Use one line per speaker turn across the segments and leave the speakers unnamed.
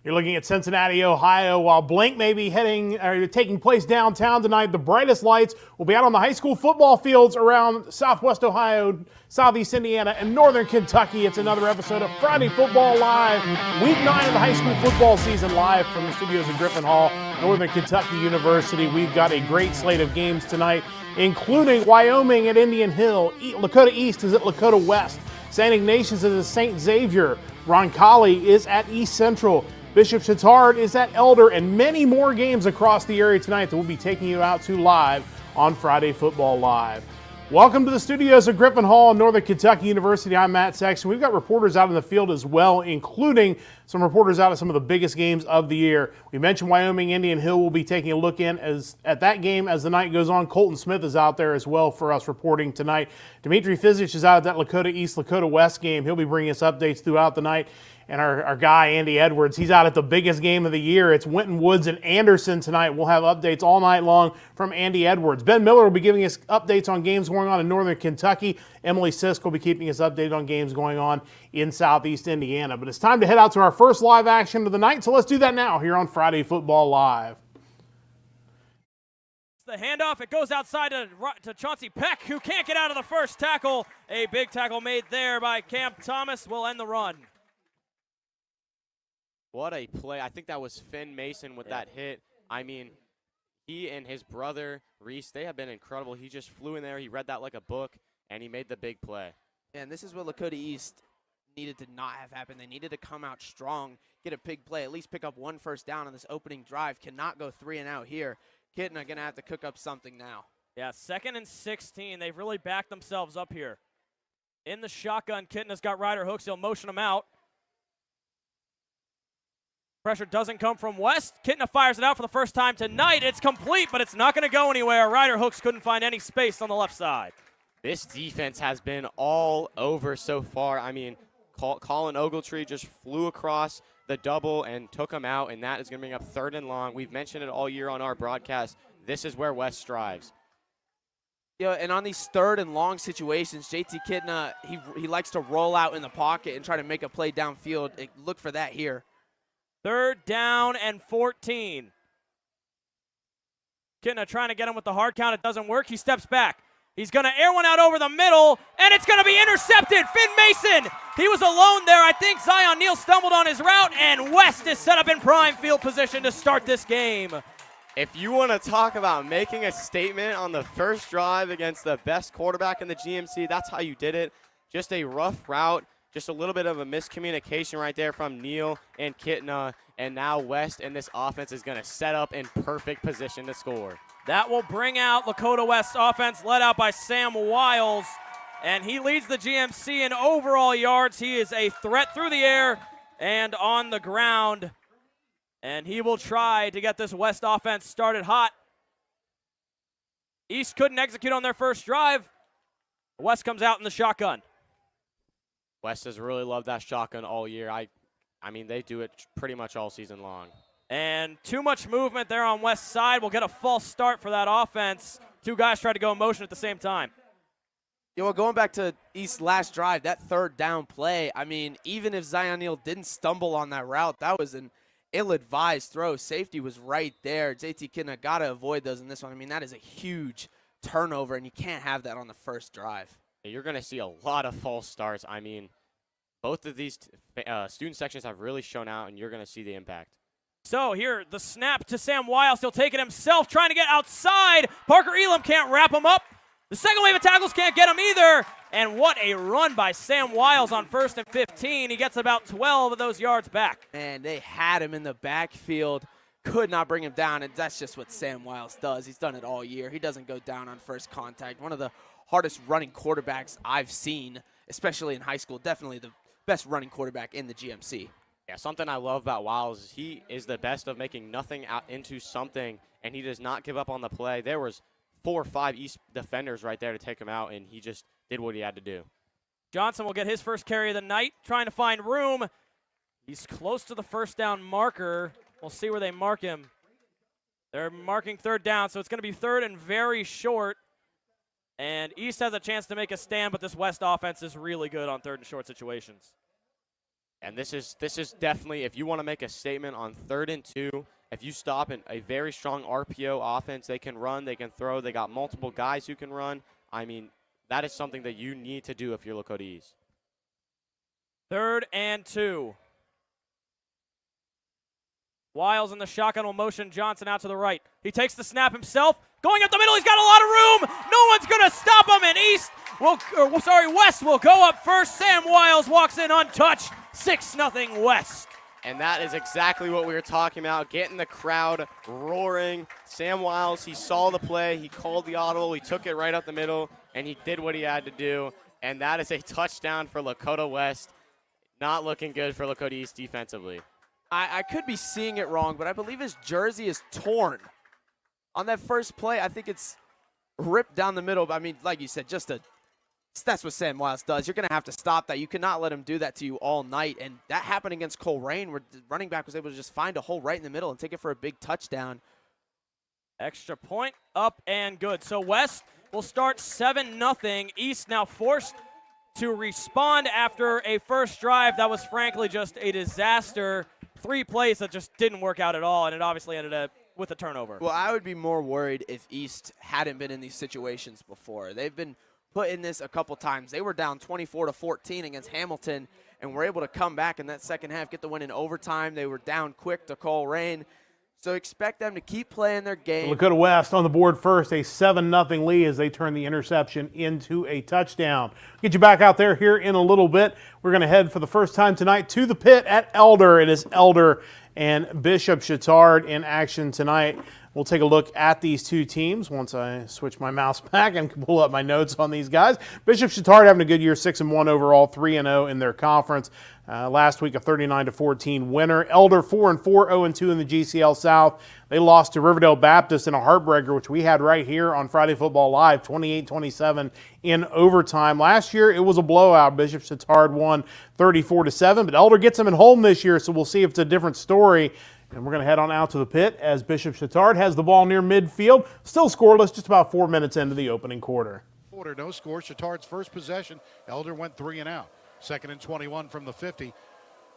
You're looking at Cincinnati, Ohio. While Blink may be taking place downtown tonight, the brightest lights will be out on the high school football fields around Southwest Ohio, Southeast Indiana, and Northern Kentucky. It's another episode of Friday Football Live, Week 9 of the high school football season, live from the studios of Griffin Hall, Northern Kentucky University. We've got a great slate of games tonight, including Wyoming at Indian Hill, Lakota East is at Lakota West, St. Ignatius is at St. Xavier, Roncalli is at East Central, Bishop Chatard is at Elder, and many more games across the area tonight that we'll be taking you out to live on Friday Football Live. Welcome to the studios of Griffin Hall, Northern Kentucky University. I'm Matt Sexton. We've got reporters out in the field as well, including some reporters out at some of the biggest games of the year. We mentioned Wyoming Indian Hill. We'll be taking a look at that game as the night goes on. Colton Smith is out there as well for us reporting tonight. Dimitri Fizich is out at that Lakota East, Lakota West game. He'll be bringing us updates throughout the night. And our guy, Andy Edwards, he's out at the biggest game of the year. It's Winton Woods and Anderson tonight. We'll have updates all night long from Andy Edwards. Ben Miller will be giving us updates on games going on in Northern Kentucky. Emily Sisk will be keeping us updated on games going on in Southeast Indiana. But it's time to head out to our first live action of the night, so let's do that now here on Friday Football Live.
The handoff, it goes outside to Chauncey Peck, who can't get out of the first tackle. A big tackle made there by Cam Thomas will end the run.
What a play. I think that was Finn Mason with that hit. I mean, he and his brother, Reese, they have been incredible. He just flew in there. He read that like a book, and he made the big play.
And this is what Lakota East needed to not have happened. They needed to come out strong, get a big play, at least pick up one first down on this opening drive. Cannot go 3 and out here. Kitten are going to have to cook up something now.
Yeah, 2nd and 16. They've really backed themselves up here. In the shotgun, Kitten has got Ryder Hooks. He'll motion him out. Pressure doesn't come from West. Kitna fires it out for the first time tonight. It's complete, but it's not going to go anywhere. Ryder Hooks couldn't find any space on the left side.
This defense has been all over so far. I mean, Colin Ogletree just flew across the double and took him out, and that is going to bring up 3rd and long. We've mentioned it all year on our broadcast. This is where West strives.
Yeah, and on these 3rd and long situations, JT Kitna, he likes to roll out in the pocket and try to make a play downfield. Look for that here.
3rd down and 14. Kitna trying to get him with the hard count. It doesn't work. He steps back. He's going to air one out over the middle, and it's going to be intercepted. Finn Mason, he was alone there. I think Zion Neal stumbled on his route, and West is set up in prime field position to start this game.
If you want to talk about making a statement on the first drive against the best quarterback in the GMC, that's how you did it. Just a rough route. Just a little bit of a miscommunication right there from Neal and Kitna, and now West and this offense is going to set up in perfect position to score.
That will bring out Lakota West's offense, led out by Sam Wiles, and he leads the GMC in overall yards. He is a threat through the air and on the ground, and he will try to get this West offense started hot. East couldn't execute on their first drive. West comes out in the shotgun.
West has really loved that shotgun all year. I mean, they do it pretty much all season long.
And too much movement there on West side. We'll get a false start for that offense. 2 guys tried to go in motion at the same time.
You know, going back to East's last drive, that 3rd down play, I mean, even if Zion Neal didn't stumble on that route, that was an ill-advised throw. Safety was right there. JT Kitna got to avoid those in this one. I mean, that is a huge turnover, and you can't have that on the first drive.
You're going to see a lot of false starts. I mean, both of these student sections have really shown out, and you're going to see the impact.
So here, the snap to Sam Wiles. He'll take it himself, trying to get outside. Parker Elam can't wrap him up. The second wave of tackles can't get him either. And what a run by Sam Wiles on 1st and 15. He gets about 12 of those yards back.
And they had him in the backfield. Could not bring him down, and that's just what Sam Wiles does. He's done it all year. He doesn't go down on first contact. One of the hardest running quarterbacks I've seen, especially in high school. Definitely the best running quarterback in the GMC.
Yeah, something I love about Wiles is he is the best of making nothing out into something, and he does not give up on the play. There was 4 or 5 East defenders right there to take him out, and he just did what he had to do.
Johnson will get his first carry of the night, trying to find room. He's close to the first down marker. We'll see where they mark him. They're marking 3rd down, so it's going to be 3rd and very short. And East has a chance to make a stand, but this West offense is really good on 3rd and short situations.
And this is definitely, if you want to make a statement on 3rd and 2, if you stop in a very strong RPO offense, they can run, they can throw, they got multiple guys who can run. I mean, that is something that you need to do if you're Lakota East.
3rd and 2. Wiles in the shotgun will motion Johnson out to the right. He takes the snap himself. Going up the middle, he's got a lot of room. No one's going to stop him, and West will go up first. Sam Wiles walks in untouched. 6-0 West.
And that is exactly what we were talking about, getting the crowd roaring. Sam Wiles, he saw the play, he called the audible, he took it right up the middle, and he did what he had to do. And that is a touchdown for Lakota West. Not looking good for Lakota East defensively.
I could be seeing it wrong, but I believe his jersey is torn. On that first play, I think it's ripped down the middle. I mean, like you said, that's what Sam Wiles does. You're going to have to stop that. You cannot let him do that to you all night. And that happened against Coleraine, where the running back was able to just find a hole right in the middle and take it for a big touchdown.
Extra point, up and good. So West will start 7-0. East now forced to respond after a first drive that was frankly just a disaster. 3 plays that just didn't work out at all, and it obviously ended up with a turnover.
Well, I would be more worried if East hadn't been in these situations before. They've been put in this a couple times. They were down 24-14 against Hamilton and were able to come back in that second half, get the win in overtime. They were down quick to Coleraine. So expect them to keep playing their game.
Lakota West on the board first, a 7-0 lead as they turn the interception into a touchdown. Get you back out there here in a little bit. We're going to head for the first time tonight to the pit at Elder. It is Elder and Bishop Chatard in action tonight. We'll take a look at these two teams once I switch my mouse back and pull up my notes on these guys. Bishop Chatard having a good year, 6-1 overall, 3-0 in their conference. Last week, a 39-14 winner. Elder 4-4, 0-2 in the GCL South. They lost to Riverdale Baptist in a heartbreaker, which we had right here on Friday Football Live, 28-27 in overtime. Last year, it was a blowout. Bishop Chatard won 34-7, but Elder gets them at home this year, so we'll see if it's a different story. And we're going to head on out to the pit as Bishop Chatard has the ball near midfield. Still scoreless, just about 4 minutes into the opening quarter.
No score. Chatard's first possession. Elder went 3 and out. 2nd and 21 from the 50.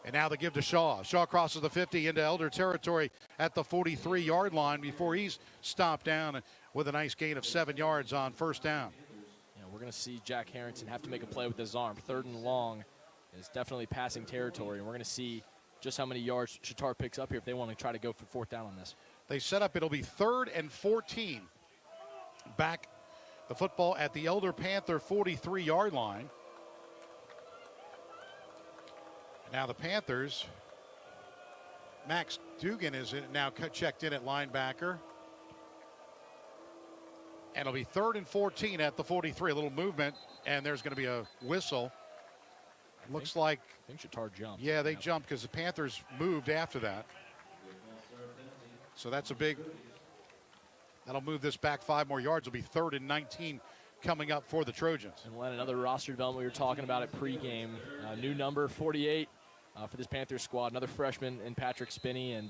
And now the give to Shaw. Shaw crosses the 50 into Elder territory at the 43-yard line before he's stopped down with a nice gain of 7 yards on first down.
Yeah, we're going to see Jack Harrington have to make a play with his arm. 3rd and long is definitely passing territory. And we're going to see just how many yards Chatard picks up here if they want to try to go for 4th down on this.
They set up, it'll be 3rd and 14. Back the football at the Elder Panther 43-yard line. Now the Panthers, Max Dugan is now checked in at linebacker. And it'll be 3rd and 14 at the 43. A little movement, and there's going to be a whistle. Looks like.
I think Chatard jumped.
Yeah, they jumped because the Panthers moved after that. So that's a big. That'll move this back 5 more yards. It'll be 3rd and 19 coming up for the Trojans.
And Len, another roster development we were talking about at pregame. New number 48 for this Panthers squad. Another freshman in Patrick Spinney. And,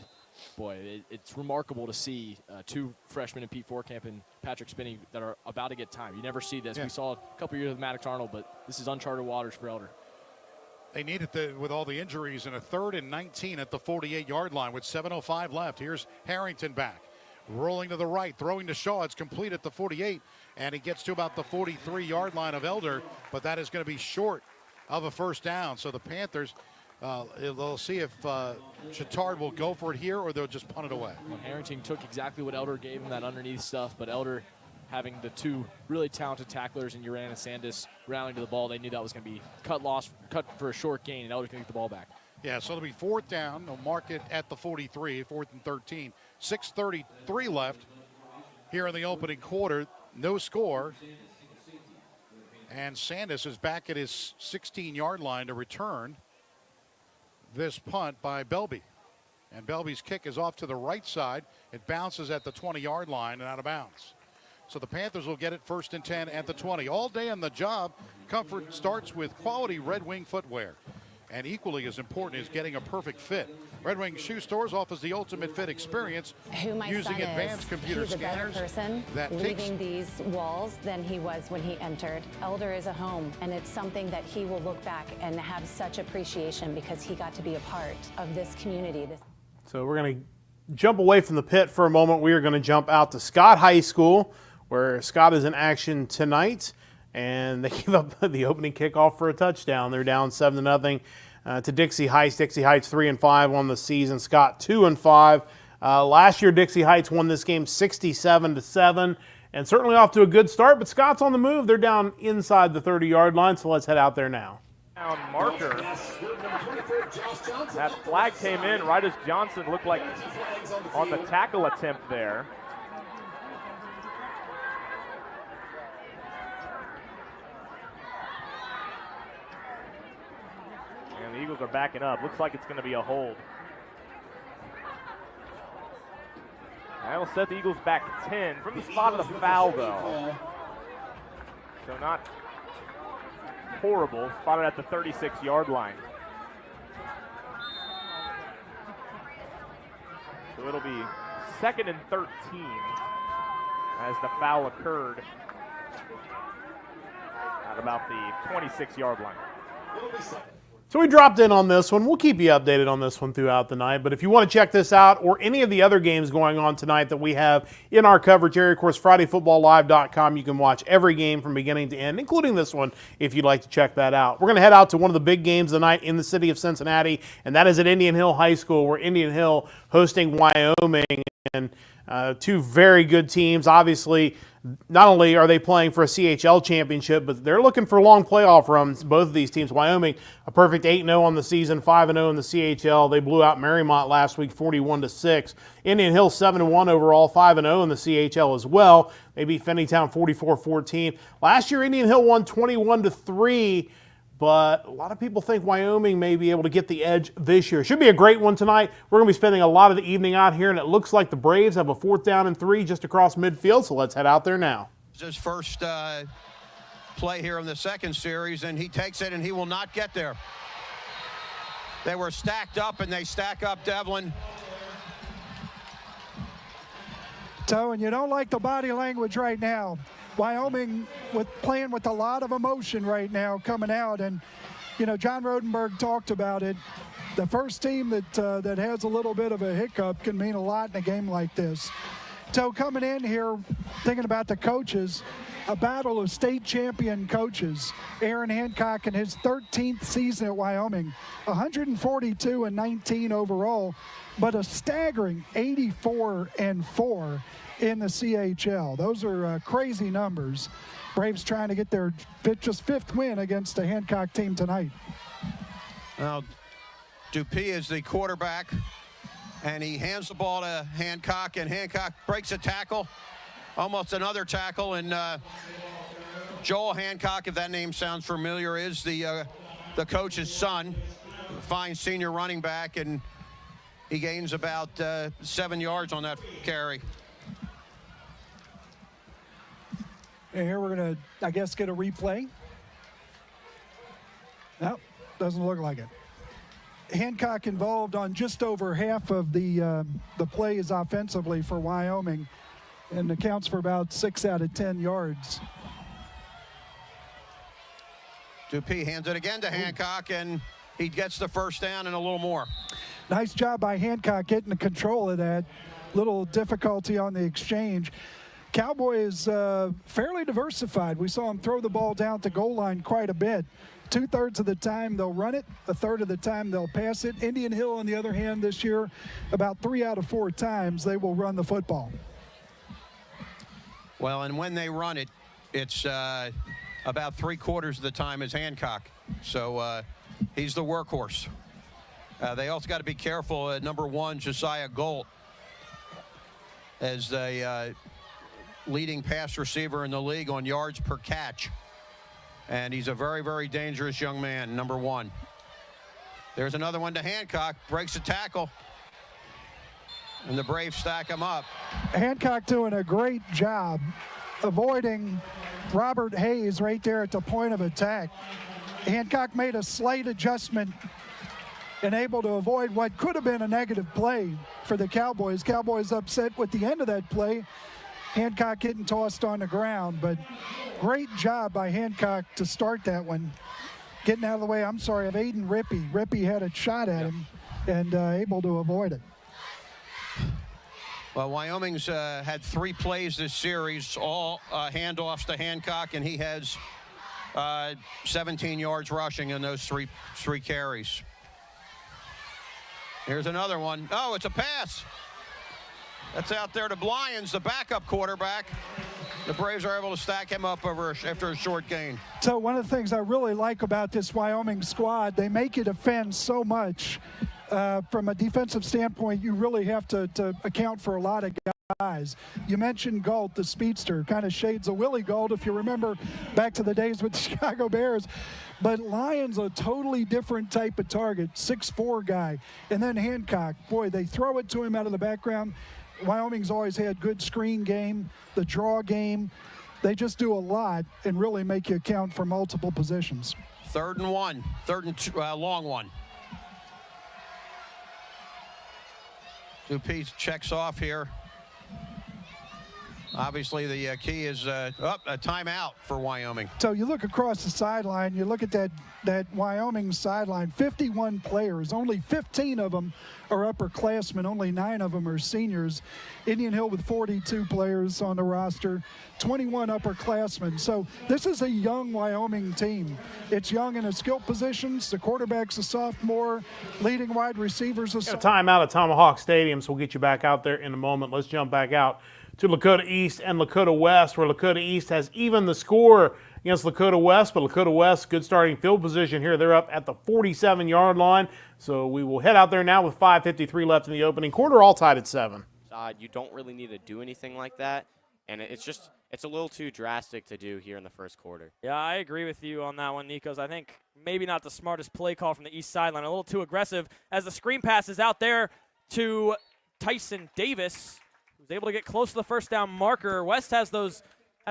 boy, it's remarkable to see 2 freshmen in Pete Forkamp and Patrick Spinney that are about to get time. You never see this. Yeah. We saw a couple years with Maddox Arnold, but this is uncharted waters for Elder.
They need it with all the injuries, and a 3rd and 19 at the 48-yard line with 7:05 left. Here's Harrington back. Rolling to the right, throwing to Shaw. It's complete at the 48, and he gets to about the 43-yard line of Elder, but that is going to be short of a first down. So the Panthers, they'll see if Chatard will go for it here or they'll just punt it away.
Well, Harrington took exactly what Elder gave him, that underneath stuff, but Elder having the 2 really talented tacklers in Uran and Sandus rallying to the ball, they knew that was going to be cut for a short gain, and Elder can get the ball back.
Yeah, so it'll be 4th down. They'll mark it at the 43, 4th and 13. 6:33 left here in the opening quarter. No score. And Sandus is back at his 16-yard line to return this punt by Belby. And Belby's kick is off to the right side. It bounces at the 20-yard line and out of bounds. So the Panthers will get it 1st and 10 at the 20. All day on the job, Comfort starts with quality Red Wing footwear. and equally as important is getting a perfect fit. Red Wing Shoe Stores offers the ultimate fit experience
Who my
using
son
advanced
is.
computer
He's a better
scanners
person
that
leaving these walls than he was when he entered. Elder is a home, and it's something that he will look back and have such appreciation because he got to be a part of this community.
So we're going to jump away from the pit for a moment. We are going to jump out to Scott High School, where Scott is in action tonight, and they gave up the opening kickoff for a touchdown. They're down 7-0 to Dixie Heights. Dixie Heights 3-5 on the season. Scott 2-5. Last year, Dixie Heights won this game 67-7, and certainly off to a good start. But Scott's on the move. They're down inside the 30-yard line, so let's head out there now.
Marker. That flag came in right as Johnson looked like on the tackle attempt there. And the Eagles are backing up. Looks like it's going to be a hold. That'll set the Eagles back 10 from the spot of the foul, though. So not horrible. Spotted at the 36-yard line. So it'll be 2nd and 13 as the foul occurred at about the 26-yard line.
So we dropped in on this one. We'll keep you updated on this one throughout the night. But if you want to check this out or any of the other games going on tonight that we have in our coverage area, of course, FridayFootballLive.com, you can watch every game from beginning to end, including this one, if you'd like to check that out. We're going to head out to one of the big games tonight in the city of Cincinnati, and that is at Indian Hill High School, where Indian Hill hosting Wyoming. And two very good teams. Obviously, not only are they playing for a CHL championship, but they're looking for long playoff runs, both of these teams. Wyoming, a perfect 8-0 on the season, 5-0 in the CHL. They blew out Marymount last week, 41-6. Indian Hill, 7-1 overall, 5-0 in the CHL as well. They beat Finneytown 44-14. Last year, Indian Hill won 21-3. But a lot of people think Wyoming may be able to get the edge this year. Should be a great one tonight. We're going to be spending a lot of the evening out here, and it looks like the Braves have a 4th down and 3 just across midfield, so let's head out there now.
His first play here in the second series, and he takes it, and he will not get there. They were stacked up, and they stack up Devlin.
So, and you don't like the body language right now. Wyoming playing with a lot of emotion right now coming out, and you know John Rodenberg talked about it. The first team that has a little bit of a hiccup can mean a lot in a game like this. So coming in here, thinking about the coaches, a battle of state champion coaches. Aaron Hancock in his 13th season at Wyoming, 142-19 overall, but a staggering 84-4. in the CHL. Those are crazy numbers. Braves trying to get their just 5th win against the Hancock team tonight.
Now, Dupuis is the quarterback, and he hands the ball to Hancock, and Hancock breaks a tackle, almost another tackle, and Joel Hancock, if that name sounds familiar, is the coach's son, fine senior running back, and he gains about 7 yards on that carry.
And here we're going to, I guess, get a replay. No, doesn't look like it. Hancock involved on just over half of the plays offensively for Wyoming, and accounts for about 6 out of 10 yards.
Dupuis hands it again to Hancock, and he gets the first down and a little more.
Nice job by Hancock getting the control of that. Little difficulty on the exchange. Cowboy is fairly diversified. We saw him throw the ball down to goal line quite a bit. 2/3 of the time they'll run it, 1/3 of the time they'll pass it. Indian Hill, on the other hand, this year, about 3 out of 4 times they will run the football.
Well, and when they run it, it's about 3/4 of the time is Hancock. So he's the workhorse. They also got to be careful at number 1, Josiah Golt, as the leading pass receiver in the league on yards per catch. And he's a very, very dangerous young man, number 1. There's another one to Hancock, breaks a tackle, and the Braves stack him up.
Hancock doing a great job avoiding Robert Hayes right there at the point of attack. Hancock made a slight adjustment and able to avoid what could have been a negative play for the Cowboys. Cowboys upset with the end of that play. Hancock getting tossed on the ground, but great job by Hancock to start that one. Getting out of the way, I'm sorry, of Aiden Rippey. Rippey had a shot at him and able to avoid it.
Well, Wyoming's had 3 plays this series, all handoffs to Hancock, and he has 17 yards rushing in those three carries. Here's another one. Oh, it's a pass. That's out there to Lyons, the backup quarterback. The Braves are able to stack him up after a short gain.
So one of the things I really like about this Wyoming squad, they make you defend so much. From a defensive standpoint, you really have to account for a lot of guys. You mentioned Galt, the speedster, kind of shades of Willie Galt, if you remember back to the days with the Chicago Bears. But Lyons, a totally different type of target, 6'4" guy. And then Hancock, boy, they throw it to him out of the background. Wyoming's always had good screen game, the draw game. They just do a lot and really make you account for multiple positions.
3rd and 1, 3rd and 2, long one. Dupuis checks off here. Obviously, the key is a timeout for Wyoming.
So you look across the sideline, you look at that Wyoming sideline, 51 players, only 15 of them are upperclassmen, only 9 of them are seniors. Indian Hill with 42 players on the roster, 21 upperclassmen. So this is a young Wyoming team. It's young in the skill positions. The quarterback's a sophomore, leading wide receivers a sophomore.
Timeout at Tomahawk Stadium, so we'll get you back out there in a moment. Let's jump back out to Lakota East and Lakota West, where Lakota East has even the score against Lakota West, but Lakota West, good starting field position here. They're up at the 47-yard line, so we will head out there now with 5:53 left in the opening quarter, all tied at 7.
You don't really need to do anything like that, and it's a little too drastic to do here in the first quarter.
Yeah, I agree with you on that one, Nikos. I think maybe not the smartest play call from the east sideline, a little too aggressive as the screen pass is out there to Tyson Davis, who's able to get close to the first down marker. West has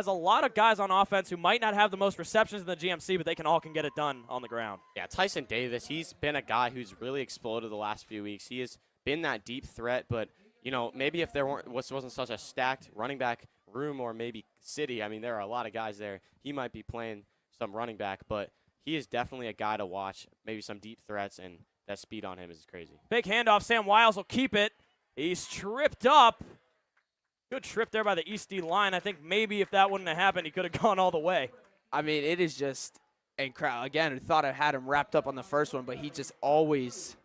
a lot of guys on offense who might not have the most receptions in the GMC, but they can get it done on the ground.
Yeah, Tyson Davis, he's been a guy who's really exploded the last few weeks. He has been that deep threat, but maybe if there wasn't such a stacked running back room or maybe city, I mean, there are a lot of guys there. He might be playing some running back, but he is definitely a guy to watch. Maybe some deep threats, and that speed on him is crazy.
Big handoff. Sam Wiles will keep it. He's tripped up. Good trip there by the East D line. I think maybe if that wouldn't have happened, he could have gone all the way.
I mean, it is just incredible. Again, I thought I had him wrapped up on the first one, but he just always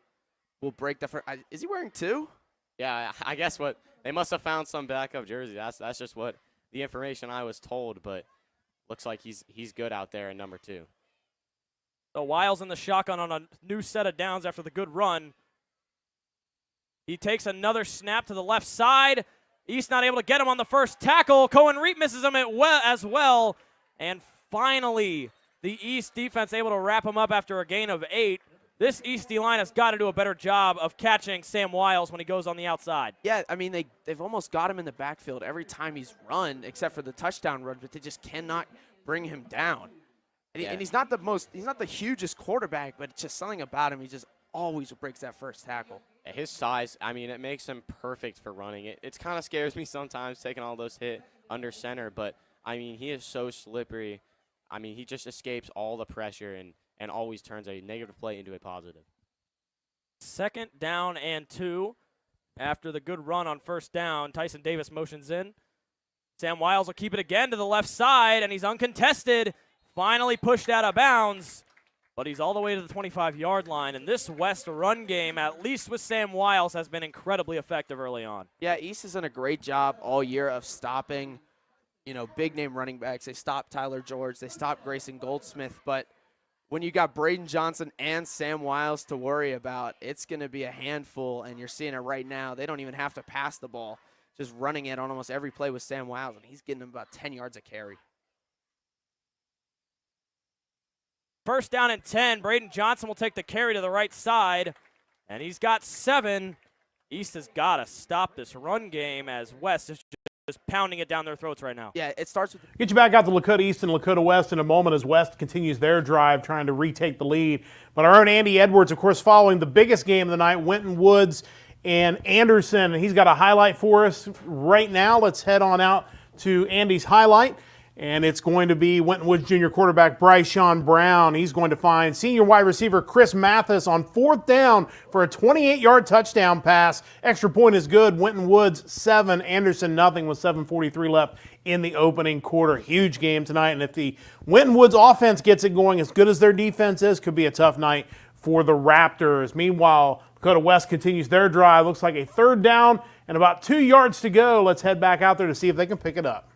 will break the first. Is he wearing 2?
Yeah, I guess they must have found some backup jersey. That's just what the information I was told, but looks like he's good out there in number 2.
So Wiles in the shotgun on a new set of downs after the good run. He takes another snap to the left side. East not able to get him on the first tackle. Cohen Reap misses him as well. And finally, the East defense able to wrap him up after a gain of 8. This East D-line has got to do a better job of catching Sam Wiles when he goes on the outside.
Yeah, I mean, they've almost got him in the backfield every time he's run, except for the touchdown run, but they just cannot bring him down. And he's not the hugest quarterback, but it's just something about him. He just always breaks that first tackle.
His size, I mean, it makes him perfect for running. It kind of scares me sometimes taking all those hits under center, but, I mean, he is so slippery. I mean, he just escapes all the pressure and always turns a negative play into a positive.
2nd down and 2. After the good run on first down, Tyson Davis motions in. Sam Wiles will keep it again to the left side, and he's uncontested. Finally pushed out of bounds. But he's all the way to the 25-yard line, and this West run game, at least with Sam Wiles, has been incredibly effective early on.
Yeah, East has done a great job all year of stopping, big-name running backs. They stopped Tyler George. They stopped Grayson Goldsmith. But when you got Braden Johnson and Sam Wiles to worry about, it's going to be a handful, and you're seeing it right now. They don't even have to pass the ball, just running it on almost every play with Sam Wiles, and he's getting them about 10 yards a carry.
1st down and 10. Braden Johnson will take the carry to the right side, and he's got 7. East has got to stop this run game as West is just pounding it down their throats right now.
Yeah, it starts with
Get you back out to Lakota East and Lakota West in a moment as West continues their drive trying to retake the lead. But our own Andy Edwards, of course, following the biggest game of the night, Winton Woods and Anderson. And he's got a highlight for us right now. Let's head on out to Andy's highlight. And it's going to be Winton Woods Jr. quarterback Bryce Sean Brown. He's going to find senior wide receiver Chris Mathis on 4th down for a 28-yard touchdown pass. Extra point is good. Winton Woods 7, Anderson nothing with 7:43 left in the opening quarter. Huge game tonight. And if the Winton Woods offense gets it going, as good as their defense is, could be a tough night for the Raptors. Meanwhile, Lakota West continues their drive. Looks like a 3rd down and about 2 yards to go. Let's head back out there to see if they can pick it up.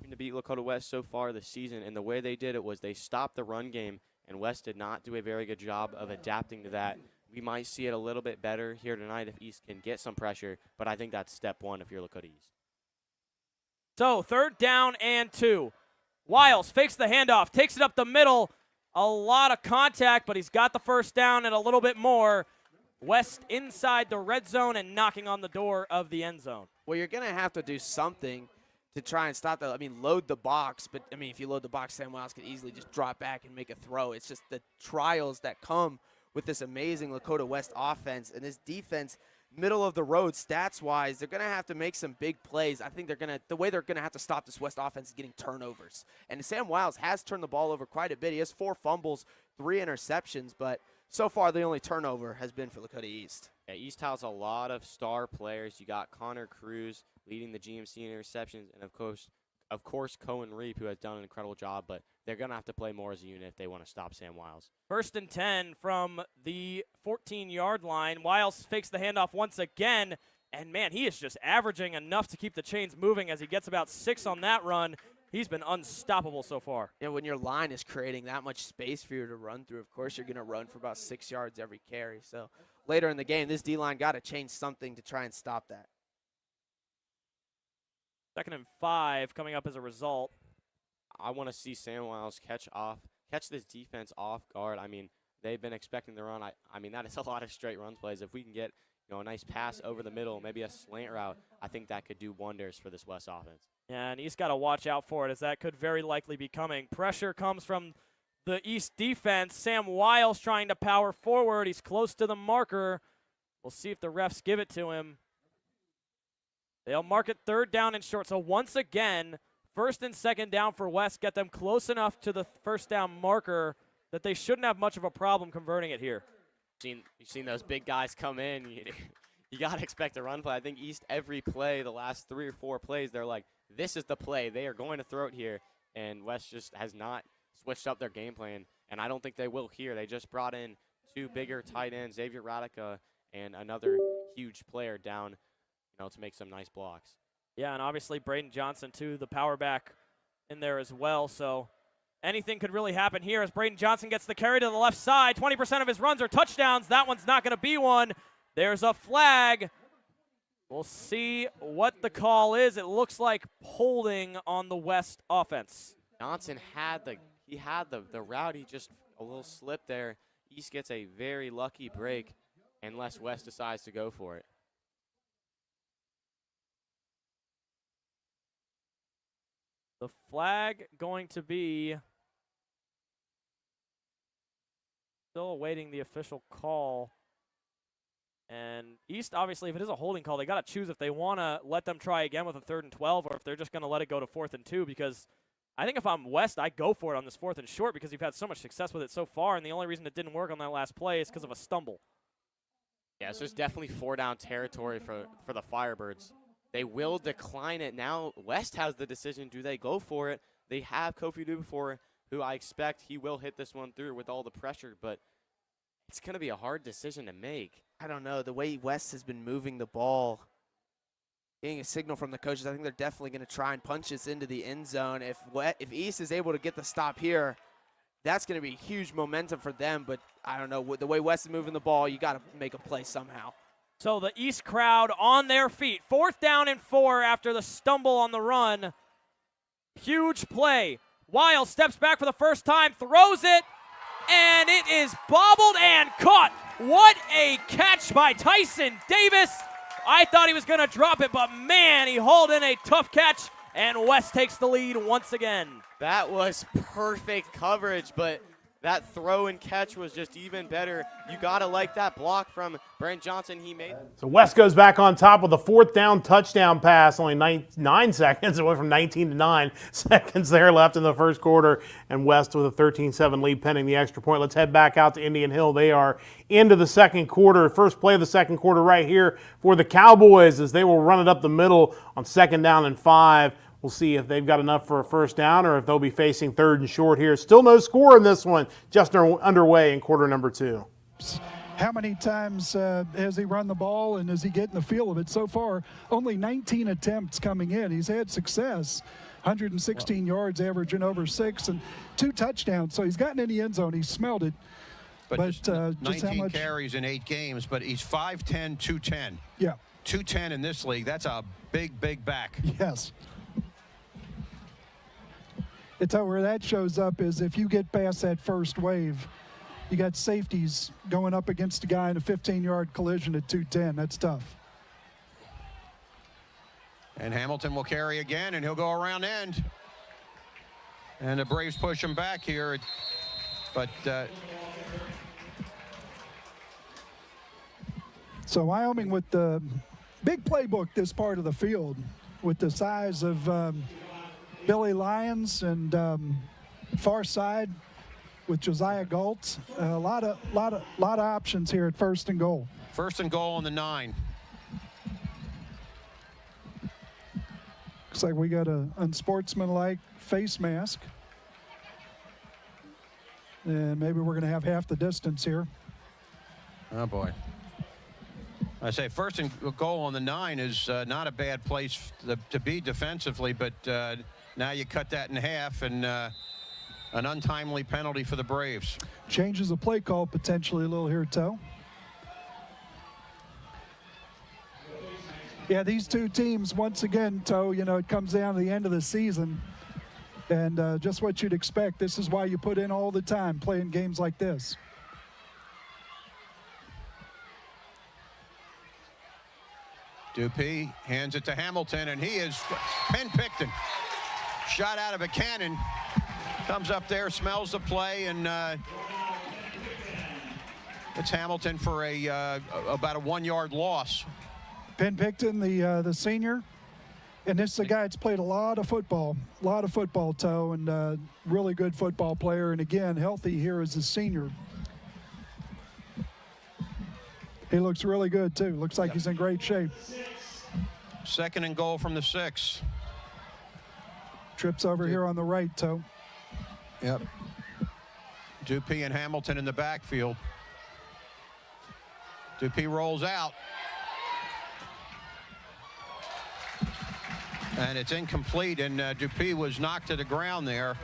To beat Lakota West so far this season, and the way they did it was they stopped the run game, and West did not do a very good job of adapting to that. We might see it a little bit better here tonight if East can get some pressure, but I think that's step 1 if you're Lakota East.
So 3rd down and 2. Wiles fakes the handoff, takes it up the middle. A lot of contact, but he's got the 1st down and a little bit more. West inside the red zone and knocking on the door of the end zone.
Well, you're going to have to do something to try and stop that. I mean, load the box, but, I mean, if you load the box, Sam Wiles could easily just drop back and make a throw. It's just the trials that come with this amazing Lakota West offense and this defense, middle of the road stats-wise. They're going to have to make some big plays. I think the way they're going to have to stop this West offense is getting turnovers. And Sam Wiles has turned the ball over quite a bit. He has 4 fumbles, 3 interceptions, but so far the only turnover has been for Lakota East.
Yeah, East has a lot of star players. You got Connor Cruz leading the GMC in interceptions, and of course Cohen Reap, who has done an incredible job, but they're going to have to play more as a unit if they want to stop Sam Wiles.
1st and 10 from the 14-yard line. Wiles fakes the handoff once again, and man, he is just averaging enough to keep the chains moving as he gets about 6 on that run. He's been unstoppable so far.
Yeah, when your line is creating that much space for you to run through, of course you're going to run for about 6 yards every carry. So later in the game, this D-line got to change something to try and stop that.
2nd and 5 coming up as a result.
I want to see Sam Wiles catch this defense off guard. I mean, they've been expecting the run. I mean, that is a lot of straight run plays. If we can get a nice pass over the middle, maybe a slant route, I think that could do wonders for this West offense.
Yeah, and he's got to watch out for it, as that could very likely be coming. Pressure comes from the East defense. Sam Wiles trying to power forward. He's close to the marker. We'll see if the refs give it to him. They'll mark it 3rd down and short. So once again, 1st and 2nd down for West. Get them close enough to the 1st down marker that they shouldn't have much of a problem converting it here.
You've seen those big guys come in. You got to expect a run play. I think East, every play, the last 3 or 4 plays, they're like, this is the play. They are going to throw it here. And West just has not switched up their game plan, and I don't think they will here. They just brought in 2 bigger tight ends, Xavier Radica and another huge player down, to make some nice blocks.
Yeah, and obviously Braden Johnson, too, the power back in there as well. So anything could really happen here as Braden Johnson gets the carry to the left side. 20% of his runs are touchdowns. That one's not going to be one. There's a flag. We'll see what the call is. It looks like holding on the West offense.
Johnson had the route. He just a little slip there. East gets a very lucky break unless West decides to go for it.
The flag going to be still awaiting the official call. And East, obviously, if it is a holding call, they got to choose if they want to let them try again with a 3rd and 12 or if they're just going to let it go to 4th and 2, because I think if I'm West, I go for it on this 4th and short because you've had so much success with it so far, and the only reason it didn't work on that last play is because of a stumble.
Yeah, so it's definitely 4-down territory for the Firebirds. They will decline it. Now West has the decision. Do they go for it? They have Kofi Dubufor, who I expect he will hit this one through with all the pressure, but it's going to be a hard decision to make.
I don't know. The way West has been moving the ball, getting a signal from the coaches, I think they're definitely going to try and punch this into the end zone. If East is able to get the stop here, that's going to be huge momentum for them. But I don't know. With the way West is moving the ball, you got to make a play somehow.
So the East crowd on their feet. 4th down and 4 after the stumble on the run. Huge play. Wiles steps back for the first time, throws it, and it is bobbled and caught. What a catch by Tyson Davis. I thought he was going to drop it, but man, he hauled in a tough catch, and Wes takes the lead once again.
That was perfect coverage, but that throw and catch was just even better. You got to like that block from Brent Johnson. He made.
So West goes back on top with a 4th down touchdown pass, only 9 seconds. It went from 19 to 9 seconds there left in the first quarter, and West with a 13-7 lead pending the extra point. Let's head back out to Indian Hill. They are into the second quarter. First play of the second quarter right here for the Cowboys as they will run it up the middle on 2nd down and 5. We'll see if they've got enough for a first down or if they'll be facing 3rd and short here. Still no score in this one, just underway in quarter number 2.
How many times has he run the ball and is he getting the feel of it? So far, only 19 attempts coming in. He's had success, 116 yards, averaging over 6, and 2 touchdowns. So he's gotten in the end zone. He smelled it.
But just 19
how much
carries in 8 games, but he's 5'10", 210.
Yeah.
210 in this league. That's a big, big back.
Yes. It's where that shows up is if you get past that first wave, you got safeties going up against a guy in a 15-yard collision at 210. That's tough.
And Hamilton will carry again, and he'll go around end. And the Braves push him back here. But
so Wyoming with the big playbook this part of the field with the size of Billy Lyons and far side with Josiah Galt. A lot of options here at 1st and goal.
1st and goal on the 9.
Looks like we got a unsportsmanlike face mask. And maybe we're going to have half the distance here.
Oh, boy. I say 1st and goal on the 9 is not a bad place to be defensively, but now you cut that in half, and an untimely penalty for the Braves.
Changes the play call potentially a little here, Toe. Yeah, these two teams, once again, Toe, it comes down to the end of the season. And just what you'd expect. This is why you put in all the time playing games like this.
Dupuis hands it to Hamilton, and he is pin-picked him. Shot out of a cannon. Comes up there, smells the play, and it's Hamilton for about a 1-yard loss.
Ben Picton, the senior, and this is a guy that's played a lot of football, Toe, and really good football player, and again, healthy here as a senior. He looks really good, too. Looks like he's in great shape.
2nd and goal from the 6.
Trips over here on the right, Toe.
Yep. Dupuis and Hamilton in the backfield. Dupuis rolls out. And it's incomplete, and Dupuis was knocked to the ground there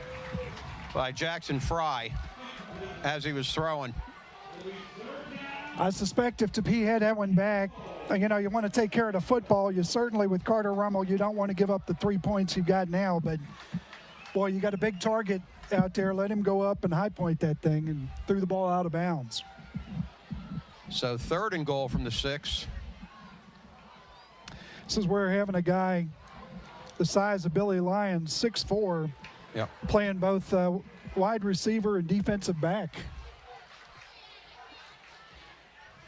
by Jackson Fry as he was throwing.
I suspect if Dupuis had that one back, you want to take care of the football. You certainly, with Carter Rummel, you don't want to give up the 3 points you got now. But, boy, you got a big target out there. Let him go up and high point that thing and threw the ball out of bounds.
So 3rd and goal from the 6.
This is where having a guy the size of Billy Lyons, 6'4",
yep,
playing both wide receiver and defensive back.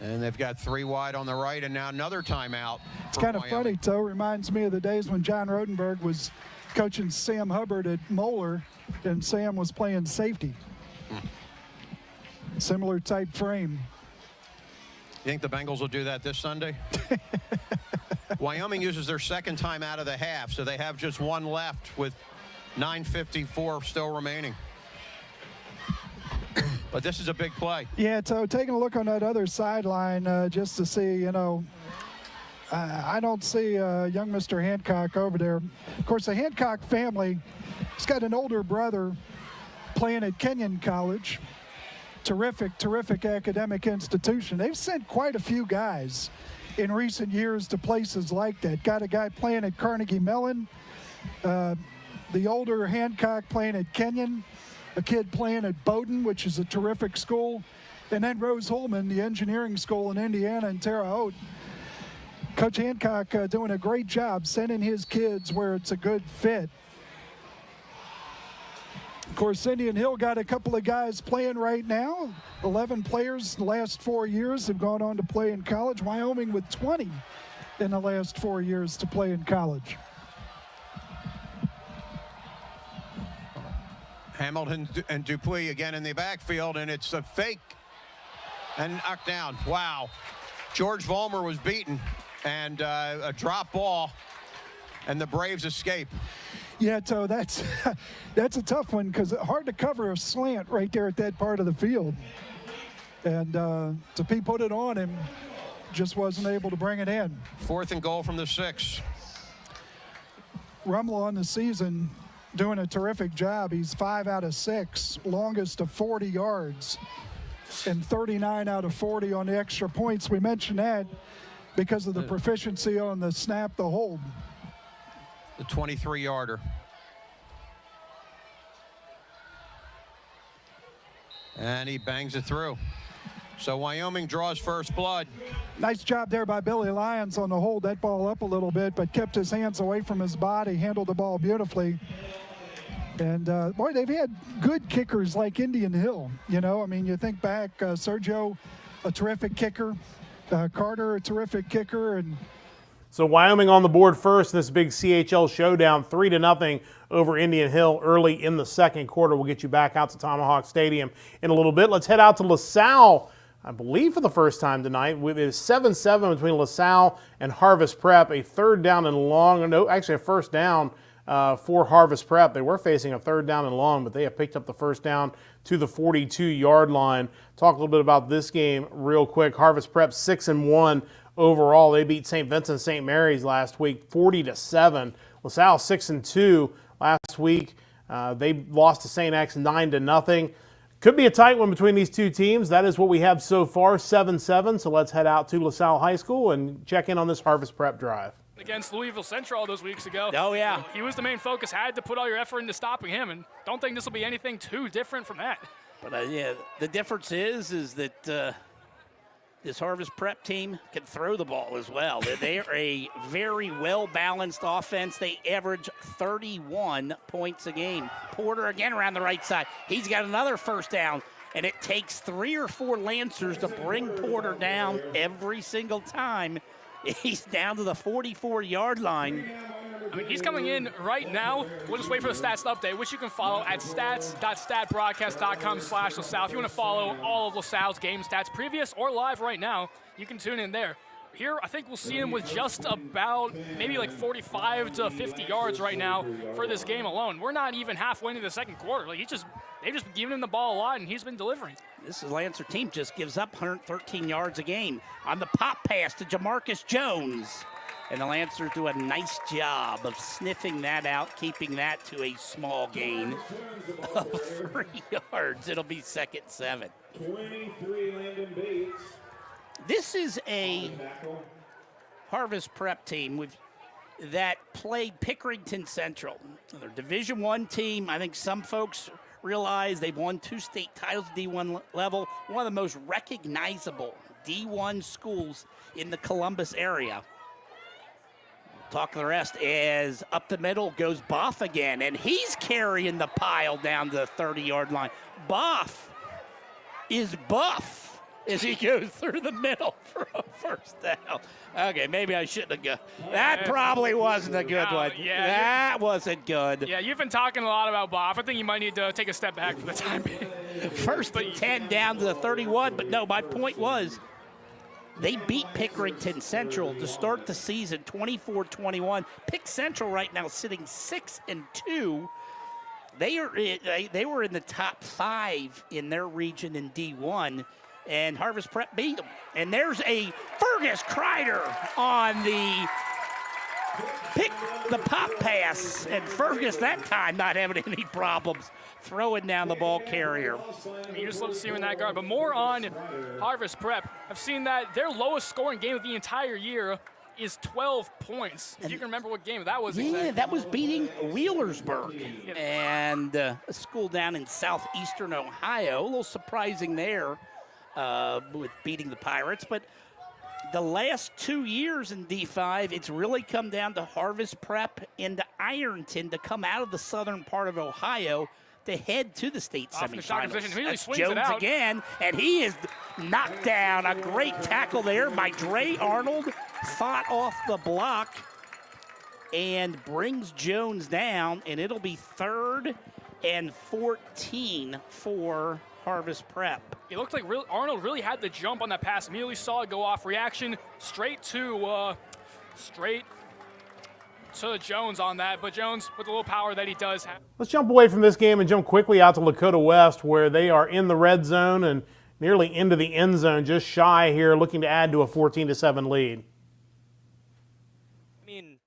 And they've got 3 wide on the right, and now another timeout.
It's kind of funny, Toe. Reminds me of the days when John Rodenberg was coaching Sam Hubbard at Moeller, and Sam was playing safety. Similar type frame.
You think the Bengals will do that this Sunday? Wyoming uses their 2nd time out of the half, so they have just 1 left with 9:54 still remaining. But this is a big play.
Yeah, so taking a look on that other sideline just to see, I don't see young Mr. Hancock over there. Of course, the Hancock family, he's got an older brother playing at Kenyon College. Terrific academic institution. They've sent quite a few guys in recent years to places like that. Got a guy playing at Carnegie Mellon, the older Hancock playing at Kenyon, a kid playing at Bowdoin, which is a terrific school, and then Rose Holman, the engineering school in Indiana, and Terre Haute. Coach Hancock doing a great job sending his kids where it's a good fit. Of course, Indian Hill got a couple of guys playing right now. 11 players the last 4 years have gone on to play in college. Wyoming with 20 in the last 4 years to play in college.
Hamilton and Dupuis again in the backfield, and it's a fake and knocked down. Wow. George Vollmer was beaten, and a drop ball, and the Braves escape.
Yeah, so that's a tough one because it's hard to cover a slant right there at that part of the field. And Dupuis put it on him, just wasn't able to bring it in.
4th and goal from the 6.
Rummel on the season doing a terrific job. He's 5 out of 6, longest of 40 yards, and 39 out of 40 on the extra points. We mentioned that because of the proficiency on the snap, the hold.
The 23-yarder. And he bangs it through. So Wyoming draws first blood.
Nice job there by Billy Lyons on the hold. That ball up a little bit, but kept his hands away from his body, handled the ball beautifully. And, boy, they've had good kickers like Indian Hill. You know, I mean, you think back, Sergio, a terrific kicker. Carter, a terrific kicker. And
so Wyoming on the board first in this big CHL showdown, 3-0 over Indian Hill early in the second quarter. We'll get you back out to Tomahawk Stadium in a little bit. Let's head out to LaSalle, I believe for the first time tonight. It is 7-7 between LaSalle and Harvest Prep. A third down and long, no, actually a first down for Harvest Prep. They were facing a third down and long, but they have picked up the first down to the 42-yard line. Talk a little bit about this game real quick. Harvest Prep 6-1 overall. They beat St. Vincent St. Mary's last week 40-7. LaSalle 6-2 last week. They lost to St. X 9-0. Could be a tight one between these two teams. That is what we have so far, 7-7. So let's head out to LaSalle High School and check in on this Harvest Prep drive.
Against Louisville Central all those weeks ago.
Oh, yeah.
He was the main focus. Had to put all your effort into stopping him, and don't think this will be anything too different from that.
But, yeah, the difference is that this Harvest Prep team can throw the ball as well. They are a very well-balanced offense. They average 31 points a game. Porter again around the right side. He's got another first down, and it takes 3 or 4 Lancers to bring Porter down every single time. He's down to the 44-yard line.
I mean, he's coming in right now. We'll just wait for the stats to update, which you can follow at stats.statbroadcast.com/LaSalle. If you want to follow all of LaSalle's game stats, previous or live right now, you can tune in there. Here, I think we'll see him with just about maybe like 45 to 50 yards right now for this game alone. We're not even halfway into the second quarter. Like they've just been giving him the ball a lot, and he's been delivering.
This Lancer team just gives up 113 yards a game on the pop pass to Jamarcus Jones. And the Lancers do a nice job of sniffing that out, keeping that to a small gain of 3 yards. It'll be 2nd 7.
23 Landon Bates.
This is a Harvest Prep team that played Pickerington Central. They're a Division I team. I think some folks realize they've won 2 state titles at D1 level, one of the most recognizable D1 schools in the Columbus area. Talk the rest as up the middle goes Boff again, and he's carrying the pile down to the 30-yard line. Boff is buff as he goes through the middle for a first down. Okay, maybe I shouldn't have gone. That probably wasn't a good one.
Yeah,
that wasn't good.
Yeah, you've been talking a lot about Boff. I think you might need to take a step back for the time being.
First and 10 down to the 31, but no, my point was they beat Pickerington Central to start the season 24-21. Pick Central right now sitting 6-2. They were in the top 5 in their region in D1. And Harvest Prep beat them. And there's a Fergus Kreider on the pop pass. And Fergus that time not having any problems throwing down the ball carrier.
I mean, you just love to see him in that guard. But more on Harvest Prep. I've seen that their lowest scoring game of the entire year is 12 points. If you can remember what game that was.
Yeah,
exactly.
that was beating Wheelersburg. And a school down in southeastern Ohio. A little surprising there. With beating the Pirates, but the last 2 years in D5, it's really come down to Harvest Prep and Ironton to come out of the southern part of Ohio to head to the state semifinals. That's Jones again, and he is knocked down. A great tackle there by Dre Arnold. Fought off the block and brings Jones down, and it'll be 3rd and 14 for Harvest Prep.
It looked like Arnold really had the jump on that pass. Immediately saw it go off. Reaction straight to Jones on that. But Jones, with the little power that he does have.
Let's jump away from this game and jump quickly out to Lakota West, where they are in the red zone and nearly into the end zone, just shy here, looking to add to a 14-7 lead.
I mean,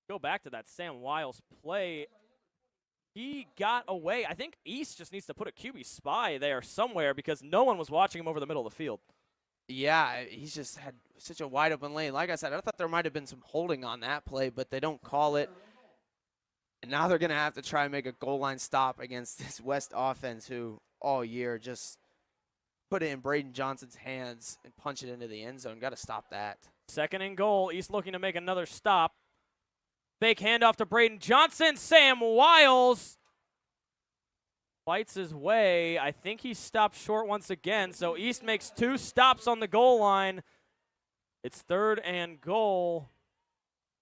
go back to that Sam Wiles play. He got away. I think East just needs to put a QB spy there somewhere because no one was watching him over the middle of the field.
Yeah, he's just had such a wide open lane. Like I said, I thought there might have been some holding on that play, but they don't call it. And now they're going to have to try and make a goal line stop against this West offense who all year just put it in Braden Johnson's hands and punch it into the end zone. Got to stop that.
2nd and goal. East looking to make another stop. Fake handoff to Braden Johnson. Sam Wiles fights his way. I think he stopped short once again. So East makes 2 stops on the goal line. It's 3rd and goal.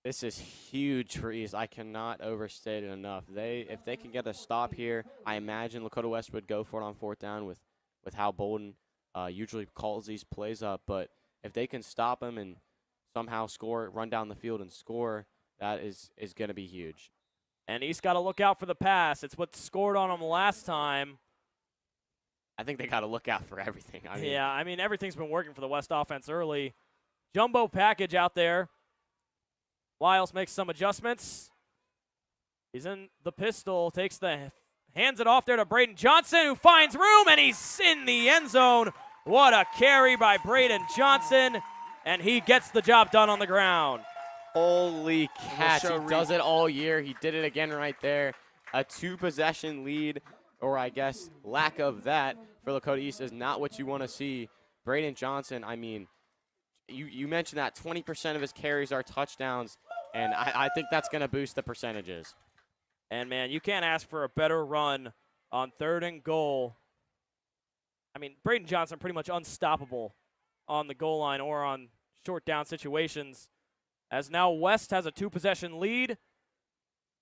This is huge for East. I cannot overstate it enough. If they can get a stop here, I imagine Lakota West would go for it on 4th down with how Bolden usually calls these plays up. But if they can stop him and somehow score, run down the field and score, that is going to be huge.
And East got to look out for the pass. It's what scored on them last time.
I think they got to look out for everything.
I mean, everything's been working for the West offense early. Jumbo package out there. Wiles makes some adjustments. He's in the pistol, hands it off there to Braden Johnson, who finds room, and he's in the end zone. What a carry by Braden Johnson, and he gets the job done on the ground.
Holy cats, he does it all year. He did it again right there. A 2-possession lead, or I guess lack of that, for Lakota East is not what you want to see. Braden Johnson, I mean, you mentioned that 20% of his carries are touchdowns, and I think that's going to boost the percentages.
And, man, you can't ask for a better run on 3rd and goal. I mean, Braden Johnson pretty much unstoppable on the goal line or on short down situations. As now West has a 2-possession lead.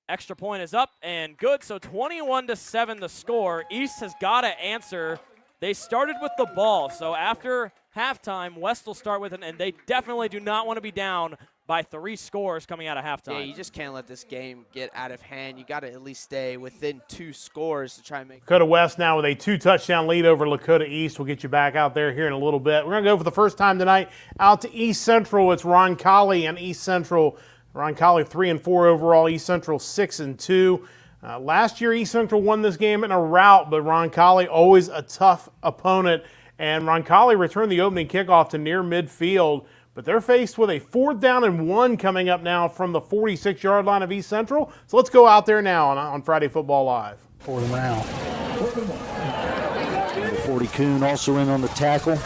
Extra point is up and good, so 21-7 the score. East has got to answer. They started with the ball, so after halftime, West will start with it, and they definitely do not want to be down by 3 scores coming out of halftime.
Yeah, you just can't let this game get out of hand. You got to at least stay within 2 scores to try and make.
Lakota West now with a 2-touchdown lead over Lakota East. We'll get you back out there here in a little bit. We're going to go for the first time tonight out to East Central. It's Roncalli and East Central. Roncalli 3-4 overall. East Central 6-2. Last year, East Central won this game in a rout, but Roncalli always a tough opponent. And Roncalli returned the opening kickoff to near midfield. But they're faced with a 4th down and 1 coming up now from the 46-yard line of East Central. So let's go out there now on Friday Football Live.
For them now. 40 Coon also in on the tackle.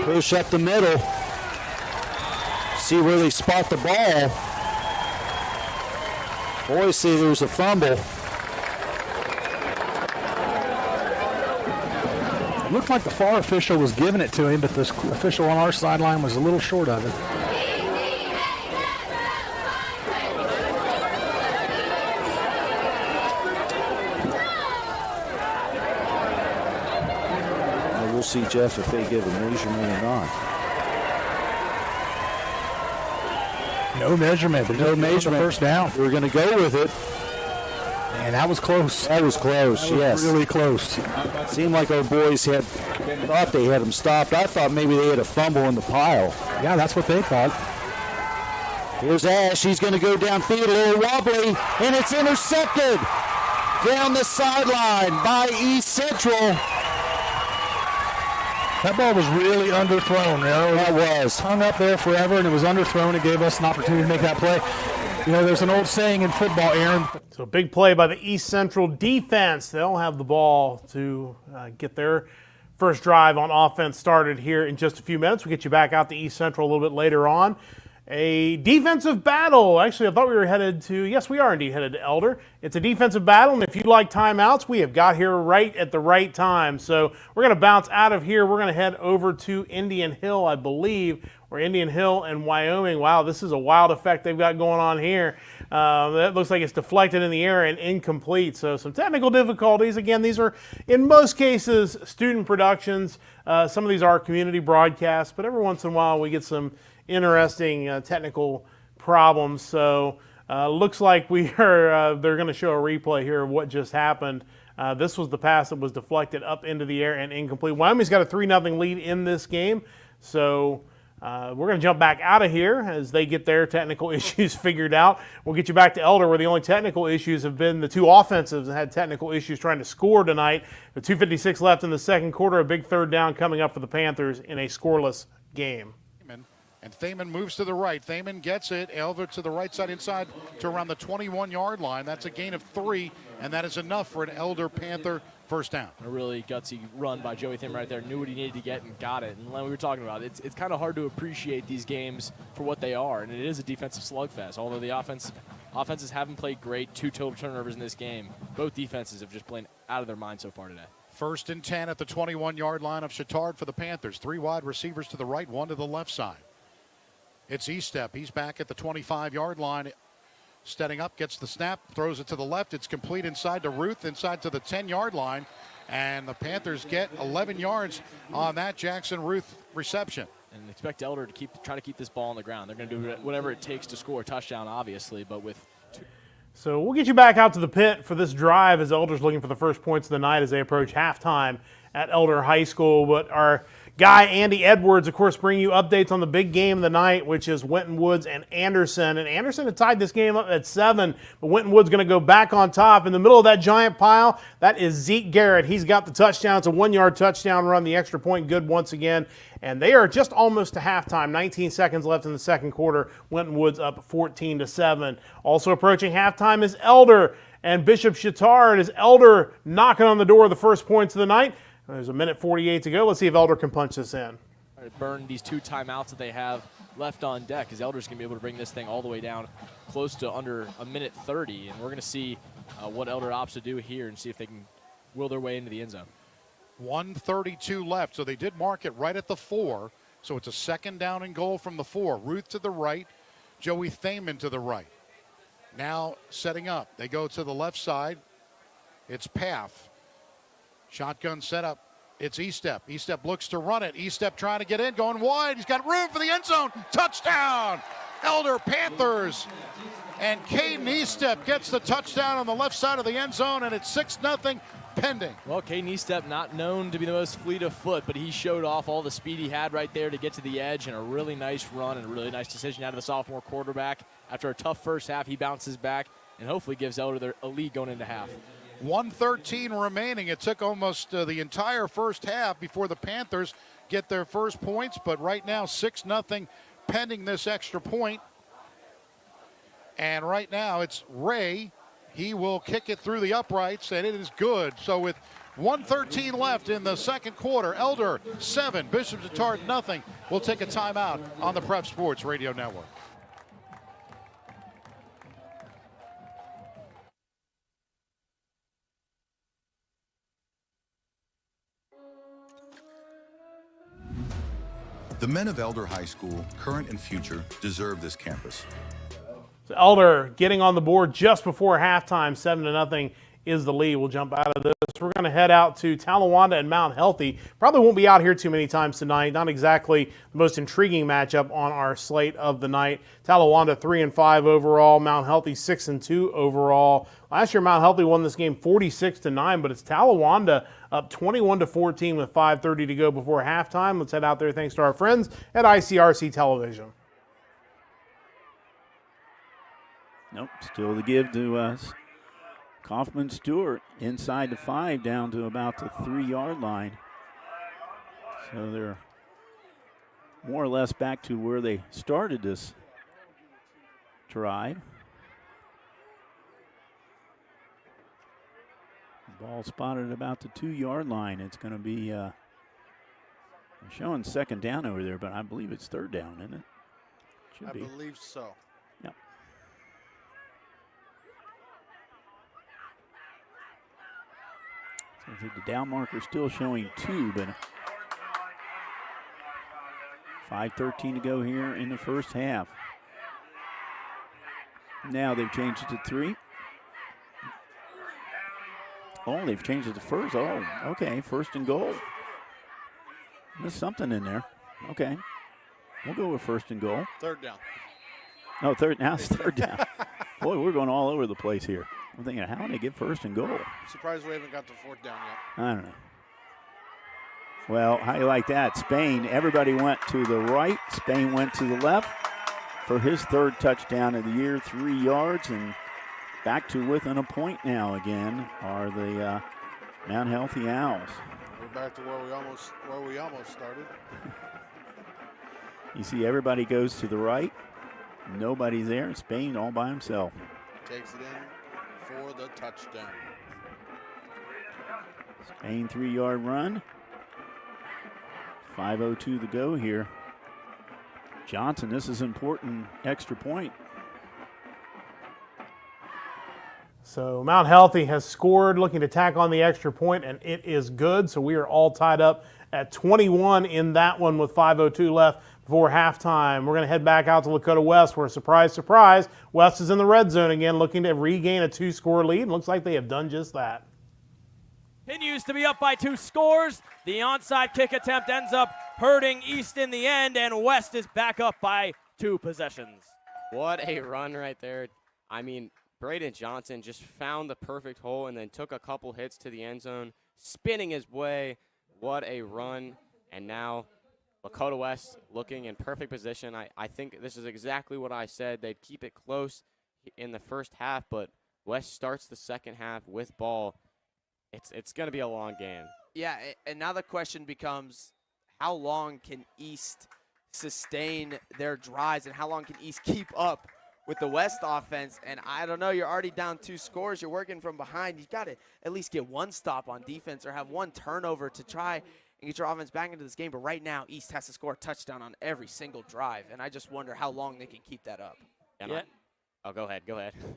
Push up the middle. See where they spot the ball. Boys say there was a fumble. It looked like the far official was giving it to him, but this official on our sideline was a little short of it. Well, we'll see, Jeff, if they give a measurement or not. No measurement. There's no measurement. First down. We're going to go with it. And that was close. That was close, that was yes. Really close. Seemed like our boys thought they had him stopped. I thought maybe they had a fumble in the pile. Yeah, that's what they thought. Here's Ash. He's going to go downfield, a little wobbly, and it's intercepted down the sideline by East Central. That ball was really underthrown. That was. Hung up there forever, and it was underthrown. It gave us an opportunity to make that play. You know, there's an old saying in football, Aaron.
So big play by the East Central defense. They'll have the ball to get their first drive on offense started here in just a few minutes. We'll get you back out to East Central a little bit later on. A defensive battle. Actually, I thought we were headed to, yes, we are indeed headed to Elder. It's a defensive battle, and if you like timeouts, we have got here right at the right time. So we're going to bounce out of here. We're going to head over to Indian Hill, I believe, or Indian Hill and Wyoming. Wow, this is a wild effect they've got going on here. That looks like it's deflected in the air and incomplete. So some technical difficulties. Again, these are, in most cases, student productions. Some of these are community broadcasts, but every once in a while we get some interesting technical problems. So looks like we are. They're going to show a replay here of what just happened. This was the pass that was deflected up into the air and incomplete. Wyoming's got a 3-0 lead in this game. So we're going to jump back out of here as they get their technical issues figured out. We'll get you back to Elder, where the only technical issues have been the two offensives that had technical issues trying to score tonight. With 2:56 left in the second quarter, a big third down coming up for the Panthers in a scoreless game.
And Thaman moves to the right. Thaman gets it. Elder to the right side inside to around the 21-yard line. That's a gain of 3, and that is enough for an Elder Panther first down.
A really gutsy run by Joey Thaman right there. Knew what he needed to get and got it. And like we were talking about, it's kind of hard to appreciate these games for what they are, and it is a defensive slugfest. Although the offenses haven't played great, 2 total turnovers in this game. Both defenses have just played out of their mind so far today.
1st and 10 at the 21-yard line of Chittard for the Panthers. 3 wide receivers to the right, 1 to the left side. It's Estep. He's back at the 25-yard line. Stepping up, gets the snap, throws it to the left. It's complete inside to Ruth, inside to the 10-yard line. And the Panthers get 11 yards on that Jackson Ruth reception.
And expect Elder to try to keep this ball on the ground. They're going to do whatever it takes to score a touchdown, obviously, but with 2.
So we'll get you back out to the pit for this drive as Elder's looking for the first points of the night as they approach halftime at Elder High School. But our guy, Andy Edwards, of course, bringing you updates on the big game of the night, which is Winton Woods and Anderson. And Anderson had tied this game up at 7, but Winton Woods going to go back on top. In the middle of that giant pile, that is Zeke Garrett. He's got the touchdown. It's a 1-yard touchdown run. The extra point good once again. And they are just almost to halftime. 19 seconds left in the second quarter. Winton Woods up 14-7. Also approaching halftime is Elder and Bishop Chittard. Is Elder knocking on the door of the first points of the night? There's a minute 48 to go. Let's see if Elder can punch this in.
Burn these 2 timeouts that they have left on deck, because Elder's going to be able to bring this thing all the way down close to under a minute 30. And we're going to see what Elder opts to do here and see if they can will their way into the end zone.
1:32 left, so they did mark it right at the 4. So it's a 2nd down and goal from the 4. Ruth to the right, Joey Thaman to the right. Now setting up. They go to the left side. It's Path. Shotgun setup. It's Estep. Estep looks to run it. Estep trying to get in, going wide. He's got room for the end zone. Touchdown! Elder Panthers. And Caden Estep gets the touchdown on the left side of the end zone, and it's 6-0 pending.
Well, Caden Estep not known to be the most fleet of foot, but he showed off all the speed he had right there to get to the edge, and a really nice run and a really nice decision out of the sophomore quarterback. After a tough first half, he bounces back and hopefully gives Elder a lead going into half.
1:13 remaining. It took almost the entire first half before the Panthers get their first points, but right now 6-0 pending this extra point. And right now it's Ray. He will kick it through the uprights, and it is good. So with 1:13 left in the second quarter, Elder 7, Bishop Chittard 0. We'll take a timeout on the Prep Sports Radio Network.
The men of Elder High School, current and future, deserve this campus.
So Elder getting on the board just before halftime, 7-0 is the lead. We'll jump out of this. We're going to head out to Talawanda and Mount Healthy. Probably won't be out here too many times tonight. Not exactly the most intriguing matchup on our slate of the night. Talawanda 3-5 overall. Mount Healthy 6-2 overall. Last year Mount Healthy won this game 46-9, but it's Talawanda up 21-14 with 5:30 to go before halftime. Let's head out there thanks to our friends at ICRC Television.
Nope, still the give to us. Kaufman Stewart inside the 5 down to about the 3-yard line. So they're more or less back to where they started this drive. Ball spotted about the 2-yard line. It's going to be Showing second down over there, but I believe it's third down, isn't it? Should be.
I believe so.
Yep. So I think the down marker still showing 2, but 5:13 to go here in the first half. Now they've changed it to 3. Oh, they've changed it to first. Oh, okay, first and goal. There's something in there. Okay. We'll go with first and goal.
Third down.
No, now it's third down. Boy, we're going all over the place here. I'm thinking, how do they get first and goal?
Surprised we haven't got to fourth down yet.
I don't know. Well, how you like that? Spain, everybody went to the right. Spain went to the left for his third touchdown of the year, 3 yards, and back to within a point now again are the Mount Healthy Owls.
We're back to where we almost started.
You see everybody goes to the right. Nobody's there. Spain all by himself.
Takes it in for the touchdown.
Spain 3-yard run. 5:02 to go here. Johnson, this is important extra point.
So Mount Healthy has scored, looking to tack on the extra point, and it is good. So we are all tied up at 21 in that one with 5:02 left before halftime. We're going to head back out to Lakota West where, surprise, surprise, West is in the red zone again, looking to regain a 2-score lead. And looks like they have done just that.
Continues to be up by 2 scores. The onside kick attempt ends up hurting East in the end, and West is back up by 2 possessions.
What a run right there. I mean, Braden Johnson just found the perfect hole and then took a couple hits to the end zone, spinning his way. What a run. And now Lakota West looking in perfect position. I think this is exactly what I said. They'd keep it close in the first half, but West starts the second half with ball. It's going to be a long game.
Yeah, and now the question becomes, how long can East sustain their drives, and how long can East keep up with the West offense? And I don't know, you're already down 2 scores. You're working from behind. You've got to at least get 1 stop on defense or have 1 turnover to try and get your offense back into this game. But right now, East has to score a touchdown on every single drive, and I just wonder how long they can keep that up.
Yeah.
Oh, go ahead.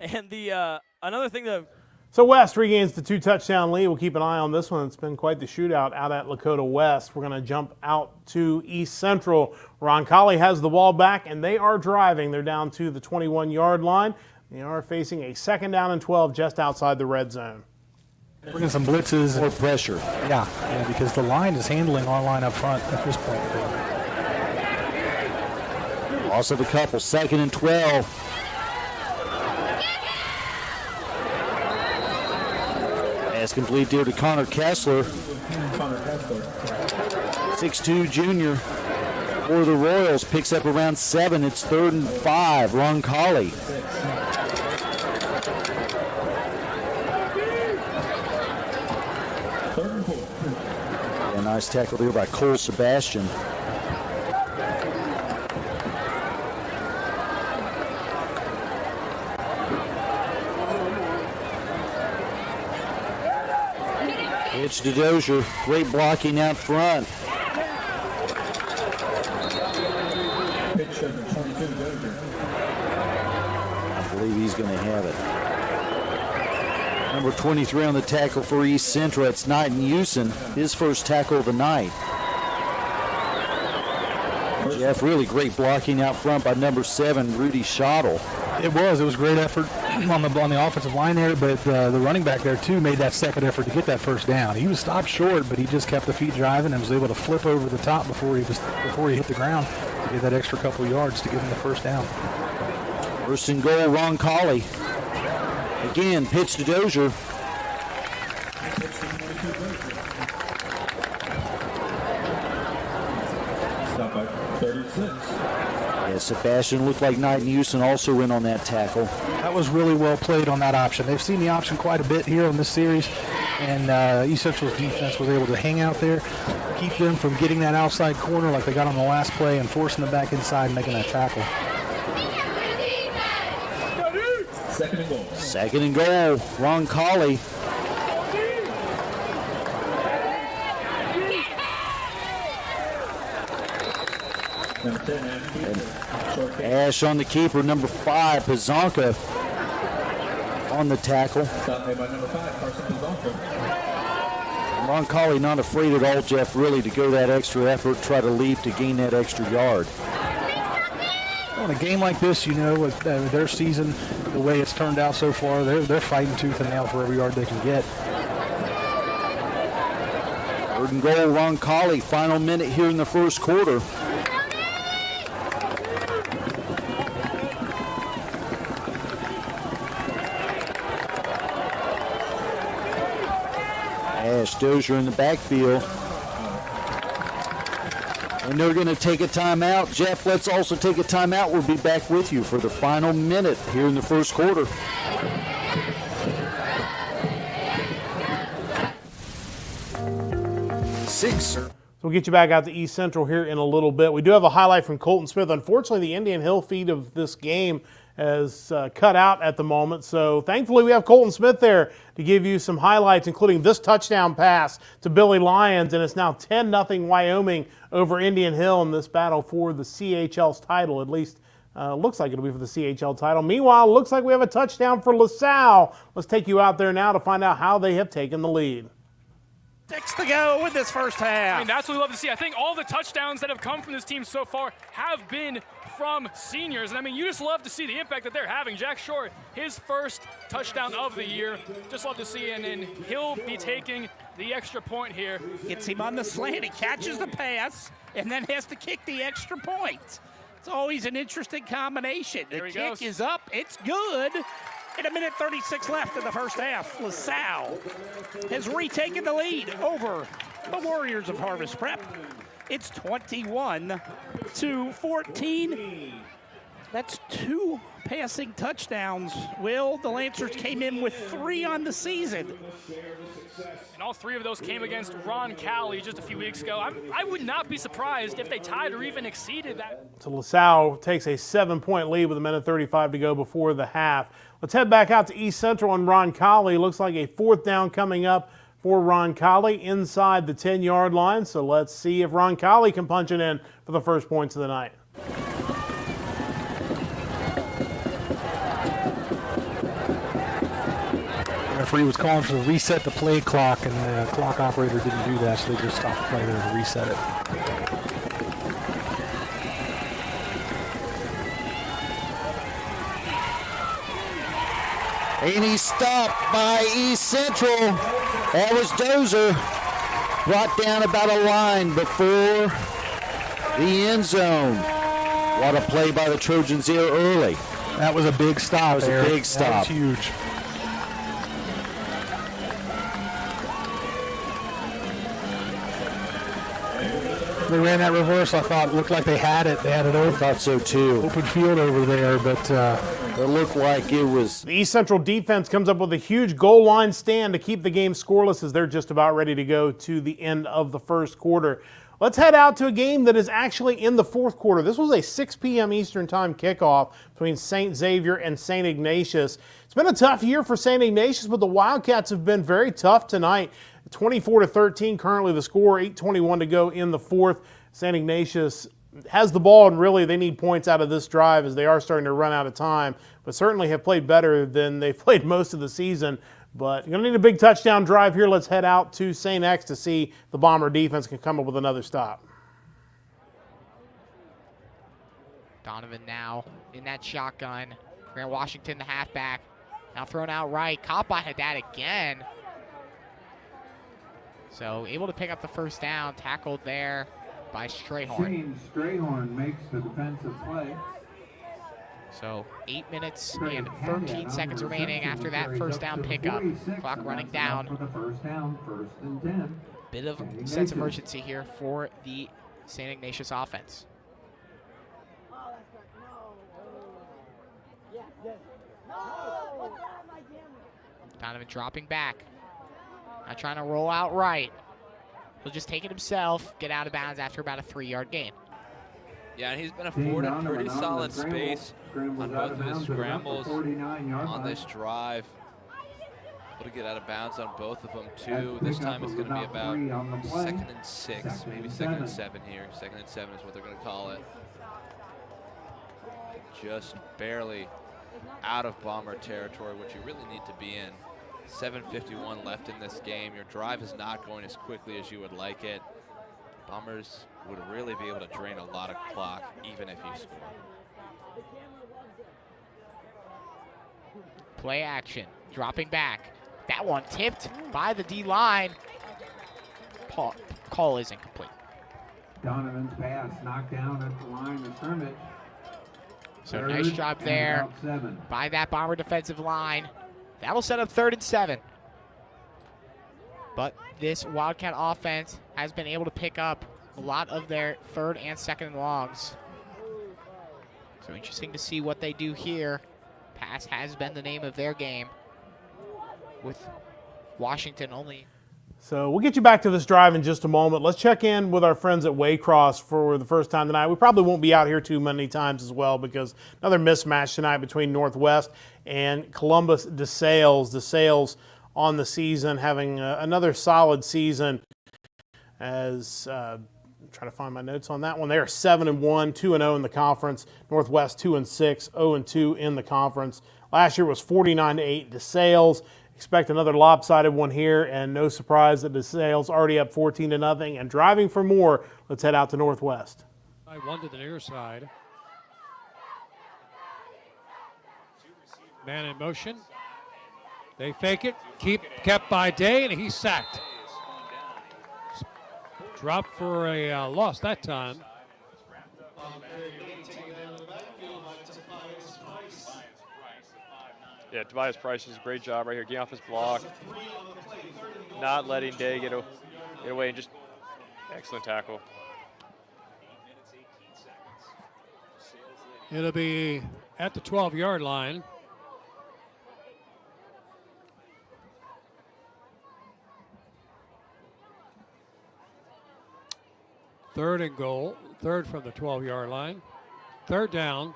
And the another thing that
So West regains the 2-touchdown lead. We'll keep an eye on this one. It's been quite the shootout out at Lakota West. We're going to jump out to East Central. Roncalli has the ball back, and they are driving. They're down to the 21-yard line. They are facing a 2nd down and 12 just outside the red zone.
Bringing some blitzes. More pressure. Yeah, because the line is handling our line up front at this point. Loss of a couple, 2nd and 12. Pass complete there to Connor Kessler. 6'2" junior for the Royals. Picks up around 7. It's 3rd and 5. Roncalli. A nice tackle there by Cole Sebastian. Pitch to Dozier. Great blocking out front. I believe he's going to have it. Number 23 on the tackle for East Central. It's Knighton Houston, his first tackle of the night. Jeff, really great blocking out front by number 7, Rudy Schottel.
It was great effort on the offensive line there, but the running back there too made that second effort to get that first down. He was stopped short, but he just kept the feet driving and was able to flip over the top before he hit the ground to get that extra couple yards to give him the first down.
First and goal, Roncalli. Again, pitch to Dozier.
Stop by 36.
Yeah, Sebastian looked like Knighton Houston also went on that tackle.
That was really well played on that option. They've seen the option quite a bit here in this series, and East Central's defense was able to hang out there, keep them from getting that outside corner like they got on the last play and forcing them back inside and making that tackle.
Second and goal.
Second and goal, Roncalli.
Number 10, Ashby.
Ash on the keeper, number 5, Pizanka on the tackle.
Stop made by number 5, Carson Pizanka.
Ron Colley not afraid at all, Jeff, really, to go that extra effort, try to leap to gain that extra yard.
Well, in a game like this, you know, with their season, the way it's turned out so far, they're fighting tooth and nail for every yard they can get.
3rd and goal, Ron Colley, final minute here in the first quarter. Ash Dozier in the backfield. And they're going to take a timeout. Jeff, let's also take a timeout. We'll be back with you for the final minute here in the first quarter.
So we'll get you back out to East Central here in a little bit. We do have a highlight from Colton Smith. Unfortunately, the Indian Hill feed of this game is cut out at the moment. So thankfully, we have Colton Smith there to give you some highlights, including this touchdown pass to Billy Lyons. And it's now 10-0 Wyoming over Indian Hill in this battle for the CHL's title. At least looks like it'll be for the CHL title. Meanwhile, looks like we have a touchdown for LaSalle. Let's take you out there now to find out how they have taken the lead.
6 to go with this first half.
I mean, that's what we love to see. I think all the touchdowns that have come from this team so far have been from seniors. And I mean, you just love to see the impact that they're having. Jack Short, his first touchdown of the year. Just love to see. And he'll be taking the extra point here.
Gets him on the slant. He catches the pass and then has to kick the extra point. It's always an interesting combination. The kick is up. It's good. And 1:36 left in the first half. LaSalle has retaken the lead over the Warriors of Harvest Prep. It's 21-14. That's 2 passing touchdowns. Will, the Lancers came in with 3 on the season.
And all 3 of those came against Ron Cowley just a few weeks ago. I would not be surprised if they tied or even exceeded that.
So LaSalle takes a 7-point lead with 1:35 to go before the half. Let's head back out to East Central and Ron Colley. Looks like a 4th down coming up for Ron Colley inside the 10-yard line. So let's see if Ron Colley can punch it in for the first points of the night.
The referee was calling for the reset the play clock, and the clock operator didn't do that, so they just stopped the play there to reset it.
And he's stopped by East Central. That was Dozier. Brought down about a line before the end zone. What a play by the Trojans here early.
That was a big stop.
That was a big stop.
That was huge. They ran that reverse. I thought it looked like they had it. They had it open.
I thought so too.
Open field over there, but
it looked like it was.
The East Central defense comes up with a huge goal line stand to keep the game scoreless as they're just about ready to go to the end of the first quarter. Let's head out to a game that is actually in the fourth quarter. This was a 6 p.m. Eastern Time kickoff between St. Xavier and St. Ignatius. It's been a tough year for St. Ignatius, but the Wildcats have been very tough tonight. 24-13 currently the score, 8:21 to go in the fourth. St. Ignatius has the ball, and really they need points out of this drive as they are starting to run out of time, but certainly have played better than they've played most of the season. But you're going to need a big touchdown drive here. Let's head out to St. X to see if the Bomber defense can come up with another stop.
Donovan now in that shotgun. Grant Washington, the halfback, now thrown out right. Caught had that again. So able to pick up the first down, tackled there by Strayhorn.
Shane Strayhorn makes the defensive play.
So 8 minutes and 13 seconds remaining after that first down pickup. Clock running down.
For the first down, 1st and 10.
Bit of sense of urgency here for the St. Ignatius offense. Donovan dropping back. Not trying to roll out right. He'll just take it himself, get out of bounds after about a 3-yard gain.
Yeah, and he's been afforded pretty solid space on both of his scrambles on this drive. able to get out of bounds on both of them, too. This time it's going to be about 2nd and 6, maybe 2nd and 7 here. 2nd and 7 is what they're going to call it. Just barely out of Bomber territory, which you really need to be in. 7:51 left in this game. Your drive is not going as quickly as you would like it. Bombers would really be able to drain a lot of clock, even if you score.
Play action, dropping back. That one tipped by the D-line. Call is incomplete.
Donovan's pass knocked down at the line of scrimmage.
So nice job there by that Bomber defensive line. That'll set up 3rd and 7. But this Wildcat offense has been able to pick up a lot of their 3rd and 2nd and longs. So interesting to see what they do here. Pass has been the name of their game, with Washington only.
So we'll get you back to this drive in just a moment. Let's check in with our friends at Waycross for the first time tonight. We probably won't be out here too many times as well, because another mismatch tonight between Northwest and Columbus DeSales. DeSales on the season, having another solid season. As I'm trying to find my notes on that one. They are 7-1, 2-0 in the conference. Northwest 2-6, 0-2 in the conference. Last year was 49-8 DeSales. Expect another lopsided one here, and no surprise that DeSales already up 14-0 and driving for more. Let's head out to Northwest.
One to the near side. Man in motion. They fake it, kept by Day, and he's sacked. Dropped for a loss that time.
Yeah, Tobias Price does a great job right here, getting off his block, not letting Day get away, and just excellent tackle.
It'll be at the 12-yard line. Third and goal, third from the 12-yard line. 3rd down.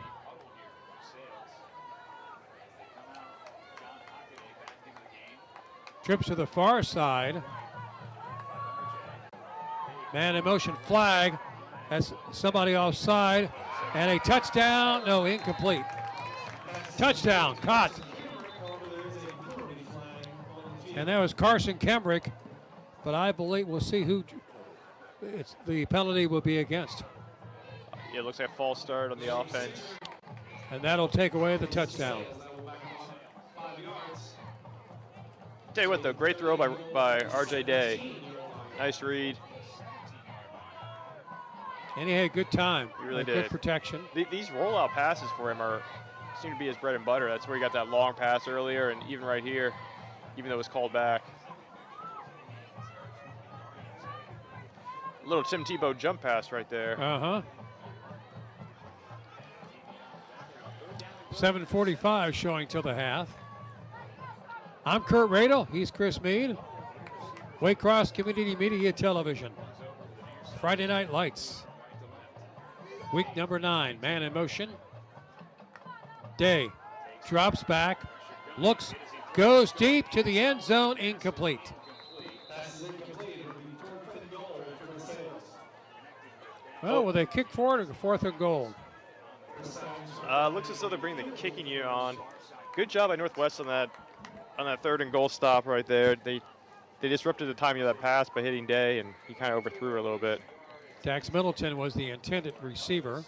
Trips to the far side. Man in motion, flag. That's somebody offside. And a touchdown. No, incomplete. Touchdown, caught. And that was Carson Kemrick. But I believe we'll see who the penalty will be against.
Yeah, it looks like a false start on the offense.
And that'll take away the touchdown.
Tell you what, though, great throw by R.J. Day. Nice read.
And he had a good time.
He really did.
Good protection.
These rollout passes for him seem to be his bread and butter. That's where he got that long pass earlier, and even right here, even though it was called back. A little Tim Tebow jump pass right there.
7:45 showing till the half. I'm Kurt Radel. He's Chris Meade. Waycross Community Media Television. Friday Night Lights. Week number 9. Man in motion. Day drops back, looks, goes deep to the end zone, incomplete. Oh, will they kick for it or 4th and goal?
Looks as though they're bringing the kicking unit on. Good job by Northwest on that 3rd and goal stop right there. They disrupted the timing of that pass by hitting Day, and he kind of overthrew her a little bit.
Dax Middleton was the intended receiver.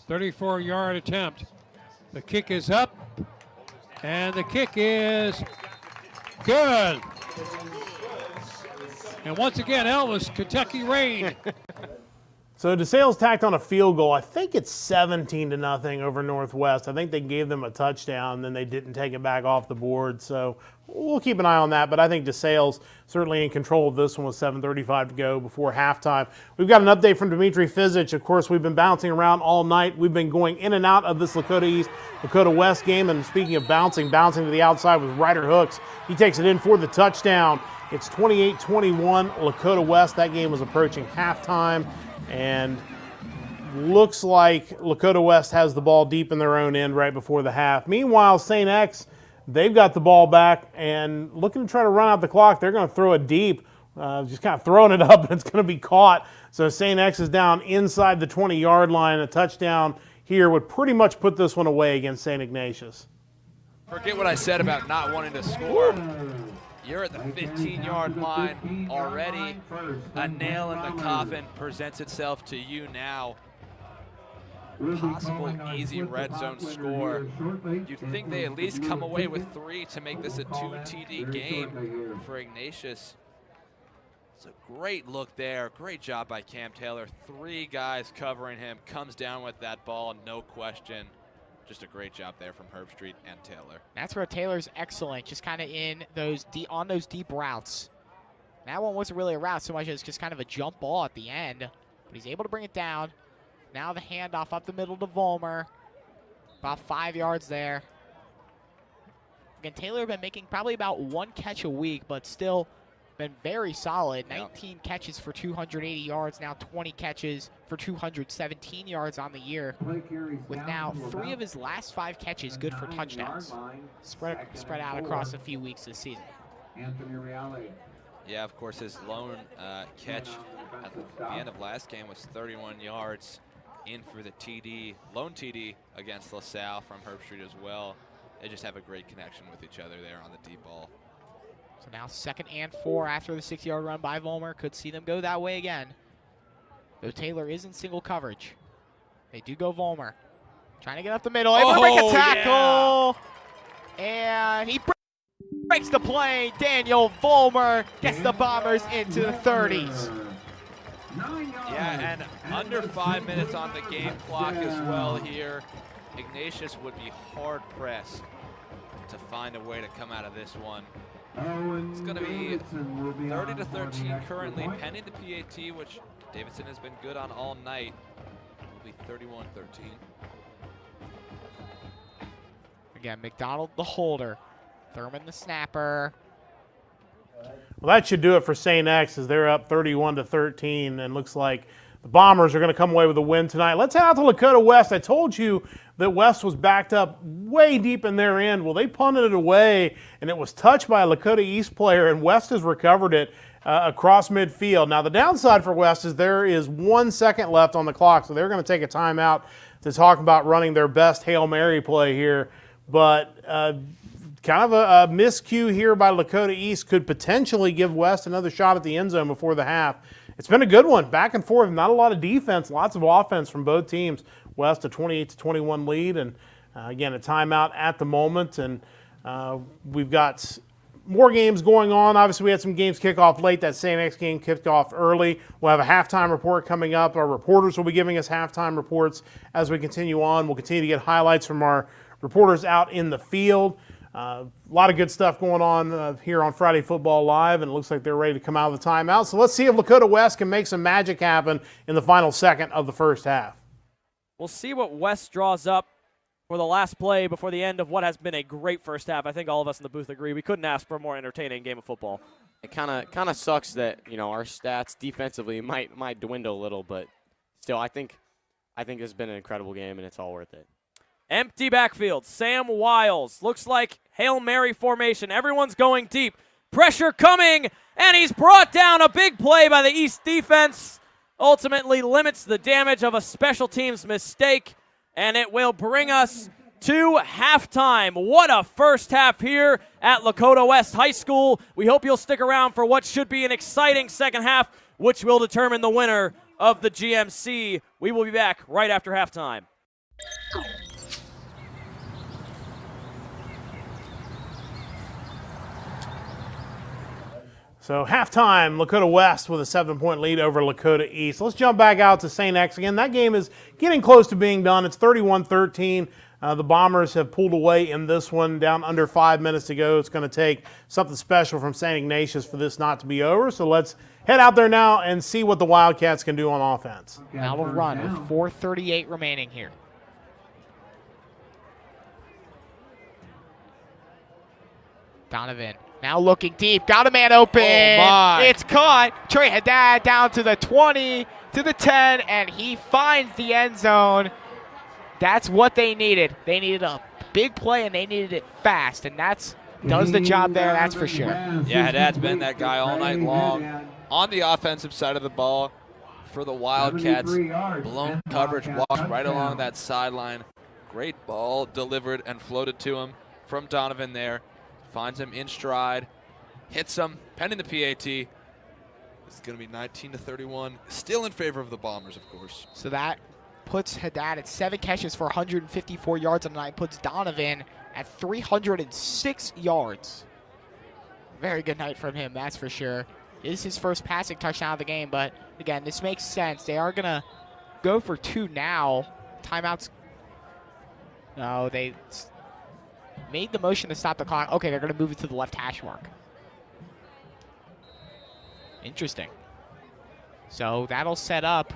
.34-yard attempt. The kick is up, and the kick is good. And once again, Elvis, Kentucky rain.
So DeSales tacked on a field goal. I think it's 17-0 over Northwest. I think they gave them a touchdown, then they didn't take it back off the board. So we'll keep an eye on that. But I think DeSales certainly in control of this one with 7:35 to go before halftime. We've got an update from Dimitri Fizich. Of course, we've been bouncing around all night. We've been going in and out of this Lakota East, Lakota West game. And speaking of bouncing to the outside with Ryder Hooks. He takes it in for the touchdown. It's 28-21 Lakota West. That game was approaching halftime. And looks like Lakota West has the ball deep in their own end right before the half. Meanwhile, St. X, they've got the ball back and looking to try to run out the clock. They're going to throw it deep, just kind of throwing it up, and it's going to be caught. So St. X is down inside the 20-yard line. A touchdown here would pretty much put this one away against St. Ignatius.
Forget what I said about not wanting to score. You're at the 15-yard line already. A nail in the coffin presents itself to you now. Possible easy red zone score. You'd think they at least come away with 3 to make this a 2 TD game for Ignatius. It's a great look there. Great job by Cam Taylor. 3 guys covering him. Comes down with that ball, no question. Just a great job there from Herbstreit and Taylor.
That's where Taylor's excellent, just kind of in those on those deep routes. That one wasn't really a route so much as just kind of a jump ball at the end, but he's able to bring it down. Now the handoff up the middle to Vollmer. About 5 yards there. Again, Taylor been making probably about 1 catch a week, but still been very solid. 19 catches for 280 yards, now 20 catches for 217 yards on the year, with now 3 of his last 5 catches good for touchdowns. Spread out across a few weeks this season.
Yeah, of course, his lone catch at the end of last game was 31 yards in for the TD, lone TD against LaSalle from Herbstreit as well. They just have a great connection with each other there on the deep ball.
So now 2nd and 4 after the 6-yard run by Vollmer. Could see them go that way again. Though Taylor is in single coverage. They do go Vollmer. Trying to get up the middle. Able to break a tackle. Yeah. And he breaks the plane. Daniel Vollmer gets the Bombers into the 30s.
Yeah, and under 5 minutes on the game clock as well here. Ignatius would be hard pressed to find a way to come out of this one. It's going to be 30-13 currently, pending the PAT, which Davidson has been good on all night. It will be 31-13.
Again, McDonald the holder. Thurman the snapper.
Well, that should do it for St. X as they're up 31-13, and looks like the Bombers are going to come away with a win tonight. Let's head out to Lakota West. I told you that West was backed up way deep in their end. Well, they punted it away, and it was touched by a Lakota East player, and West has recovered it across midfield. Now, the downside for West is there is 1 second left on the clock, so they're going to take a timeout to talk about running their best Hail Mary play here. But kind of a miscue here by Lakota East could potentially give West another shot at the end zone before the half. It's been a good one, back and forth, not a lot of defense, lots of offense from both teams. West a 28-21 lead, and again, a timeout at the moment, and we've got more games going on. Obviously, we had some games kick off late. That St. X game kicked off early. We'll have a halftime report coming up. Our reporters will be giving us halftime reports as we continue on. We'll continue to get highlights from our reporters out in the field. A lot of good stuff going on here on Friday Football Live, and it looks like they're ready to come out of the timeout. So let's see if Lakota West can make some magic happen in the final second of the first half.
We'll see what West draws up for the last play before the end of what has been a great first half. I think all of us in the booth agree. We couldn't ask for a more entertaining game of football.
It kind of sucks that, you know, our stats defensively might dwindle a little, but still, I think it's been an incredible game, and it's all worth it.
Empty backfield. Sam Wiles. Looks like Hail Mary formation. Everyone's going deep. Pressure coming, and he's brought down. A big play by the East defense. Ultimately limits the damage of a special teams mistake, and it will bring us to halftime. What a first half here at Lakota West High School. We hope you'll stick around for what should be an exciting second half, which will determine the winner of the GMC. We will be back right after halftime.
So halftime, Lakota West with a 7-point lead over Lakota East. Let's jump back out to St. X again. That game is getting close to being done. It's 31-13. The Bombers have pulled away in this one, down under 5 minutes to go. It's going to take something special from St. Ignatius for this not to be over. So let's head out there now and see what the Wildcats can do on offense.
Now we'll run with 4:38 remaining here. Donovan now looking deep. Got a man open.
Oh, my.
It's caught. Trey Haddad down to the 20, to the 10, and he finds the end zone. That's what they needed. They needed a big play, and they needed it fast, and that's does the job there, that's for sure.
Yeah, Haddad's been that guy all night long on the offensive side of the ball for the Wildcats. Blown coverage, walked right along that sideline. Great ball delivered and floated to him from Donovan there. Finds him in stride, hits him, pending the PAT. It's going to be 19-31, still in favor of the Bombers, of course.
So that puts Haddad at 7 catches for 154 yards on the night, puts Donovan at 306 yards. Very good night from him, that's for sure. It is his first passing touchdown of the game, but again, this makes sense. They are going to go for 2 now. Timeouts. No, they made the motion to stop the clock. Okay, they're going to move it to the left hash mark. Interesting. So that'll set up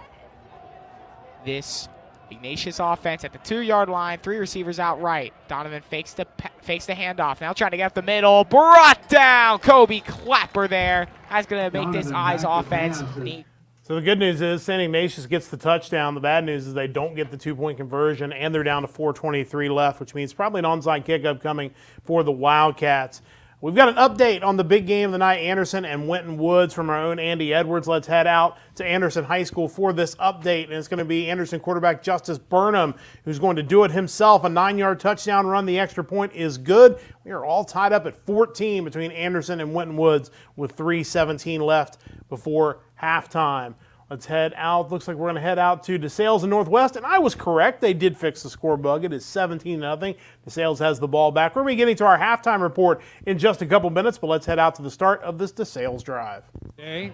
this Ignatius offense at the 2-yard line. 3 receivers out right. Donovan fakes the handoff. Now trying to get up the middle. Brought down. Kobe Clapper there. That's going to make this Eyes offense neat.
So the good news is St. Ignatius gets the touchdown. The bad news is they don't get the 2-point conversion, and they're down to 4:23 left, which means probably an onside kick upcoming for the Wildcats. We've got an update on the big game of the night, Anderson and Winton Woods, from our own Andy Edwards. Let's head out to Anderson High School for this update, and it's going to be Anderson quarterback Justice Burnham who's going to do it himself. A 9-yard touchdown run. The extra point is good. We are all tied up at 14 between Anderson and Winton Woods with 3:17 left before halftime. Let's head out. Looks like we're going to head out to DeSales and Northwest, and I was correct. They did fix the score bug. It is 17-0. DeSales has the ball back. We're going to be getting to our halftime report in just a couple minutes, but let's head out to the start of this DeSales drive.
Okay.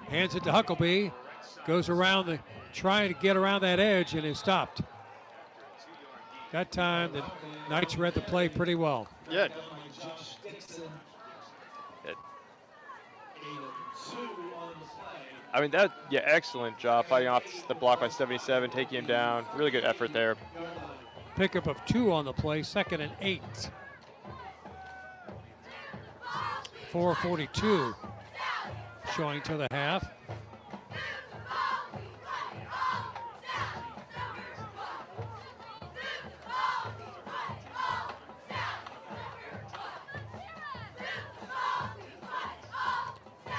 Hands it to Huckabee. Goes around trying to get around that edge, and is stopped. That time, the Knights read the play pretty well.
Yeah. I mean, excellent job fighting off the block by 77, taking him down. Really good effort there.
Pickup of 2 on the play, 2nd and 8. 4:42 showing to the half.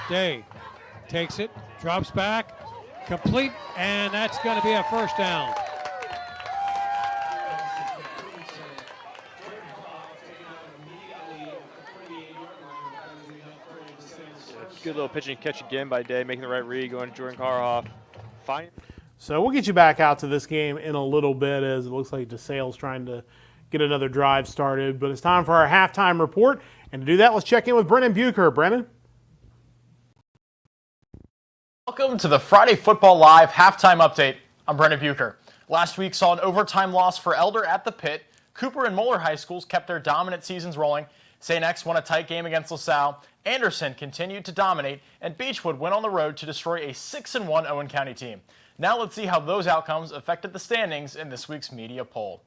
Day takes it, drops back, complete, and that's going to be a first down.
Good little pitch and catch again by Day, making the right read, going to Jordan Carhoff. Fine.
So we'll get you back out to this game in a little bit, as it looks like DeSales trying to get another drive started. But it's time for our halftime report. And to do that, let's check in with Brennan Bucher. Brennan?
Welcome to the Friday Football Live halftime update. I'm Brennan Bucher. Last week saw an overtime loss for Elder at the Pit. Cooper and Moeller High Schools kept their dominant seasons rolling. St. X won a tight game against LaSalle. Anderson continued to dominate, and Beechwood went on the road to destroy a 6-1 Owen County team. Now let's see how those outcomes affected the standings in this week's media poll.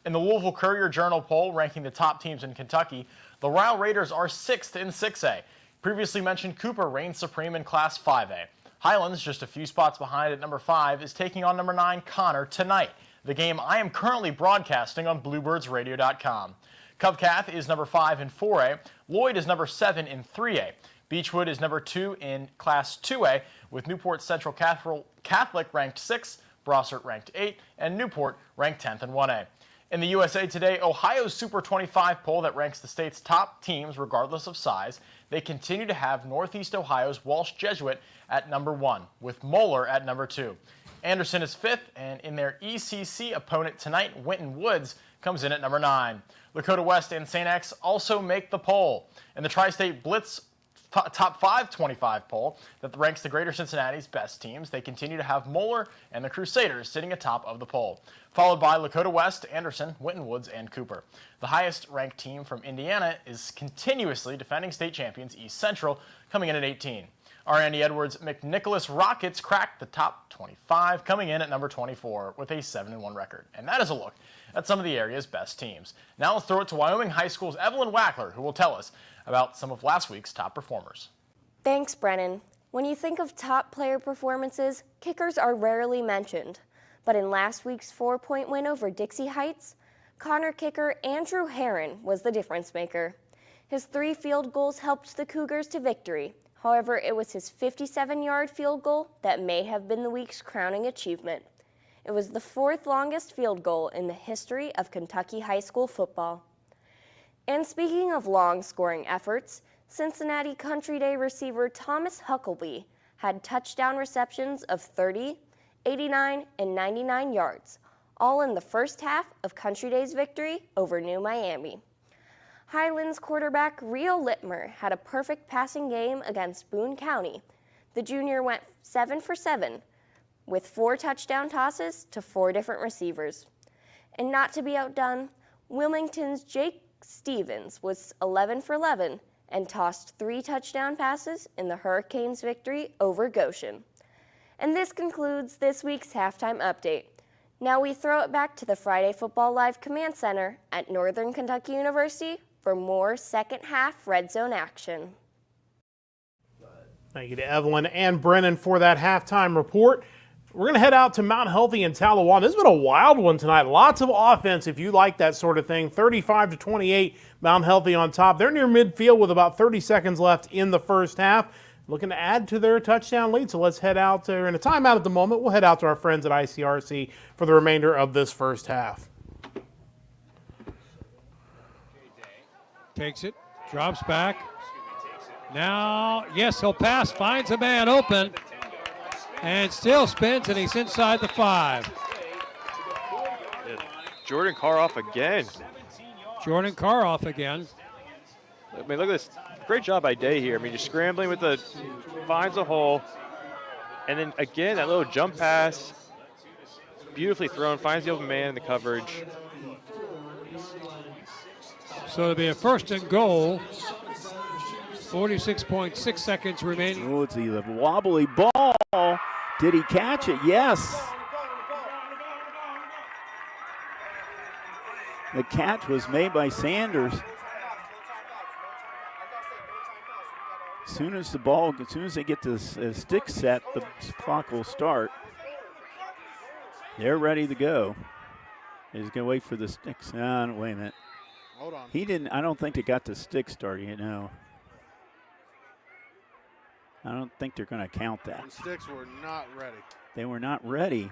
In the Louisville Courier-Journal poll, ranking the top teams in Kentucky, the Ryle Raiders are 6th in 6A. Previously mentioned Cooper reigns supreme in Class 5A. Highlands, just a few spots behind at number 5, is taking on number 9, Connor, tonight, the game I am currently broadcasting on BluebirdsRadio.com. Covcath is number 5 in 4A. Lloyd is number 7 in 3A. Beechwood is number 2 in Class 2A, with Newport Central Catholic ranked 6th, Brossart ranked 8th, and Newport ranked 10th in 1A. In the USA Today Ohio Super 25 poll that ranks the state's top teams regardless of size, they continue to have Northeast Ohio's Walsh Jesuit at number 1, with Moeller at number 2. Anderson is 5th, and in their ECC opponent tonight, Winton Woods comes in at number 9. Lakota West and St. X also make the poll. In the Tri-State Blitz top 525 poll that ranks the Greater Cincinnati's best teams. They continue to have Moeller and the Crusaders sitting atop of the poll, followed by Lakota West, Anderson, Winton Woods, and Cooper. The highest ranked team from Indiana is continuously defending state champions East Central, coming in at 18. Our Andy Edwards McNicholas Rockets cracked the top 25, coming in at number 24 with a 7-1 record. And that is a look at some of the area's best teams. Now let's throw it to Wyoming High School's Evelyn Wackler, who will tell us about some of last week's top performers.
Thanks, Brennan. When you think of top player performances, kickers are rarely mentioned. But in last week's 4-point win over Dixie Heights, Connor kicker Andrew Herron was the difference maker. His 3 field goals helped the Cougars to victory. However, it was his 57-yard field goal that may have been the week's crowning achievement. It was the 4th longest field goal in the history of Kentucky high school football. And speaking of long scoring efforts, Cincinnati Country Day receiver Thomas Huckleby had touchdown receptions of 30, 89, and 99 yards, all in the first half of Country Day's victory over New Miami. Highlands quarterback Rio Littmer had a perfect passing game against Boone County. The junior went 7 for 7, with 4 touchdown tosses to 4 different receivers. And not to be outdone, Wilmington's Jake Stevens was 11 for 11 and tossed 3 touchdown passes in the Hurricanes' victory over Goshen. And this concludes this week's halftime update. Now we throw it back to the Friday Football Live Command Center at Northern Kentucky University for more second half Red Zone action.
Thank you to Evelyn and Brennan for that halftime report. We're going to head out to Mount Healthy in Talawan. This has been a wild one tonight. Lots of offense if you like that sort of thing. 35-28, Mount Healthy on top. They're near midfield with about 30 seconds left in the first half. Looking to add to their touchdown lead. So let's head out. They're in a timeout at the moment. We'll head out to our friends at ICRC for the remainder of this first half.
Takes it, drops back. Now, yes, he'll pass, finds a man open, and still spins, and he's inside the 5.
Yeah, Jordan Carr off again.
Jordan Carr off again.
I mean, look at this. Great job by Day here. I mean, just scrambling with the, finds a hole, and then again, that little jump pass, beautifully thrown, finds the open man in the coverage.
So it'll be a 1st and goal. 46.6 seconds remaining.
Oh, it's a wobbly ball. Did he catch it? Yes. The catch was made by Sanders. As soon as they get this stick set, the clock will start. They're ready to go. They're just going to wait for the sticks. Wait a minute.
Hold on.
He didn't. I don't think they got the stick started. I don't think they're going to count that.
The sticks were not ready.
They were not ready.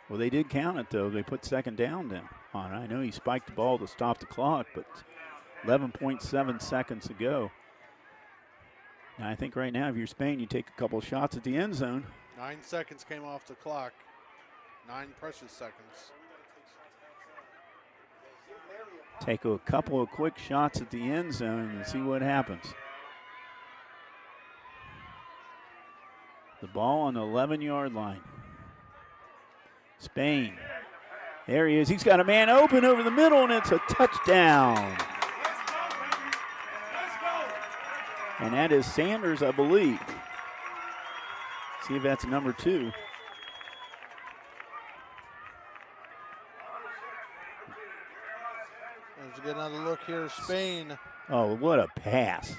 Well, they did count it though. They put second down on. I know he spiked the ball to stop the clock, but 11.7 seconds to go. And I think right now, if you're Spain, you take a couple of shots at the end zone.
9 seconds came off the clock. 9 precious seconds.
Take a couple of quick shots at the end zone and see what happens. The ball on the 11-yard line. Spain. There he is. He's got a man open over the middle, and it's a touchdown. And that is Sanders, I believe. See if that's number 2.
Let's get another look here. Spain.
Oh, what a pass.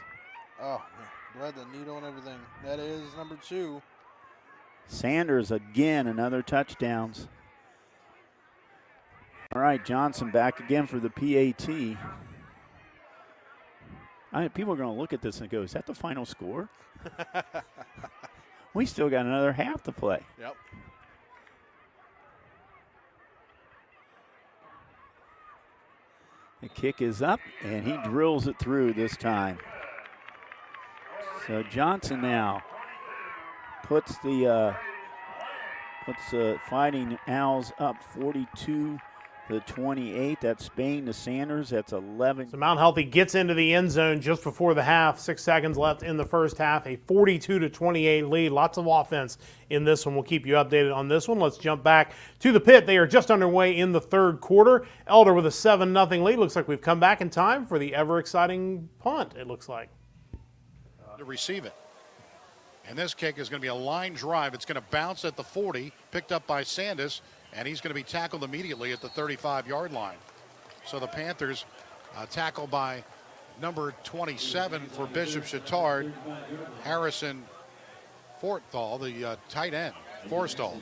Oh, bled the needle and everything. That is number 2.
Sanders again, another touchdowns. All right, Johnson back again for the PAT. People are going to look at this and go, is that the final score? We still got another half to play.
Yep.
The kick is up, and he drills it through this time. So Johnson now puts the Fighting Owls up 42 the 28. That's Spain to Sanders. That's 11.
So Mount Healthy gets into the end zone just before the half. 6 seconds left in the first half. A 42-28 lead. Lots of offense in this one. We'll keep you updated on this one. Let's jump back to the pit. They are just underway in the third quarter. Elder with a 7-0 lead. Looks like we've come back in time for the ever-exciting punt, it looks like.
To receive it. And this kick is going to be a line drive. It's going to bounce at the 40, picked up by Sandus, and he's going to be tackled immediately at the 35-yard line. So the Panthers tackled by number 27 for Bishop Chittard, Harrison Forthall, the tight end, Forstall.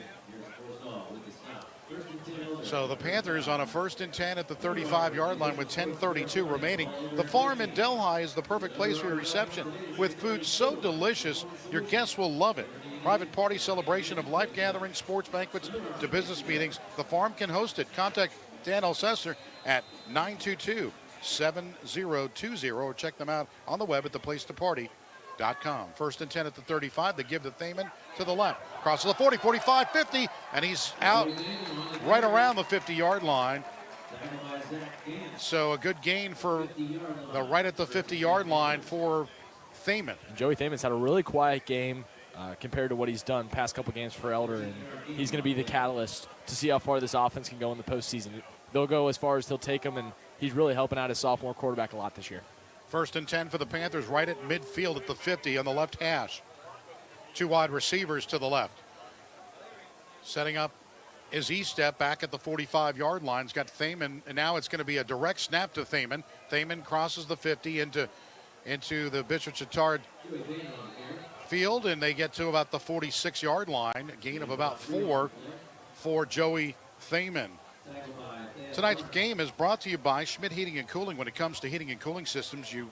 So the Panthers on a 1st and 10 at the 35-yard line with 10:32 remaining. The Farm in Delhi is the perfect place for your reception. With food so delicious, your guests will love it. Private party celebration of life gatherings, sports banquets to business meetings. The Farm can host it. Contact Dan Elsesser at 922-7020 or check them out on the web at theplacetoparty.com. 1st and 10 at the 35. They give to Thaman to the left. Crosses the 40, 45, 50, and he's out right around the 50-yard line. So a good gain for the right at the 50-yard line for Thaman.
Joey Thaman's had a really quiet game compared to what he's done past couple games for Elder, and he's going to be the catalyst to see how far this offense can go in the postseason. They'll go as far as he'll take them, and he's really helping out his sophomore quarterback a lot this year.
1st and 10 for the Panthers right at midfield at the 50 on the left hash. 2 wide receivers to the left. Setting up is Estep back at the 45-yard line. He's got Thaman, and now it's going to be a direct snap to Thaman. Thaman crosses the 50 into the Bishop Chittard field, and they get to about the 46-yard line. A gain of about 4 for Joey Thaman. Tonight's game is brought to you by Schmidt Heating and Cooling. When it comes to heating and cooling systems, you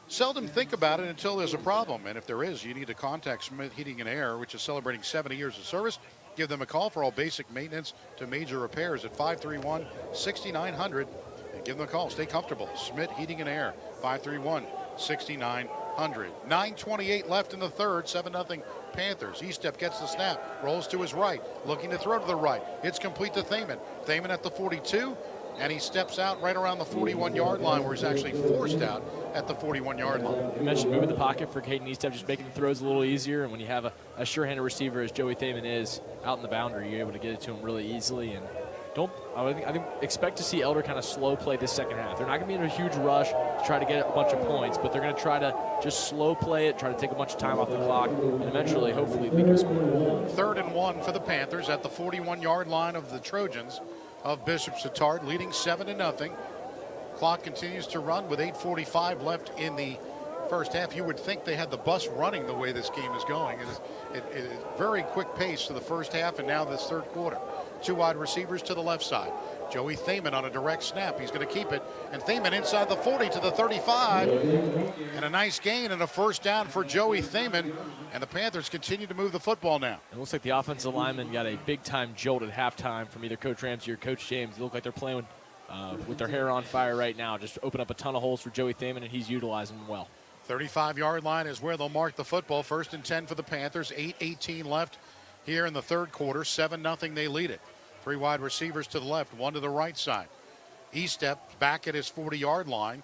seldom think about it until there's a problem. And if there is, you need to contact Schmidt Heating and Air, which is celebrating 70 years of service. Give them a call for all basic maintenance to major repairs at 531-6900. And give them a call. Stay comfortable. Schmidt Heating and Air, 531-6900. 9:28 left in the third, 7-0 Panthers. Estep gets the snap, rolls to his right, looking to throw to the right. It's complete to Thaman. Thaman at the 42, and he steps out right around the 41-yard line where he's actually forced out at the 41-yard line.
You mentioned moving the pocket for Caden Estep, just making the throws a little easier, and when you have a sure-handed receiver as Joey Thaman is out in the boundary, you're able to get it to him really easily. And I think expect to see Elder kind of slow play this second half. They're not going to be in a huge rush to try to get a bunch of points, but they're going to try to just slow play it, try to take a bunch of time off the clock, and eventually, hopefully, lead to a score.
3rd and 1 for the Panthers at the 41-yard line of the Trojans of Bishop Chittard, leading 7-0. Clock continues to run with 8:45 left in the first half. You would think they had the bus running the way this game is going. It is very quick pace to the first half and now this third quarter. 2 wide receivers to the left side. Joey Thaman on a direct snap. He's going to keep it. And Thaman inside the 40 to the 35. And a nice gain and a first down for Joey Thaman. And the Panthers continue to move the football now.
It looks like the offensive lineman got a big-time jolt at halftime from either Coach Ramsey or Coach James. They look like they're playing with their hair on fire right now. Just open up a ton of holes for Joey Thaman, and he's utilizing them well.
35-yard line is where they'll mark the football. 1st and 10 for the Panthers. 8:18 left here in the third quarter. 7-0 they lead it. 3 wide receivers to the left, 1 to the right side. Estep back at his 40-yard line.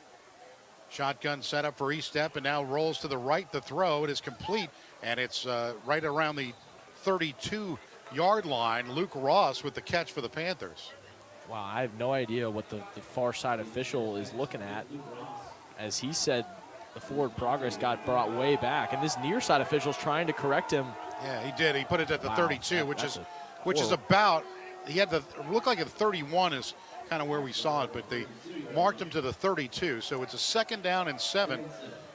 Shotgun set up for Estep and now rolls to the right. The throw, it is complete, and it's right around the 32-yard line. Luke Ross with the catch for the Panthers.
Wow, I have no idea what the far side official is looking at. As he said, the forward progress got brought way back, and this near side official is trying to correct him.
Yeah, he did. He put it at the 32, which is about. He had the look like a 31 is kind of where we saw it, but they marked him to the 32. So it's a 2nd down and 7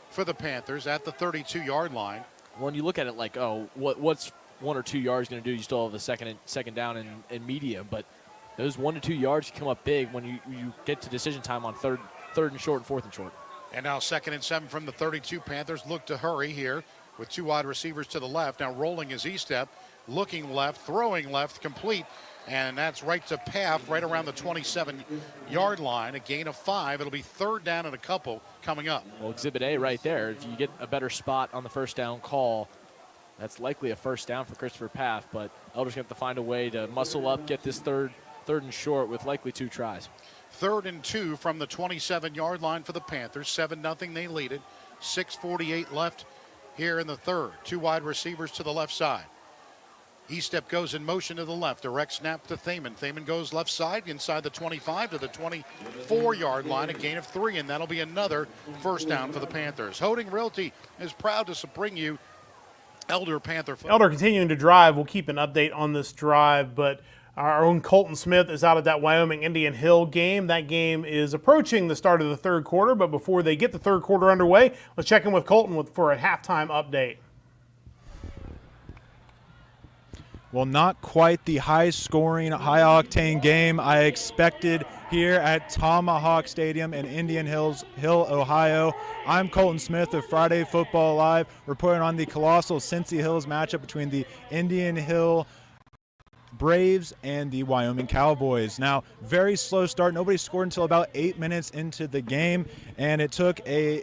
for the Panthers at the 32-yard line.
Well, when you look at it like, oh, what's 1 or 2 yards going to do? You still have a second down and medium, but those 1 to 2 yards come up big when you get to decision time on third and short and 4th and short.
And now 2nd and 7 from the 32. Panthers look to hurry here with 2 wide receivers to the left. Now rolling is Estep, looking left, throwing left, complete. And that's right to Paff, right around the 27-yard line. A gain of 5. It'll be 3rd down and a couple coming up.
Well, Exhibit A right there. If you get a better spot on the first down call, that's likely a first down for Christopher Paff. But Elder's going to have to find a way to muscle up, get this 3rd 3rd and short with likely 2 tries.
3rd and 2 from the 27-yard line for the Panthers. 7-0, they lead it. 6:48 left here in the third. 2 wide receivers to the left side. Estep goes in motion to the left. Direct snap to Thaman. Thaman goes left side inside the 25 to the 24-yard line. A gain of 3, and that'll be another first down for the Panthers. Holding Realty is proud to bring you Elder Panther football.
Elder continuing to drive. We'll keep an update on this drive, but our own Colton Smith is out at that Wyoming Indian Hill game. That game is approaching the start of the third quarter, but before they get the third quarter underway, let's check in with Colton for a halftime update.
Well, not quite the high-scoring, high-octane game I expected here at Tomahawk Stadium in Indian Hill, Ohio. I'm Colton Smith of Friday Football Live, reporting on the colossal Cincy Hills matchup between the Indian Hill Braves and the Wyoming Cowboys. Now, very slow start. Nobody scored until about 8 minutes into the game, and it took a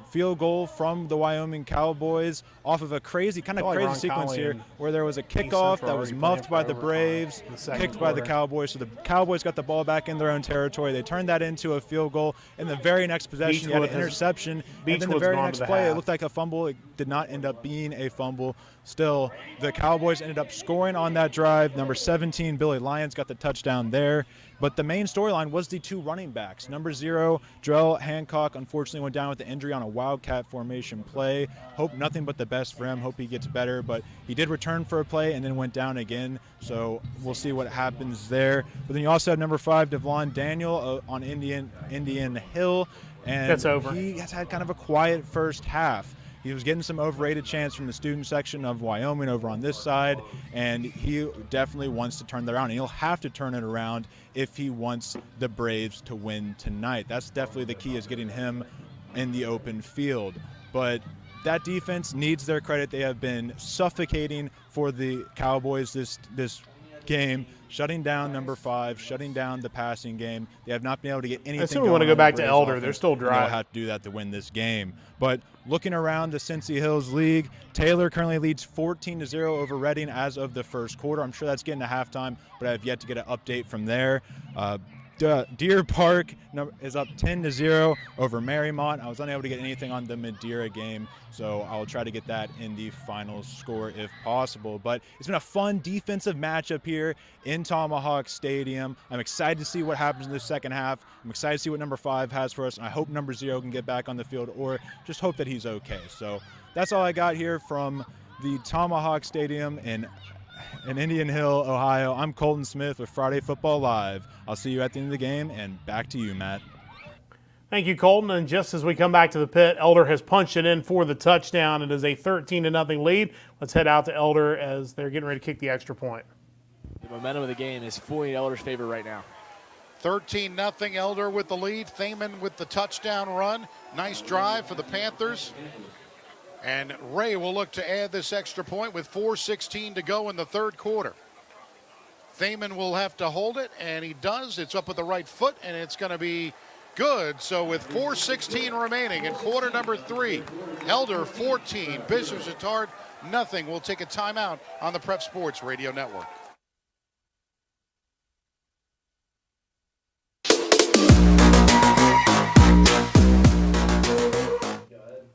field goal from the Wyoming Cowboys off of a crazy sequence here where there was a kickoff that was muffed by the Braves, kicked by the Cowboys. So the Cowboys got the ball back in their own territory. They turned that into a field goal. In the very next possession, you had an interception. And then the very next play, it looked like a fumble. It did not end up being a fumble. Still, the Cowboys ended up scoring on that drive. Number 17, Billy Lyons, got the touchdown there. But the main storyline was the 2 running backs. Number 0, Drell Hancock, unfortunately went down with the injury on a Wildcat formation play. Hope nothing but the best for him. Hope he gets better. But he did return for a play and then went down again. So we'll see what happens there. But then you also have number 5, Devlon Daniel on Indian Hill. And
that's over.
He has had kind of a quiet first half. He was getting some overrated chants from the student section of Wyoming over on this side, and he definitely wants to turn that around. And he'll have to turn it around if he wants the Braves to win tonight. That's definitely the key, is getting him in the open field. But that defense needs their credit. They have been suffocating for the Cowboys this game, shutting down number 5, shutting down the passing game. They have not been able to get anything.
I assume we want to go back to Elder. They're still dry.
They'll have to do that to win this game. But looking around the Cincy Hills League, Taylor currently leads 14-0 over Reading as of the first quarter. I'm sure that's getting to halftime, but I have yet to get an update from there. Deer Park is up 10-0 over Marymount. I was unable to get anything on the Madeira game, so I'll try to get that in the final score if possible. But it's been a fun defensive matchup here in Tomahawk Stadium. I'm excited to see what happens in the second half. I'm excited to see what number 5 has for us, and I hope number 0 can get back on the field, or just hope that he's okay. So that's all I got here from the Tomahawk Stadium in Indian Hill, Ohio. I'm Colton Smith with Friday Football Live. I'll see you at the end of the game, and back to you, Matt.
Thank you, Colton. And just as we come back to the pit, Elder has punched it in for the touchdown. It is a 13-0 lead. Let's head out to Elder as they're getting ready to kick the extra point.
The momentum of the game is fully in Elder's favor right now.
13-0, Elder with the lead. Thaman with the touchdown run. Nice drive for the Panthers. And Ray will look to add this extra point with 4:16 to go in the third quarter. Thaman will have to hold it, and he does. It's up with the right foot, and it's going to be good. So with 4:16 remaining in quarter number 3, Elder 14, Bishop Chatard nothing. We'll take a timeout on the Prep Sports Radio Network.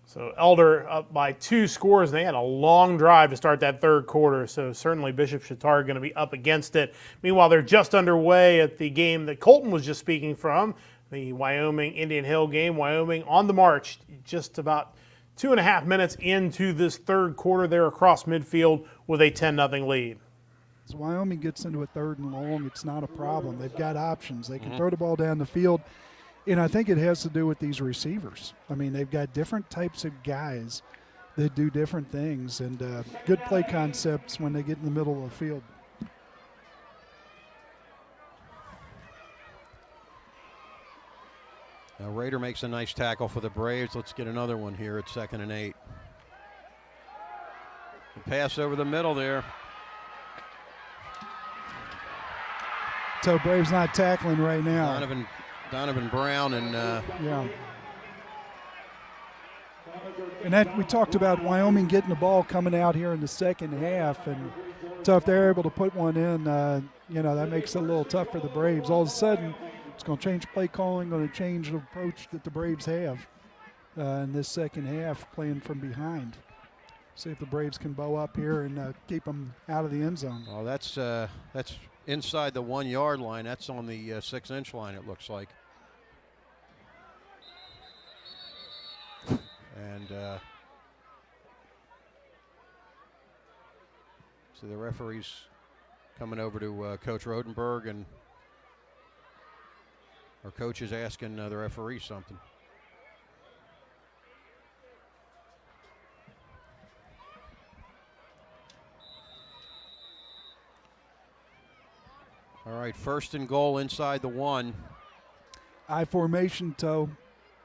So Elder up by 2 scores. They had a long drive to start that third quarter, so certainly Bishop Chatard going to be up against it. Meanwhile, they're just underway at the game that Colton was just speaking from, the Wyoming Indian Hill game. Wyoming on the march, just about 2.5 minutes into this third quarter. They're across midfield with a 10-0 lead.
As Wyoming gets into a 3rd and long, it's not a problem. They've got options. They can throw the ball down the field. And I think it has to do with these receivers. I mean, they've got different types of guys that do different things, and good play concepts when they get in the middle of the field.
Now Rader makes a nice tackle for the Braves. Let's get another one here at 2nd and 8. The pass over the middle there.
So Braves not tackling right now.
Donovan Brown and
yeah. And that we talked about Wyoming getting the ball coming out here in the second half, and So if they're able to put one in, that makes it a little tough for the Braves. All of a sudden, it's going to change play calling, going to change the approach that the Braves have in this second half, playing from behind. See if the Braves can bow up here and keep them out of the end zone.
Oh, that's inside the 1 yard line. That's on the 6-inch line, it looks like. And so the referee's coming over to Coach Rodenberg, and our coach is asking the referee something. All right, 1st and goal inside the 1.
I formation, Toe.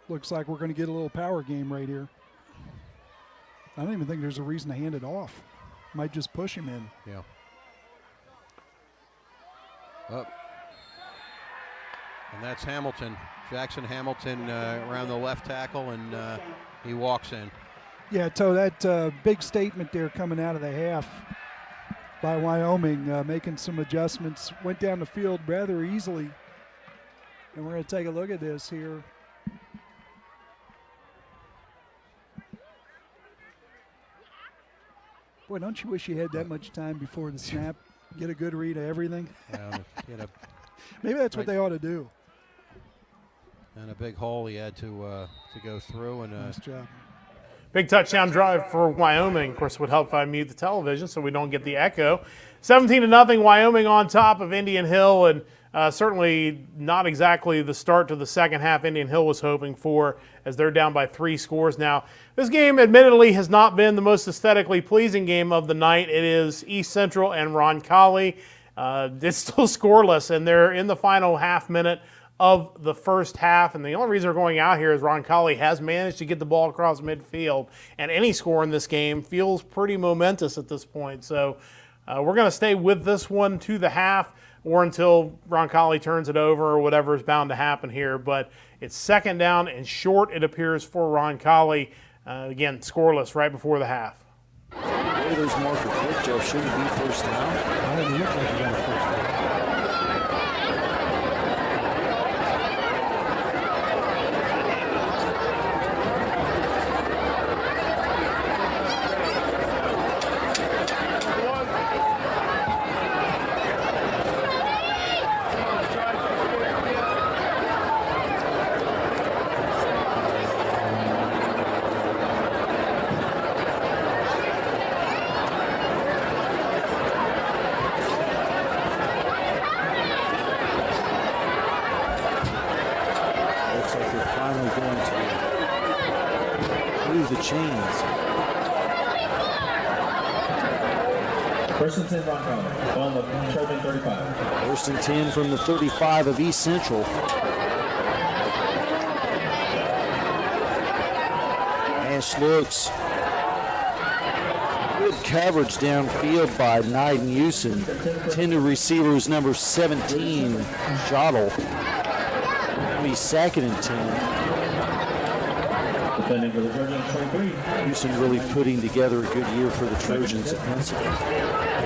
Looks like we're going to get a little power game right here. I don't even think there's a reason to hand it off. Might just push him in.
Yeah. Up. And that's Hamilton. Jackson Hamilton around the left tackle, and he walks in.
Yeah, Toe, that big statement there coming out of the half by Wyoming, making some adjustments. Went down the field rather easily. And we're going to take a look at this here. Boy, don't you wish you had that much time before the snap? Get a good read of everything? Maybe that's what they ought to do.
And a big hole he had to go through. And
nice job.
Big touchdown drive for Wyoming. Of course, would help if I mute the television so we don't get the echo. 17-0, Wyoming on top of Indian Hill, and certainly not exactly the start to the second half Indian Hill was hoping for, as they're down by 3 scores now. This game admittedly has not been the most aesthetically pleasing game of the night. It is East Central and Roncalli. It's still scoreless, and they're in the final half minute of the first half, and the only reason we're going out here is Roncalli has managed to get the ball across midfield, and any score in this game feels pretty momentous at this point. So we're going to stay with this one to the half or until Roncalli turns it over or whatever is bound to happen here. But it's 2nd down and short, it appears, for Roncalli. Again, scoreless right before the half.
Raiders marker quick, Joe. Should it be first down? I didn't look like he got a first down.
First and 10, Roncalli. On the Trojan 35.
1st and 10 from the 35 of East Central. Ash looks. Good coverage downfield by Knight and Houston. Tender receiver is number 17, Jottle. It'll be 2nd and 10.
Defending for the Trojans, 23.
Houston really putting together a good year for the Trojans offensively.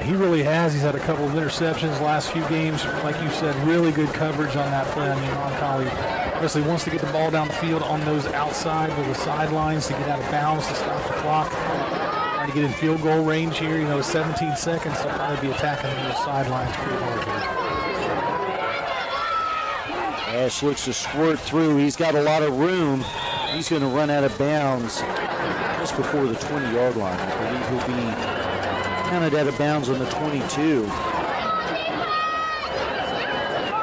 He really has. He's had a couple of interceptions last few games. Like you said, really good coverage on that play. I mean, Roncalli obviously wants to get the ball down the field on those outside of the sidelines to get out of bounds to stop the clock. Trying to get in field goal range here. 17 seconds. They'll probably be attacking the sidelines pretty hard here.
Ash looks to squirt through. He's got a lot of room. He's going to run out of bounds just before the 20-yard line. I believe he'll be counted out of bounds on the 22.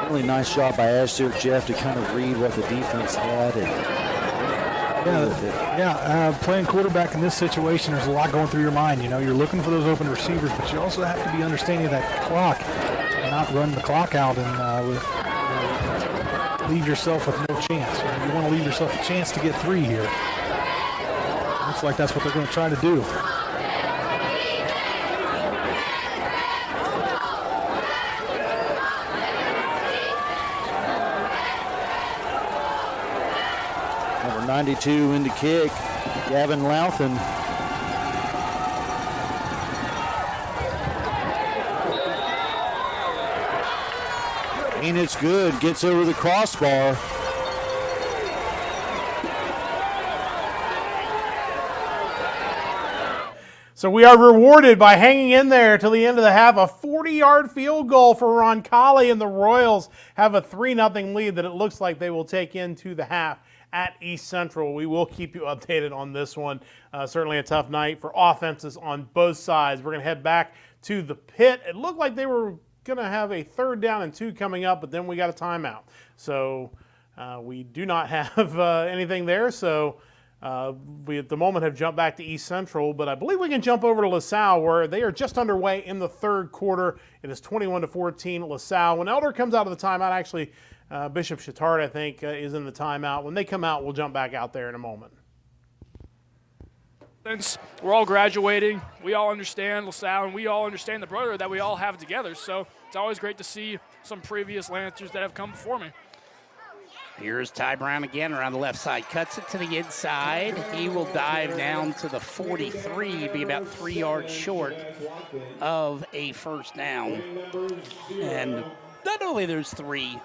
Really nice job by Ash there, Jeff, to kind of read what the defense had.
Playing quarterback in this situation, there's a lot going through your mind. You're looking for those open receivers, but you also have to be understanding that clock and not run the clock out and leave yourself with no chance. You want to leave yourself a chance to get 3 here. Looks like that's what they're going to try to do.
Number 92 in to kick, Gavin Louthan. And it's good. Gets over the crossbar.
So we are rewarded by hanging in there till the end of the half. A 40-yard field goal for Roncalli, and the Royals have a 3-0 lead that it looks like they will take into the half at East Central. We will keep you updated on this one. Certainly a tough night for offenses on both sides. We're going to head back to the pit. It looked like they were going to have a 3rd down and 2 coming up, but then we got a timeout. So we do not have anything there. So we at the moment have jumped back to East Central, but I believe we can jump over to LaSalle, where they are just underway in the 3rd quarter. It is 21-14 LaSalle. When Elder comes out of the timeout, actually Bishop Chittard, I think, is in the timeout. When they come out, we'll jump back out there in a moment.
Since we're all graduating, we all understand LaSalle, and we all understand the brotherhood that we all have together. So it's always great to see some previous Lancers that have come before me.
Here's Ty Brown again around the left side. Cuts it to the inside. He will dive down to the 43, be about 3 yards short of a 1st down. And not only those 3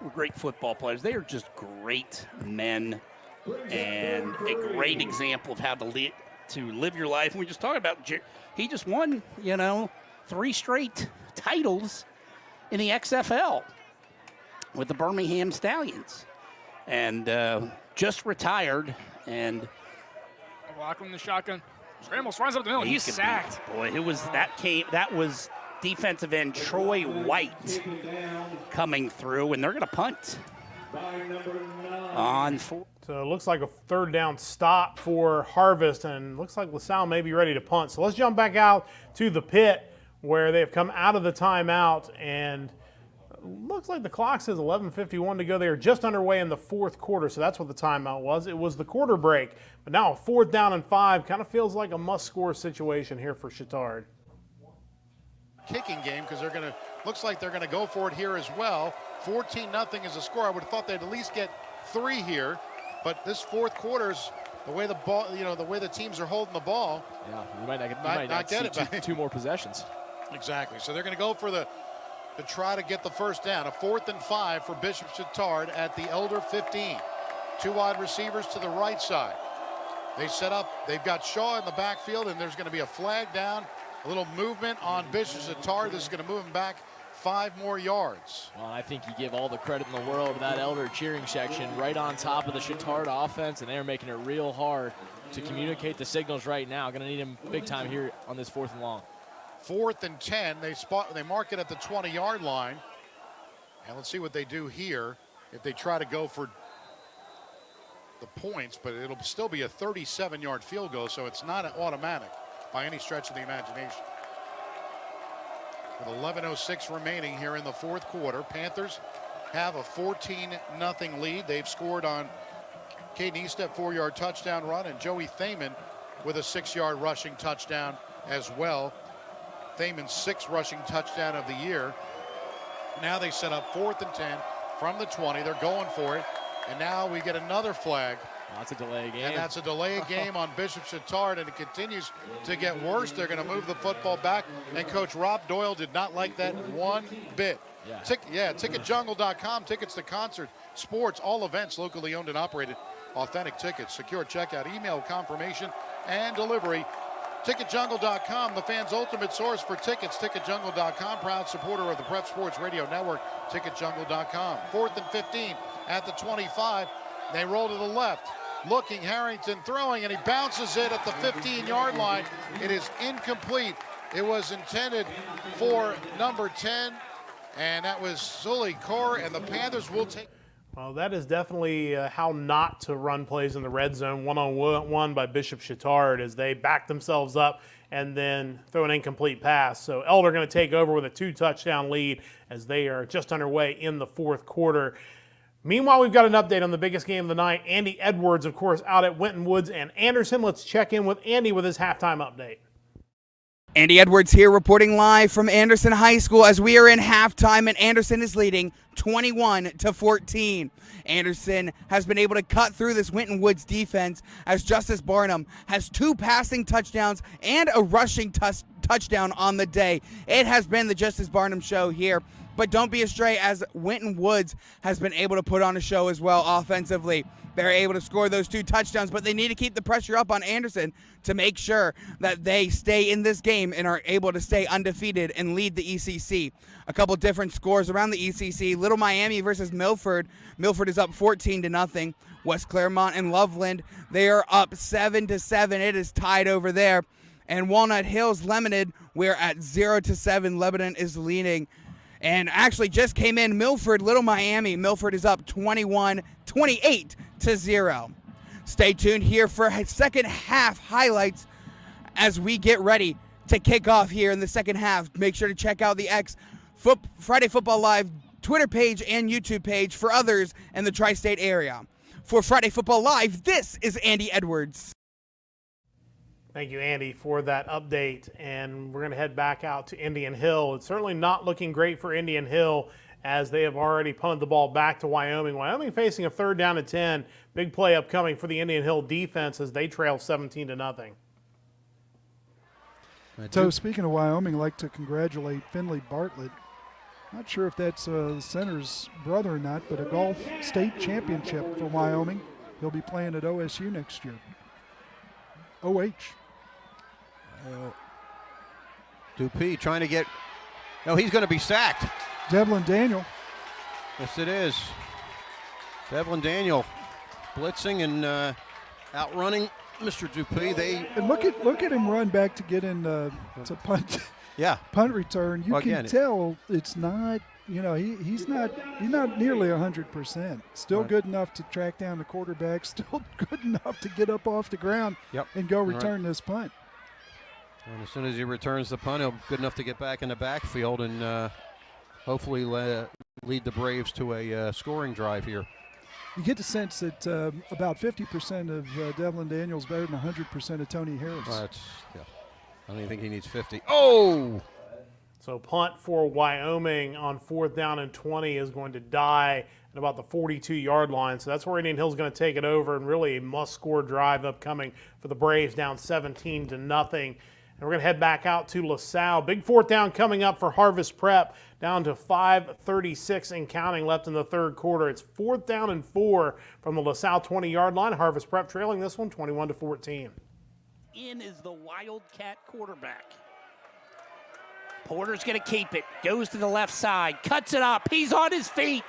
were great football players, they are just great men and a great example of how to live your life. And we just talked about, he just won, 3 straight titles in the XFL with the Birmingham Stallions, and just retired. And
Lachlan the shotgun. Ramos runs up the middle. He's sacked.
Boy, that was defensive end Troy White coming through, and they're going to punt on 4.
So it looks like a 3rd down stop for Harvest, and looks like LaSalle may be ready to punt. So let's jump back out to the pit, where they have come out of the timeout, and looks like the clock says 11:51 to go. They are just underway in the 4th quarter, so that's what the timeout was. It was the quarter break, but now a 4th down and 5 kind of feels like a must-score situation here for Chittard.
Kicking game, because looks like they're going to go for it here as well. 14-0 is the score. I would have thought they'd at least get 3 here, but this 4th quarter's the way the ball, the way the teams are holding the ball.
Yeah, you might not get it. Two more possessions.
Exactly. So they're going to go for to try to get the 1st down. A 4th and 5 for Bishop Chittard at the Elder 15. 2 wide receivers to the right side. They set up. They've got Shaw in the backfield, and there's going to be a flag down. A little movement on Bishop Chittard. This is going to move him back 5 more yards.
Well, I think you give all the credit in the world to that Elder cheering section right on top of the Chittard offense, and they're making it real hard to communicate the signals right now. Going to need him big time here on this 4th and long.
4th and 10. They mark it at the 20-yard line. And let's see what they do here if they try to go for the points, but it'll still be a 37-yard field goal, so it's not automatic by any stretch of the imagination. With 11:06 remaining here in the 4th quarter, Panthers have a 14-0 lead. They've scored on Caden Eastep 4-yard touchdown run, and Joey Thaman with a 6-yard rushing touchdown as well. Thaman's 6th rushing touchdown of the year. Now they set up 4th and 10 from the 20. They're going for it, and now we get another flag.
That's a delay game.
And that's a delay game on Bishop Chittard, and it continues to get worse. They're going to move the football back, and Coach Rob Doyle did not like that one bit. TicketJungle.com, tickets to concerts, sports, all events locally owned and operated. Authentic tickets, secure checkout, email confirmation, and delivery. TicketJungle.com, the fans' ultimate source for tickets. TicketJungle.com, proud supporter of the Prep Sports Radio Network. TicketJungle.com. 4th and 15 at the 25. They roll to the left. Looking, Harrington throwing, and he bounces it at the 15-yard line. It is incomplete. It was intended for number 10, and that was Sully Kaur, and the Panthers will take.
Well, that is definitely how not to run plays in the red zone, one-on-one by Bishop Chittard, as they back themselves up and then throw an incomplete pass. So Elder going to take over with a 2-touchdown lead as they are just underway in the 4th quarter. Meanwhile, we've got an update on the biggest game of the night. Andy Edwards, of course, out at Winton Woods and Anderson. Let's check in with Andy with his halftime update.
Andy Edwards here reporting live from Anderson High School as we are in halftime, and Anderson is leading 21-14. Anderson has been able to cut through this Winton Woods defense as Justice Barnum has 2 passing touchdowns and a rushing touchdown on the day. It has been the Justice Barnum show here but don't be astray as Winton Woods has been able to put on a show as well offensively. They're able to score those 2 touchdowns, but they need to keep the pressure up on Anderson to make sure that they stay in this game and are able to stay undefeated and lead the ECC. A couple different scores around the ECC. Little Miami versus Milford. Milford is up 14-0. West Claremont and Loveland, they are up 7-7. It is tied over there. And Walnut Hills Lemonade, we're at 0-7. Lebanon is leading. And actually just came in Milford, Little Miami. Milford is up 28-0. Stay tuned here for second half highlights as we get ready to kick off here in the second half. Make sure to check out the Friday Football Live Twitter page and YouTube page for others in the tri-state area. For Friday Football Live, this is Andy Edwards.
Thank you, Andy, for that update. And we're going to head back out to Indian Hill. It's certainly not looking great for Indian Hill as they have already punted the ball back to Wyoming. Wyoming facing a 3rd down and 10. Big play upcoming for the Indian Hill defense as they trail 17-0.
So speaking of Wyoming, I'd like to congratulate Finley Bartlett. Not sure if that's the center's brother or not, but a golf state championship for Wyoming. He'll be playing at OSU next year. OH.
Dupuis trying to get, no, he's going to be sacked.
Devlin Daniel.
Yes, it is. Devlin Daniel blitzing and outrunning Mr. Dupuis.
And look at him run back to get in to punt.
Yeah.
Punt return. You can tell it's not, he's not nearly 100%. Still good enough to track down the quarterback. Still good enough to get up off the ground and go return this punt.
And as soon as he returns the punt, he'll be good enough to get back in the backfield and hopefully lead the Braves to a scoring drive here.
You get the sense that about 50% of Devlin Daniels better than 100% of Tony Harris.
I don't even think he needs 50. Oh!
So punt for Wyoming on 4th down and 20 is going to die at about the 42-yard line. So that's where Indian Hill's going to take it over, and really a must-score drive upcoming for the Braves, down 17-0. And we're going to head back out to LaSalle. Big 4th down coming up for Harvest Prep, down to 5:36 and counting left in the 3rd quarter. It's 4th down and 4 from the LaSalle 20-yard line. Harvest Prep trailing this one 21-14.
In is the Wildcat quarterback. Porter's going to keep it. Goes to the left side. Cuts it up. He's on his feet.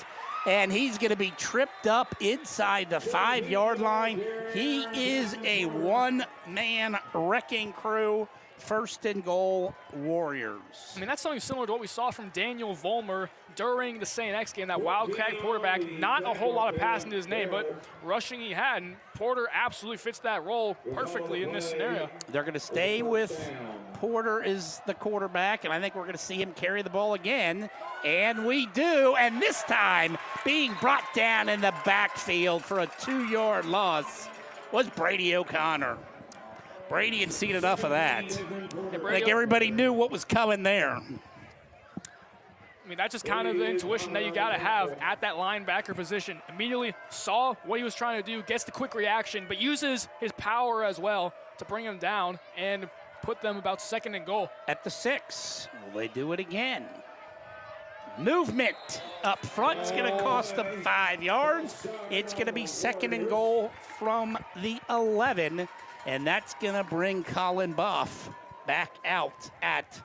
And he's going to be tripped up inside the 5-yard line. He is a one-man wrecking crew. 1st and goal, Warriors.
I mean, that's something similar to what we saw from Daniel Vollmer during the St. X game, that Wildcat quarterback. Not a whole lot of passing to his name, but rushing he had. And Porter absolutely fits that role perfectly in this scenario.
They're going to stay with Porter as the quarterback, and I think we're going to see him carry the ball again. And we do, and this time being brought down in the backfield for a 2-yard loss was Brady O'Connor. Brady had seen enough of that. I think everybody knew what was coming there.
I mean, that's just kind of the intuition that you got to have at that linebacker position. Immediately saw what he was trying to do, gets the quick reaction, but uses his power as well to bring him down and put them about 2nd and goal.
At the 6, will they do it again? Movement up front is going to cost them 5 yards. It's going to be 2nd and goal from the 11. And that's going to bring Colin Buff back out at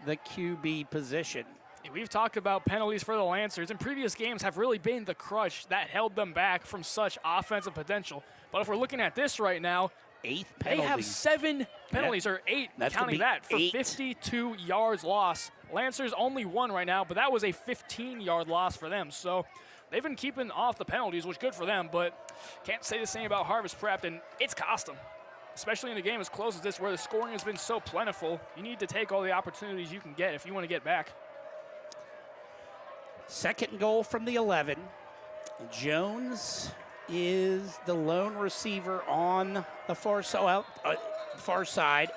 the QB position.
We've talked about penalties for the Lancers, and previous games have really been the crutch that held them back from such offensive potential. But if we're looking at this right now,
8 penalties.
They have 7 penalties, or 8, counting that, for
8.
52 yards lost. Lancers only 1 right now, but that was a 15-yard loss for them. So they've been keeping off the penalties, which is good for them, but can't say the same about Harvest Prep, and it's cost them. Especially in a game as close as this where the scoring has been so plentiful, you need to take all the opportunities you can get if you want to get back.
2nd and goal from the 11. Jones is the lone receiver on the far side,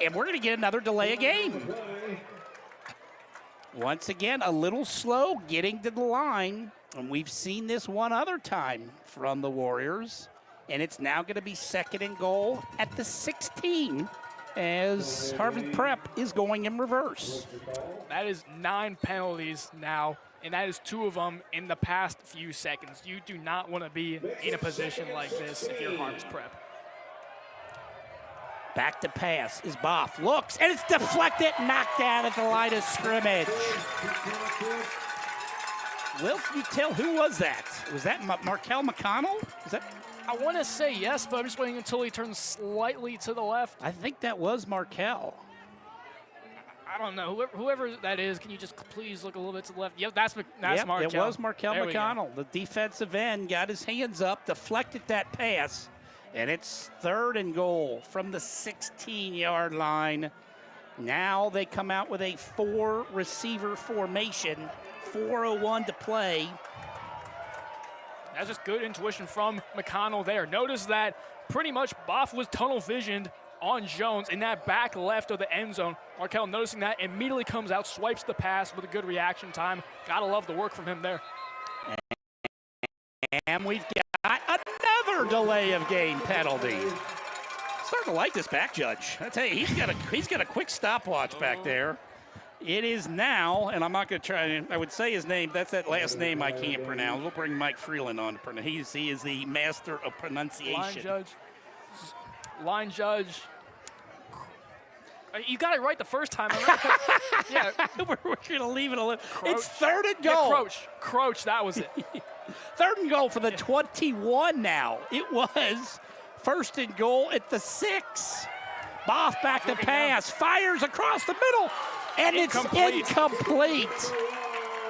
and we're going to get another delay of game. Once again, a little slow getting to the line, and we've seen this one other time from the Warriors. And it's now going to be 2nd and goal at the 16. as Harvard Prep is going in reverse.
That is 9 penalties now, and that is 2 of them in the past few seconds. You do not want to be in a position like this if you're Harvard Prep.
Back to pass is Boff. Looks, and it's deflected, knocked down at the line of scrimmage. Will, can you tell who was that? Was that Markel McConnell? Is that?
I want to say yes, but I'm just waiting until he turns slightly to the left.
I think that was Markel.
I don't know. Whoever that is, can you just please look a little bit to the left? Yep, that's Markel.
It was Markel McConnell. The defensive end got his hands up, deflected that pass, and it's 3rd and goal from the 16-yard line. Now they come out with a 4-receiver formation, 4:01 to play.
That's just good intuition from McConnell there. Notice that pretty much Boff was tunnel visioned on Jones in that back left of the end zone. Markel noticing that immediately comes out, swipes the pass with a good reaction time. Gotta love the work from him there.
And we've got another delay of game penalty. Starting to like this back judge. I tell you, he's got a quick stopwatch back there. It is now, and I'm not going to try. I would say his name. That's that last name I can't pronounce. We'll bring Mike Freeland on to pronounce. He is the master of pronunciation.
Line judge. You got it right the first time. Yeah,
we're going to leave it alone. It's 3rd and goal.
Yeah, Croach, that was it.
3rd and goal for the 21 now. It was 1st and goal at the 6. Boff back to pass, fires across the middle, and it's incomplete.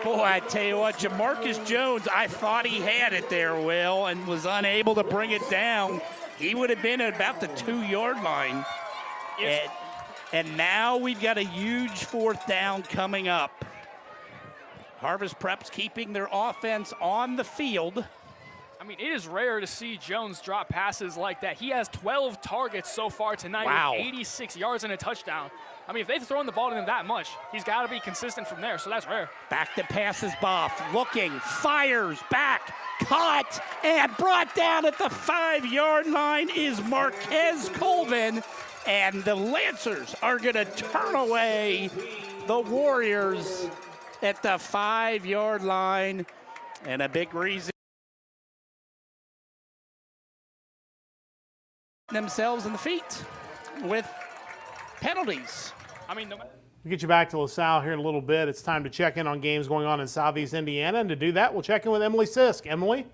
Boy, I tell you what, Jamarcus Jones, I thought he had it there, Will, and was unable to bring it down. He would have been at about the 2-yard line. And now we've got a huge 4th down coming up. Harvest Prep's keeping their offense on the field.
I mean, it is rare to see Jones drop passes like that. He has 12 targets so far tonight with 86 yards and a touchdown. I mean, if they've thrown the ball to him that much, he's got to be consistent from there, so that's rare.
Back to passes, Boff, looking, fires, back, caught, and brought down at the 5-yard line is Marquez Colvin, and the Lancers are going to turn away the Warriors at the 5-yard line, and a big reason themselves in the feet with penalties.
I mean,
We'll get you back to LaSalle here in a little bit. It's time to check in on games going on in Southeast Indiana, and to do that, we'll check in with Emily Sisk. Emily?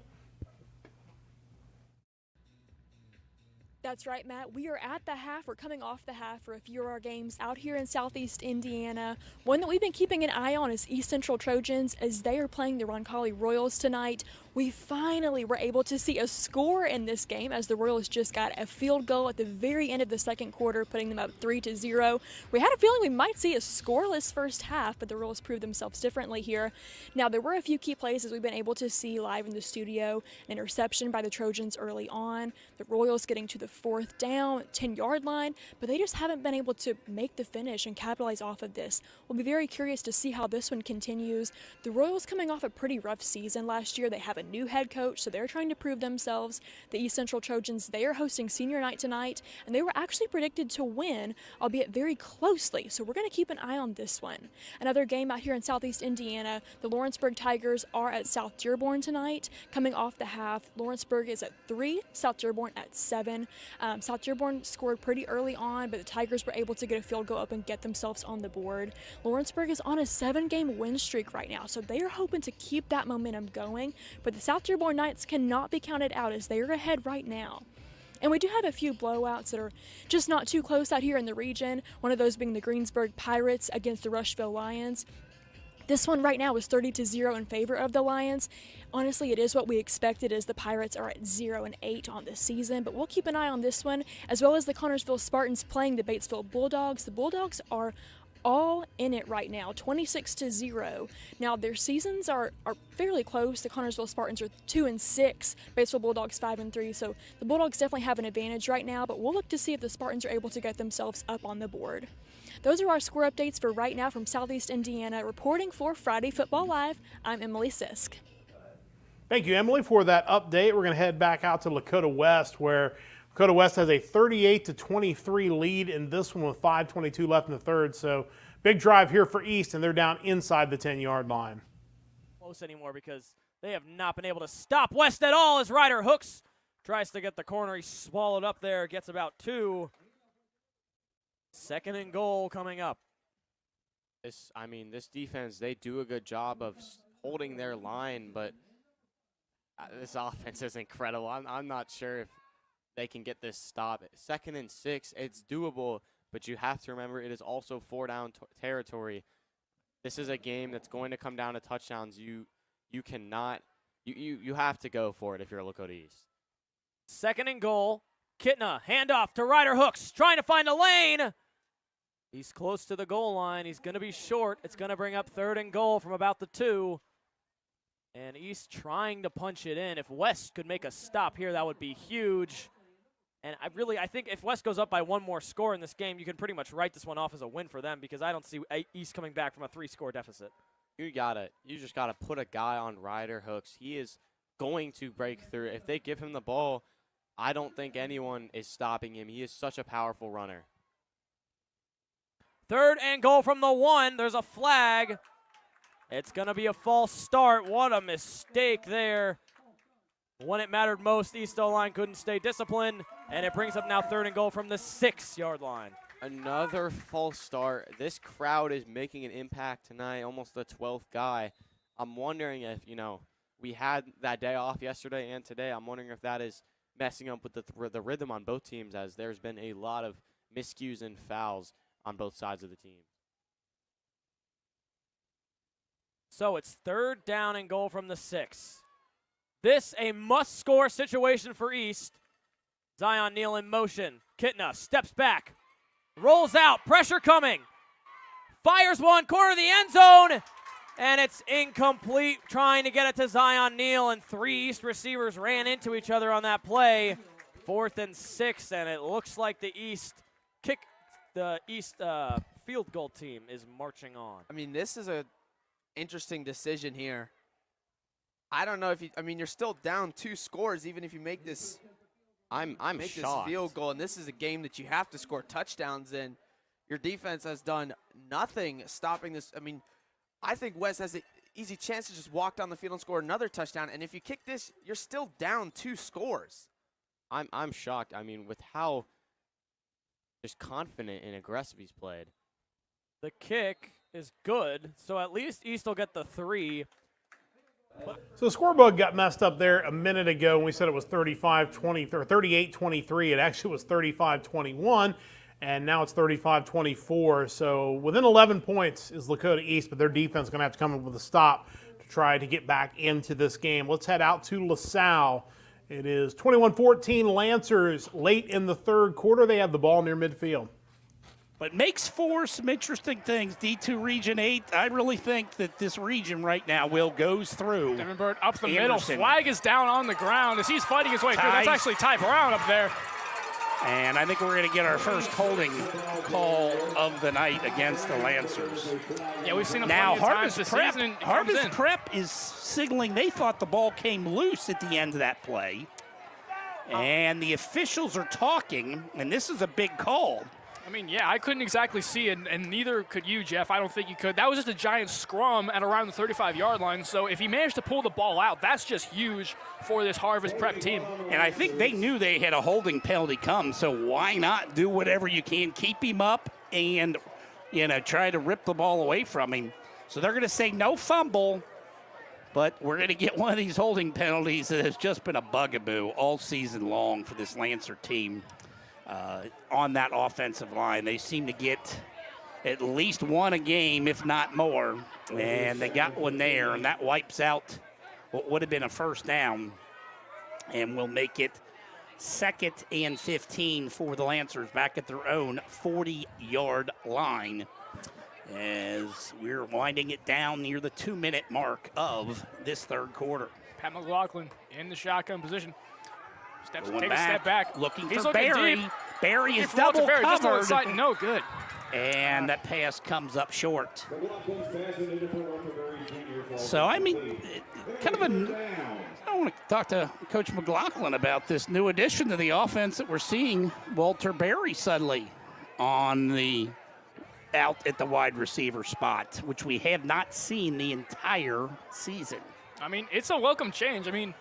That's right, Matt. We are at the half. We're coming off the half for a few of our games out here in Southeast Indiana. One that we've been keeping an eye on is East Central Trojans as they are playing the Roncalli Royals tonight. We finally were able to see a score in this game as the Royals just got a field goal at the very end of the second quarter, putting them up 3-0. We had a feeling we might see a scoreless first half, but the Royals proved themselves differently here. Now, there were a few key plays as we've been able to see live in the studio. An interception by the Trojans early on, the Royals getting to the 4th down, 10-yard line, but they just haven't been able to make the finish and capitalize off of this. We'll be very curious to see how this one continues. The Royals coming off a pretty rough season last year. They have a new head coach, so they're trying to prove themselves. The East Central Trojans, they are hosting senior night tonight, and they were actually predicted to win, albeit very closely, so we're going to keep an eye on this one. Another game out here in Southeast Indiana, the Lawrenceburg Tigers are at South Dearborn tonight, coming off the half. Lawrenceburg is at 3, South Dearborn at 7. South Dearborn scored pretty early on, but the Tigers were able to get a field goal up and get themselves on the board. Lawrenceburg is on a 7-game win streak right now, so they are hoping to keep that momentum going, but the South Dearborn Knights cannot be counted out as they are ahead right now. And we do have a few blowouts that are just not too close out here in the region, one of those being the Greensburg Pirates against the Rushville Lions. This one right now is 30-0 in favor of the Lions. Honestly, it is what we expected as the Pirates are at 0-8 on the season, but we'll keep an eye on this one, as well as the Connersville Spartans playing the Batesville Bulldogs. The Bulldogs are all in it right now, 26-0. Now, their seasons are fairly close. The Connersville Spartans are 2-6, Batesville Bulldogs 5-3, so the Bulldogs definitely have an advantage right now, but we'll look to see if the Spartans are able to get themselves up on the board. Those are our score updates for right now from Southeast Indiana. Reporting for Friday Football Live, I'm Emily Sisk.
Thank you, Emily, for that update. We're going to head back out to Lakota West, where Lakota West has a 38-23 lead in this one with 5:22 left in the third. So big drive here for East, and they're down inside the 10-yard line.
Close anymore because they have not been able to stop West at all as Ryder Hooks tries to get the corner. He's swallowed up there, gets about 2. 2nd and goal coming up.
This defense, they do a good job of holding their line, but this offense is incredible. I'm not sure if they can get this stop. 2nd and 6, it's doable, but you have to remember it is also 4-down territory. This is a game that's going to come down to touchdowns. You cannot, you have to go for it if you're a Lakota East.
2nd and goal. Kitna, handoff to Ryder Hooks, trying to find a lane. He's close to the goal line. He's going to be short. It's going to bring up 3rd and goal from about the 2. And East trying to punch it in. If West could make a stop here, that would be huge. And I think if West goes up by 1 more score in this game, you can pretty much write this one off as a win for them because I don't see East coming back from a 3-score deficit.
You just gotta put a guy on Ryder Hooks. He is going to break through. If they give him the ball, I don't think anyone is stopping him. He is such a powerful runner.
3rd and goal from the 1. There's a flag. It's going to be a false start. What a mistake there. When it mattered most, East O-line couldn't stay disciplined, and it brings up now 3rd and goal from the 6-yard line.
Another false start. This crowd is making an impact tonight, almost the 12th guy. I'm wondering if, we had that day off yesterday and today. I'm wondering if that is messing up with the rhythm on both teams, as there's been a lot of miscues and fouls on both sides of the team.
So it's 3rd down and goal from the 6. This a must-score situation for East. Zion Neal in motion. Kitna steps back, rolls out, pressure coming. Fires one, corner of the end zone, and it's incomplete. Trying to get it to Zion Neal, and 3 East receivers ran into each other on that play. 4th and 6, and it looks like the East field goal team is marching on.
This is a interesting decision here. I don't know if you're still down 2 scores even if you make this
I'm
this
shocked.
field goal, and this is a game that you have to score touchdowns in. Your defense has done nothing stopping this. I think West has an easy chance to just walk down the field and score another touchdown, and if you kick this, you're still down 2 scores.
I'm shocked. With how just confident and aggressive he's played.
The kick is good, so at least East will get the 3.
So the scoreboard got messed up there a minute ago when we said it was 35-20 or 38-23. It actually was 35-21, and now it's 35-24. So within 11 points is Lakota East, but their defense is going to have to come up with a stop to try to get back into this game. Let's head out to LaSalle. It is 21-14 Lancers late in the 3rd quarter. They have the ball near midfield.
But makes for some interesting things. D2 Region 8, I really think that this region right now goes through.
Demonbird up the middle.
Anderson.
Flag is down on the ground as he's fighting his way through. That's actually Ty Brown up there.
And I think we're going to get our first holding call of the night against the Lancers.
Yeah, we've seen them
now.
plenty of times this season, and it comes in.
Prep is signaling they thought the ball came loose at the end of that play. And the officials are talking, and this is a big call.
Yeah, I couldn't exactly see it, and neither could you, Jeff. I don't think you could. That was just a giant scrum at around the 35-yard line, so if he managed to pull the ball out, that's just huge for this Harvest Prep team.
And I think they knew they had a holding penalty come, so why not do whatever you can, keep him up and, try to rip the ball away from him. So they're going to say no fumble, but we're going to get one of these holding penalties that has just been a bugaboo all season long for this Lancer team. On that offensive line, they seem to get at least one a game, if not more, and they got one there, and that wipes out what would have been a 1st down, and will make it 2nd and 15 for the Lancers back at their own 40-yard line as we're winding it down near the 2-minute mark of this 3rd quarter.
Pat McLaughlin in the shotgun position. Takes
Going
a step back.
Looking
He's
for
looking
Barry.
deep.
Barry is
Looking for Walter
double
Barry, just on the
covered.
side. No good.
And that pass comes up short. So, kind of I don't want to Talk to Coach McLaughlin about this new addition to the offense that we're seeing. Walter Berry suddenly on the out at the wide receiver spot, which we have not seen the entire season.
I mean, it's a welcome change. I mean,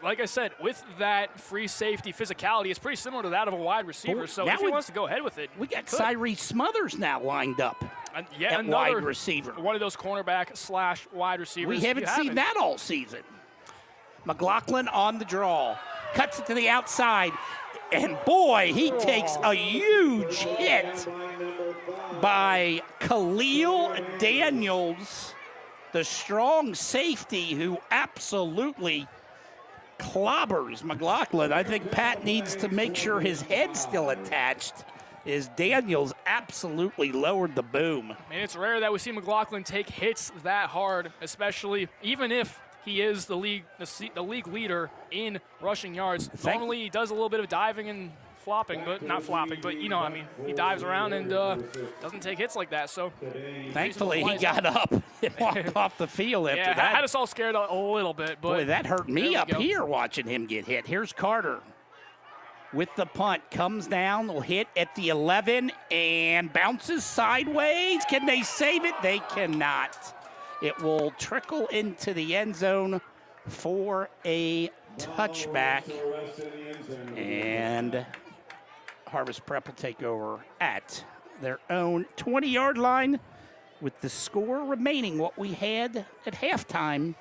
like I said, with that free safety physicality, it's pretty similar to that of a wide receiver. So
now
if he wants to go ahead with it,
we got Cyrese Smothers now lined up
yeah,
at wide receiver.
One of those cornerback / wide receivers.
We haven't seen that all season. McLaughlin on the draw, cuts it to the outside, and boy, he takes a huge hit by Khalil Daniels, the strong safety who absolutely clobbers McLaughlin. I think Pat needs to make sure his head's still attached, as Daniels absolutely lowered the boom.
I mean, it's rare that we see McLaughlin take hits that hard, especially even if he is the league leader in rushing yards. Normally, he does a little bit of diving and flopping, but not flopping, but you know what I mean. He dives around and doesn't take hits like that. So
thankfully, he got up and walked off the field after that.
Had us all scared a little bit. But
boy, that hurt me up here watching him get hit. Here's Carter with the punt. Comes down, will hit at the 11 and bounces sideways. Can they save it? They cannot. It will trickle into the end zone for a touchback. And Harvest Prep will take over at their own 20-yard line with the score remaining what we had at halftime.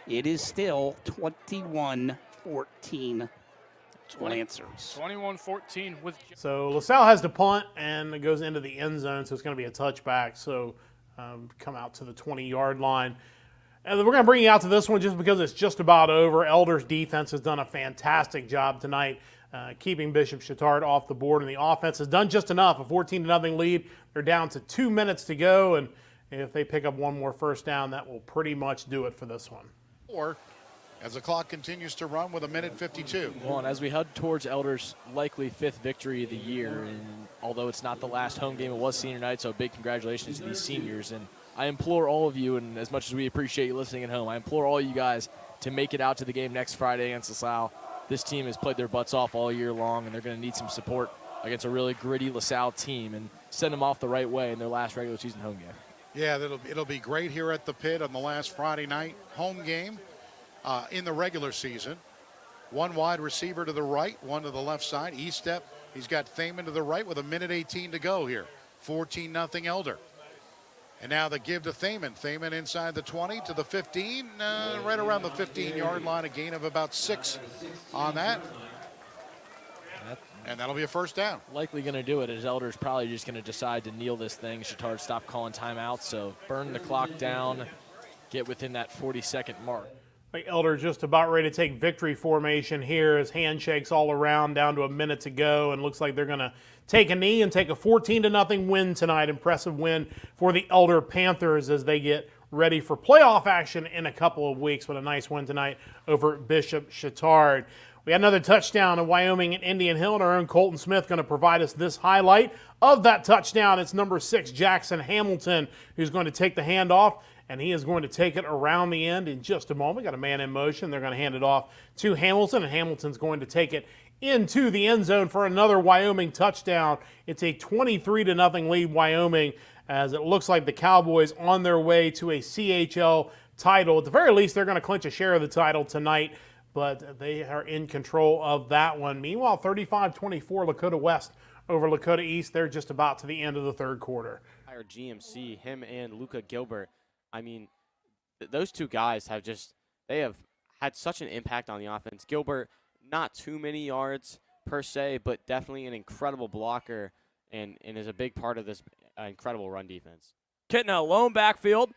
It is still 21-14 Lancers.
21-14 with.
So LaSalle has to punt, and it goes into the end zone, so it's going to be a touchback. So come out to the 20-yard line. And we're going to bring you out to this one just because it's just about over. Elder's defense has done a fantastic job tonight, keeping Bishop Chatard off the board, and the offense has done just enough. A 14-0 lead. They're down to 2 minutes to go, and if they pick up one more first down, that will pretty much do it for this one.
Or as the clock continues to run with 1:52.
Well, and as we head towards Elder's likely 5th victory of the year, and although it's not the last home game, it was senior night, so big congratulations to these seniors. And I implore all of you, and as much as we appreciate you listening at home, I implore all you guys to make it out to the game next Friday against LaSalle. This team has played their butts off all year long, and they're going to need some support against a really gritty LaSalle team and send them off the right way in their last regular season home game.
Yeah, it'll be great here at the Pit on the last Friday night home game in the regular season. One wide receiver to the right, one to the left side. E-step, he's got Thaman to the right with 1:18 to go here. 14-0 Elder. And now the give to Thaman. Thaman inside the 20 to the 15, right around the 15-yard line, a gain of about 6 on that. And that'll be a first down.
Likely going to do it, as Elder's probably just going to decide to kneel this thing. Chatard stopped calling timeouts, so burn the clock down, get within that 40-second mark.
Like Elder just about ready to take victory formation here as handshakes all around, down to a minute to go, and looks like they're going to take a knee and take a 14-0 win tonight. Impressive win for the Elder Panthers as they get ready for playoff action in a couple of weeks with a nice win tonight over Bishop Chatard. We had another touchdown in Wyoming and Indian Hill, and our own Colton Smith going to provide us this highlight of that touchdown. It's number 6, Jackson Hamilton, who's going to take the handoff, and he is going to take it around the end in just a moment. Got a man in motion. They're going to hand it off to Hamilton, and Hamilton's going to take it into the end zone for another Wyoming touchdown. It's a 23-0 lead, Wyoming, as it looks like the Cowboys on their way to a CHL title. At the very least, they're going to clinch a share of the title tonight, but they are in control of that one. Meanwhile, 35-24 Lakota West over Lakota East. They're just about to the end of the third quarter.
Our GMC, him and Luca Gilbert, I mean, those two guys have they have had such an impact on the offense. Gilbert, not too many yards per se, but definitely an incredible blocker and is a big part of this incredible run defense.
Kitna, lone backfield,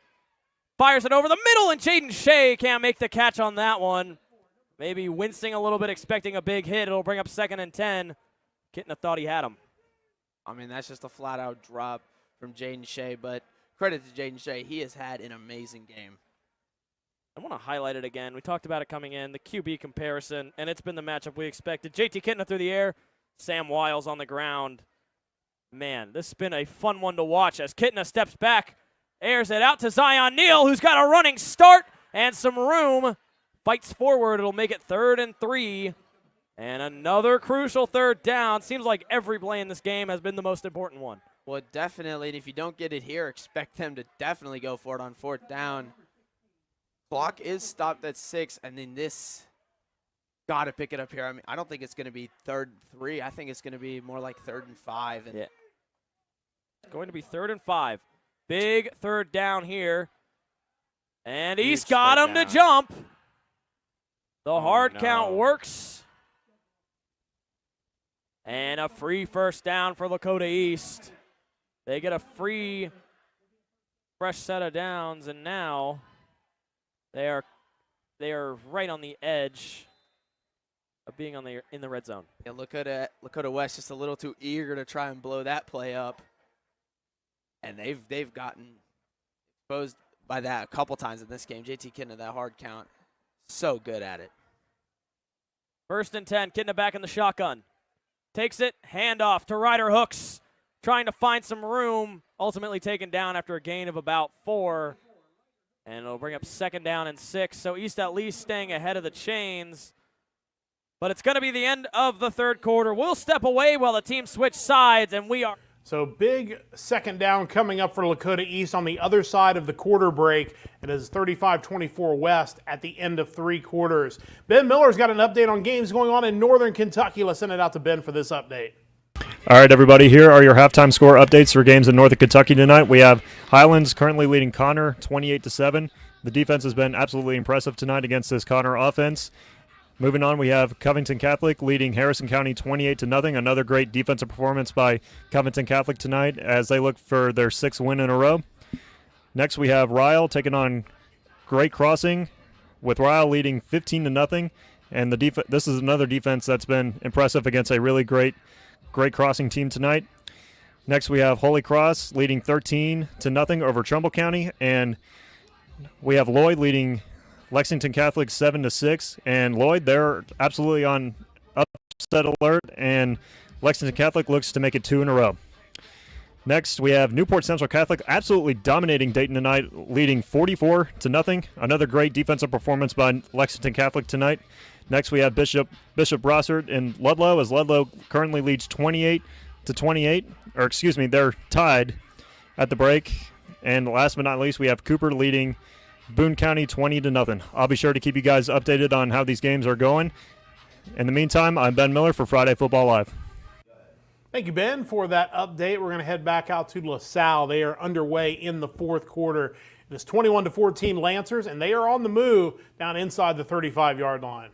fires it over the middle, and Jaden Shea can't make the catch on that one. Maybe wincing a little bit, expecting a big hit. It'll bring up 2nd and 10. Kitna thought he had him.
I mean, that's just a flat-out drop from Jaden Shea, but credit to Jaden Shea. He has had an amazing game.
I want to highlight it again. We talked about it coming in, the QB comparison, and it's been the matchup we expected. JT Kitna through the air, Sam Wiles on the ground. Man, this has been a fun one to watch as Kitna steps back, airs it out to Zion Neal, who's got a running start and some room fights forward. It'll make it 3rd and 3. And another crucial 3rd down. Seems like every play in this game has been the most important one.
Well, definitely. And if you don't get it here, expect them to definitely go for it on 4th down. Clock is stopped at 6, and then this got to pick it up here. I mean, I don't think it's going to be 3rd and 3. I think it's going to be more like 3rd and 5. And
yeah. It's going to be 3rd and 5. Big 3rd down here. And East got him to jump. The hard count works. And a free 1st down for Lakota East. They get a free fresh set of downs, and now they are right on the edge of being in the red zone.
Yeah, Lakota West just a little too eager to try and blow that play up. And they've gotten exposed by that a couple times in this game. JT Kidna, that hard count, so good at it.
1st and 10, Kidna back in the shotgun. Takes it, handoff to Ryder Hooks, trying to find some room, ultimately taken down after a gain of about 4. And it'll bring up 2nd down and 6. So East at least staying ahead of the chains. But it's going to be the end of the 3rd quarter. We'll step away while the teams switch sides, and we are.
So big 2nd down coming up for Lakota East on the other side of the quarter break. It is 35-24 West at the end of 3 quarters. Ben Miller's got an update on games going on in Northern Kentucky. Let's send it out to Ben for this update.
All right, everybody, here are your halftime score updates for games in Northern Kentucky tonight. We have Highlands currently leading Connor 28-7. The defense has been absolutely impressive tonight against this Connor offense. Moving on, we have Covington Catholic leading Harrison County 28-0. Another great defensive performance by Covington Catholic tonight as they look for their 6th win in a row. Next, we have Ryle taking on Great Crossing, with Ryle leading 15-0. And this is another defense that's been impressive against a really great Crossing team tonight. Next, we have Holy Cross leading 13-0 over Trumbull County, and we have Lloyd leading Lexington Catholic 7-6, and Lloyd, they're absolutely on upset alert, and Lexington Catholic looks to make it 2 in a row. Next, we have Newport Central Catholic absolutely dominating Dayton tonight, leading 44-0. Another great defensive performance by Lexington Catholic tonight. Next, we have Bishop Brossard and Ludlow, as Ludlow currently leads 28-28, or excuse me, they're tied at the break. And last but not least, we have Cooper leading Boone County 20-0. I'll be sure to keep you guys updated on how these games are going. In the meantime, I'm Ben Miller for Friday Football Live.
Thank you, Ben, for that update. We're going to head back out to LaSalle. They are underway in the 4th quarter. It is 21-14 Lancers, and they are on the move down inside the 35-yard line.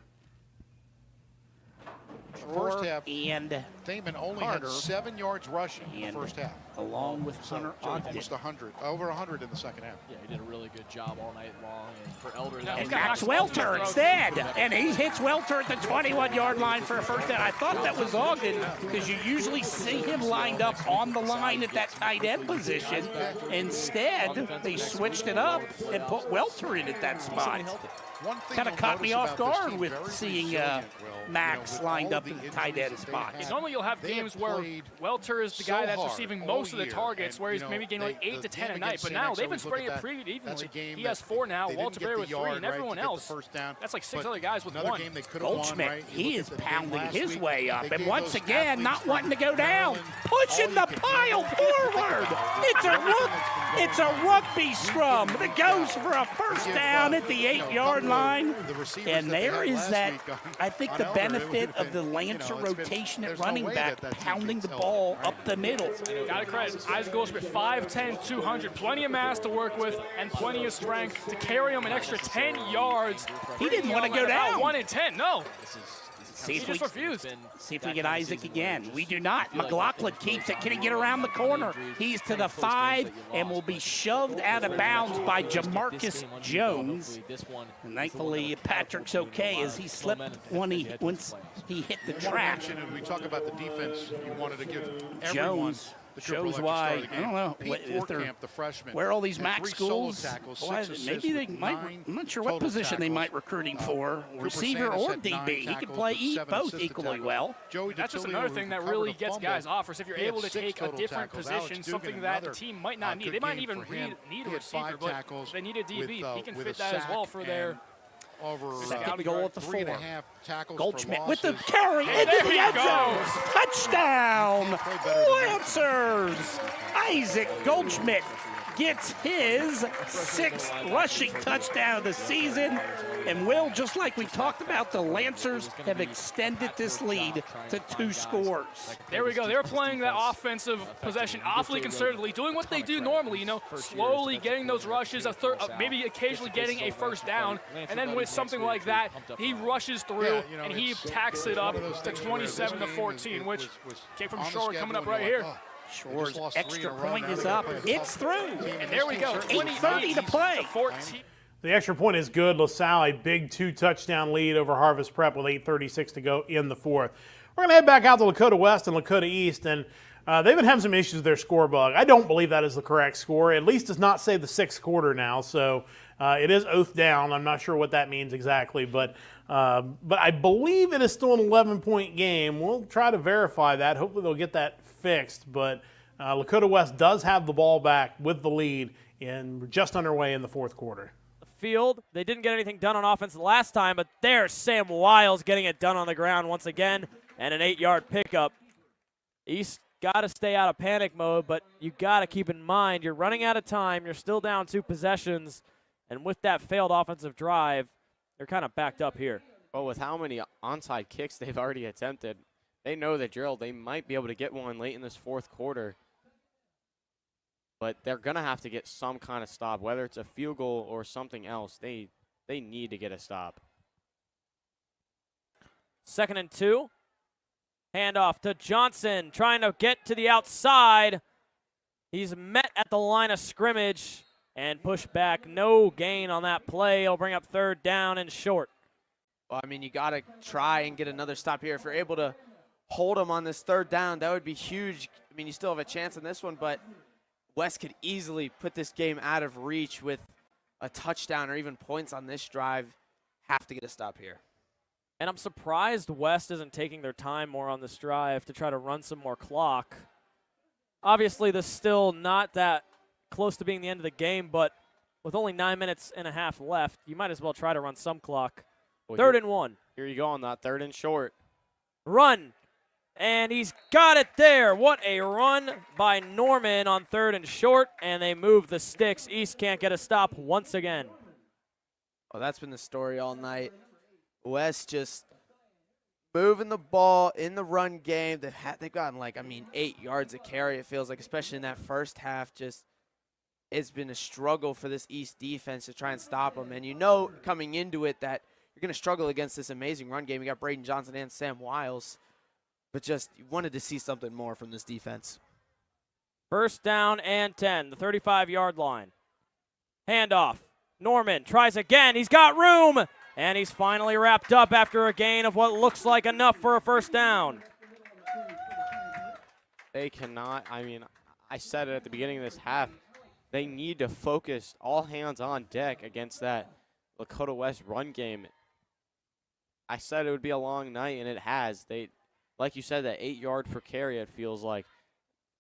First half,
and
Thaman only had 7 yards rushing in the first half.
Along with Hunter Ogden.
Almost 100, over 100 in the second half.
Yeah, he did a really good job all night long. And for Elder,
And Max Welter instead. And he hits Welter at the 21-yard line for a 1st down. I thought that was Ogden because you usually see him lined up on the line at that tight end position. Instead, they switched it up and put Welter in at that spot. Kind of caught me off guard with seeing Max lined up in the tight end spot.
Normally you'll have games where Welter is the guy that's receiving most of the targets, where he's maybe getting like 8 to 10 a night. But now they've been spreading it pretty evenly. He has 4 now, Walter Berry with 3, and everyone else, that's like 6 other guys with 1.
Goldschmidt, he is pounding his way up. And once again, not wanting to go down. Pushing the pile forward. It's a rugby scrum that goes for a 1st down at the 8-yard line. And there is that, I think, the benefit of the Lancer rotation at running back, pounding the ball up the middle.
Got to credit Isaac Goldschmidt, 5'10", 200, plenty of mass to work with and plenty of strength to carry him an extra 10 yards.
He didn't want to go down.
1 and 10, no.
See if we get Isaac again. We do not. McLaughlin keeps it. Can he get around the corner? He's to the 5 and will be shoved out of bounds by Jamarcus Jones. And thankfully, Patrick's okay as he slipped once he hit the track.
We talk about the defense. You wanted to give everyone
Jones shows why. I don't know where all these MAC schools. Maybe they might. I'm not sure what position they might recruit him for, receiver or DB. He could play both equally well.
That's just another thing that really gets guys off. If you're able to take a different position, something that the team might not need. They might even need a receiver, but they need a DB. He can fit that as well for their
over
Second goal at the
3.5 tackles
Goldschmidt
for
with the
losses.
carry
And
into
there
the
he
end zone.
goes.
Touchdown, Lancers. Isaac Goldschmidt gets his 6th rushing touchdown of the season. And Will, just like we talked about, the Lancers have extended this lead to 2 scores.
There we go. They're playing that offensive possession awfully conservatively, doing what they do normally, slowly getting those rushes, maybe occasionally getting a first down, and then with something like that, he rushes through and he tacks it up to 27-14, which came from Shore coming up right here.
Shore's extra point is up. It's through.
And there we go.
8:30 to play.
14.
The extra point is good. LaSalle, a big 2-touchdown lead over Harvest Prep with 8:36 to go in the 4th. We're going to head back out to Lakota West and Lakota East, and they've been having some issues with their score bug. I don't believe that is the correct score. At least does not say the 6th quarter now, so it is oath down. I'm not sure what that means exactly, but I believe it is still an 11-point game. We'll try to verify that. Hopefully they'll get that fixed, but Lakota West does have the ball back with the lead and just underway in the 4th quarter.
Field. They didn't get anything done on offense the last time, but there's Sam Wiles getting it done on the ground once again, and an 8-yard pickup. East got to stay out of panic mode, but you got to keep in mind you're running out of time. You're still down 2 possessions, and with that failed offensive drive, they're kind of backed up here.
Well, with how many onside kicks they've already attempted, they know the drill. They might be able to get one late in this 4th quarter. But they're going to have to get some kind of stop, whether it's a field goal or something else. They need to get a stop.
2nd and 2. Handoff to Johnson, trying to get to the outside. He's met at the line of scrimmage and pushed back. No gain on that play. He'll bring up 3rd down and short.
Well, I mean, you got to try and get another stop here. If you're able to hold him on this 3rd down, that would be huge. I mean, you still have a chance in this one, but West could easily put this game out of reach with a touchdown or even points on this drive. Have to get a stop here.
And I'm surprised West isn't taking their time more on this drive to try to run some more clock. Obviously, this is still not that close to being the end of the game, but with only 9 minutes and a half left, you might as well try to run some clock.
Well,
3rd and 1.
Here you go on that 3rd and short.
Run. And he's got it there. What a run by Norman on 3rd and short, and they move the sticks. East can't get a stop once again.
Well, that's been the story all night. West just moving the ball in the run game. They've gotten 8 yards a carry, it feels like, especially in that first half. Just it's been a struggle for this East defense to try and stop them. And you know coming into it that you're going to struggle against this amazing run game. You got Braden Johnson and Sam Wiles. But just you wanted to see something more from this defense.
1st down and 10, the 35-yard line. Handoff. Norman tries again. He's got room. And he's finally wrapped up after a gain of what looks like enough for a 1st down.
They cannot, I said it at the beginning of this half, they need to focus all hands on deck against that Lakota West run game. I said it would be a long night, and it has. Like you said, that 8 yard per carry, it feels like.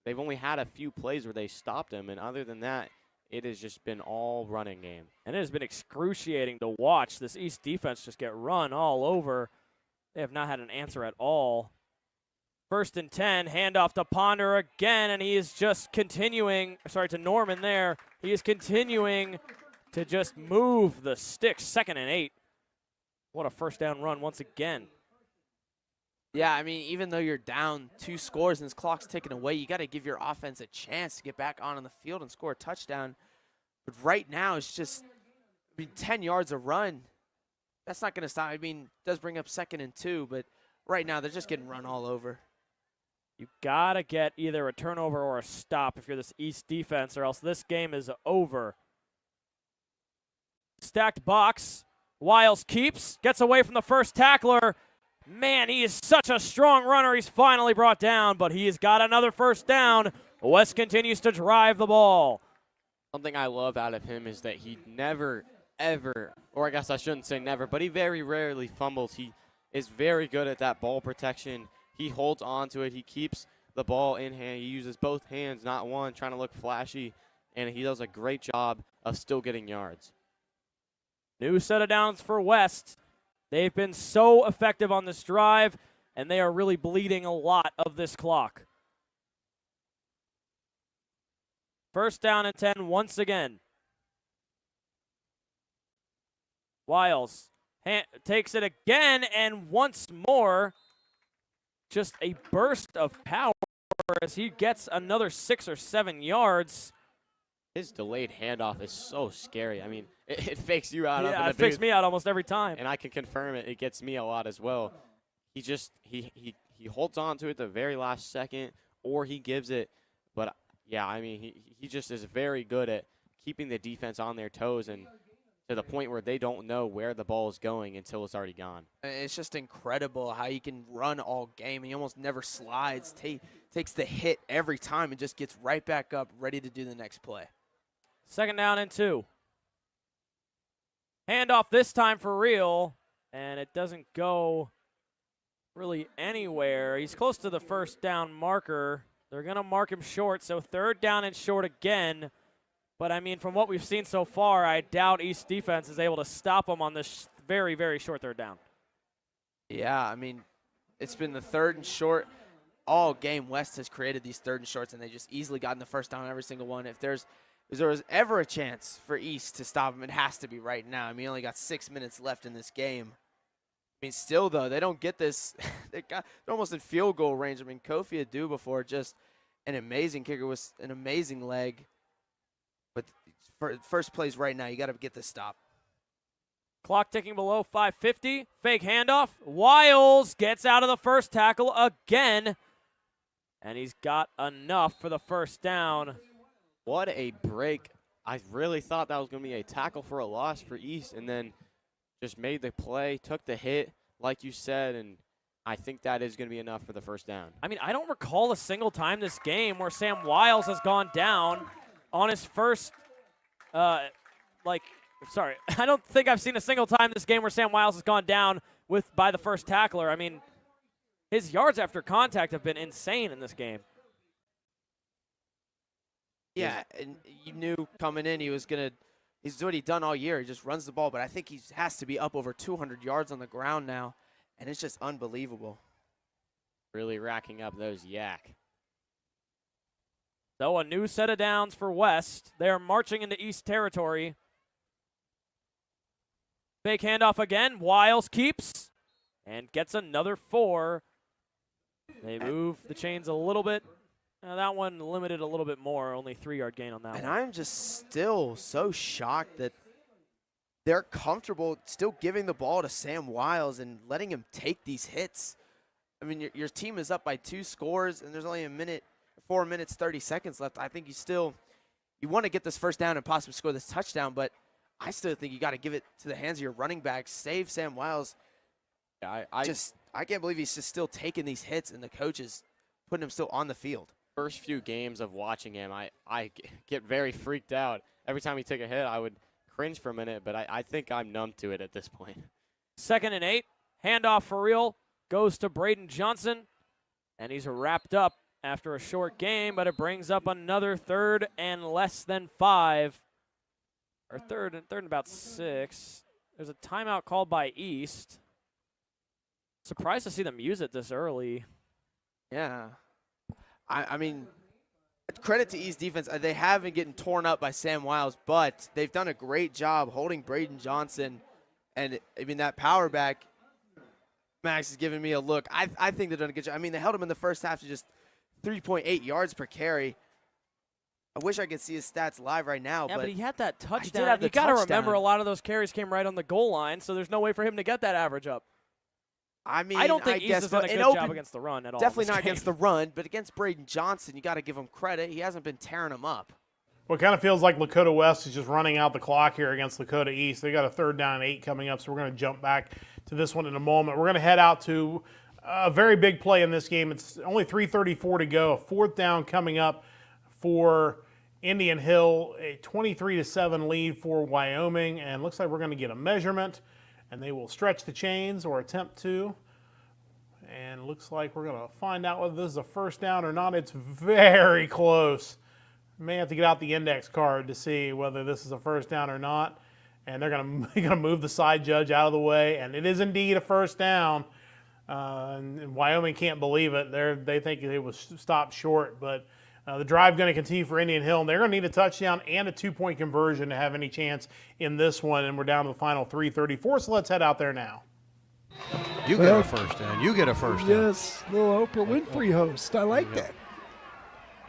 They've only had a few plays where they stopped him, and other than that, it has just been all running game.
And it has been excruciating to watch this East defense just get run all over. They have not had an answer at all. 1st and 10, handoff to Ponder again, and he is just continuing, to Norman there. He is continuing to just move the sticks. 2nd and 8. What a 1st down run once again.
Yeah, I mean, even though you're down 2 scores and this clock's taken away, you got to give your offense a chance to get back on the field and score a touchdown. But right now, it's just 10 yards a run. That's not going to stop. I mean, it does bring up 2nd and 2, but right now they're just getting run all over.
You got to get either a turnover or a stop if you're this East defense, or else this game is over. Stacked box. Wiles keeps, gets away from the first tackler. Man, he is such a strong runner. He's finally brought down, but he's got another 1st down. West continues to drive the ball.
Something I love out of him is that he never, ever, or I guess I shouldn't say never, but he very rarely fumbles. He is very good at that ball protection. He holds on to it. He keeps the ball in hand. He uses both hands, not one, trying to look flashy, and he does a great job of still getting yards.
New set of downs for West. They've been so effective on this drive, and they are really bleeding a lot of this clock. First down and 10 once again. Wiles takes it again, and once more, just a burst of power as he gets another 6 or 7 yards.
His delayed handoff is so scary. I mean, it fakes you out.
Yeah, it fakes me out almost every time.
And I can confirm it. It gets me a lot as well. He just he holds on to it the very last second, or he gives it. But yeah, I mean, he just is very good at keeping the defense on their toes and to the point where they don't know where the ball is going until it's already gone.
It's just incredible how he can run all game. He almost never slides, takes the hit every time and just gets right back up, ready to do the next play.
Second down and 2. Handoff this time for real, and it doesn't go really anywhere. He's close to the first down marker. They're going to mark him short, so third down and short again. But, I mean, from what we've seen so far, I doubt East defense is able to stop him on this very, very short third down.
Yeah, I mean, it's been the third and short. All game, West has created these third and shorts, and they just easily gotten the first down on every single one. If there was ever a chance for East to stop him, it has to be right now. I mean, he only got 6 minutes left in this game. I mean, still, though, they don't get this. They're almost in field goal range. I mean, Kofi Adu before, just an amazing kicker with an amazing leg. But for first plays right now, you got to get this stop.
Clock ticking below 5:50. Fake handoff. Wiles gets out of the first tackle again. And he's got enough for the first down.
What a break. I really thought that was going to be a tackle for a loss for East, and then just made the play, took the hit, like you said, and I think that is going to be enough for the first down.
I mean, I don't recall a single time this game where Sam Wiles has gone down on his first, I don't think I've seen a single time this game where Sam Wiles has gone down by the first tackler. I mean, his yards after contact have been insane in this game.
Yeah, and you knew coming in he's what he's done all year. He just runs the ball, but I think he has to be up over 200 yards on the ground now, and it's just unbelievable.
Really racking up those yak.
So a new set of downs for West. They're marching into East territory. Fake handoff again. Wiles keeps and gets another 4. They move the chains a little bit. That one limited a little bit more, only 3-yard gain on that one.
And I'm just still so shocked that they're comfortable still giving the ball to Sam Wiles and letting him take these hits. I mean, your team is up by 2 scores, and there's only 4 minutes, 30 seconds left. I think you want to get this first down and possibly score this touchdown, but I still think you got to give it to the hands of your running back, save Sam Wiles.
Yeah,
I can't believe he's just still taking these hits, and the coach is putting him still on the field.
First few games of watching him, I get very freaked out. Every time he took a hit, I would cringe for a minute, but I think I'm numb to it at this point.
2nd and 8. Handoff for real. Goes to Braden Johnson, and he's wrapped up after a short game, but it brings up another 3rd and less than 5. Or third and about 6. There's a timeout called by East. Surprised to see them use it this early.
Yeah. I mean, credit to East defense. They have been getting torn up by Sam Wiles, but they've done a great job holding Braden Johnson. And, I mean, that power back, Max is giving me a look. I think they've done a good job. I mean, they held him in the first half to just 3.8 yards per carry. I wish I could see his stats live right now.
Yeah, but he had that touchdown. You got to remember a lot of those carries came right on the goal line, so there's no way for him to get that average up.
I mean,
I don't think East has done a good job against the run at all.
Definitely not against the run, but against Braden Johnson, you got to give him credit. He hasn't been tearing him up.
Well, it kind of feels like Lakota West is just running out the clock here against Lakota East. They got a 3rd down and 8 coming up, so we're going to jump back to this one in a moment. We're going to head out to a very big play in this game. It's only 3:34 to go. A 4th down coming up for Indian Hill, a 23-7 lead for Wyoming, and looks like we're going to get a measurement, and they will stretch the chains or attempt to. And looks like we're going to find out whether this is a first down or not. It's very close. May have to get out the index card to see whether this is a first down or not. and they're going to move the side judge out of the way, and it is indeed a first down. And Wyoming can't believe it. They think it was stopped short, but the drive going to continue for Indian Hill, and they're going to need a touchdown and a 2-point conversion to have any chance in this one, and we're down to the final 3:34, so let's head out there now.
You get a first down. You get a first down.
Yes, little Oprah Winfrey host. I like that.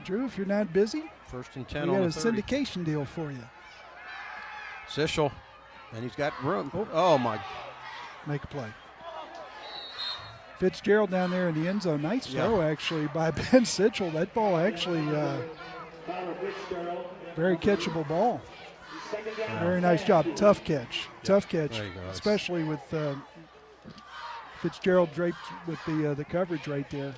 Drew, if you're not busy,
first and 10
we
on
got
the
a
30.
syndication deal for you.
Sichel, and he's got room. Oh my.
Make a play. Fitzgerald down there in the end zone. Nice throw, actually, by Ben Sichel. That ball actually very catchable ball. Very nice job. Tough catch. Tough catch, especially with Fitzgerald draped with the coverage right there.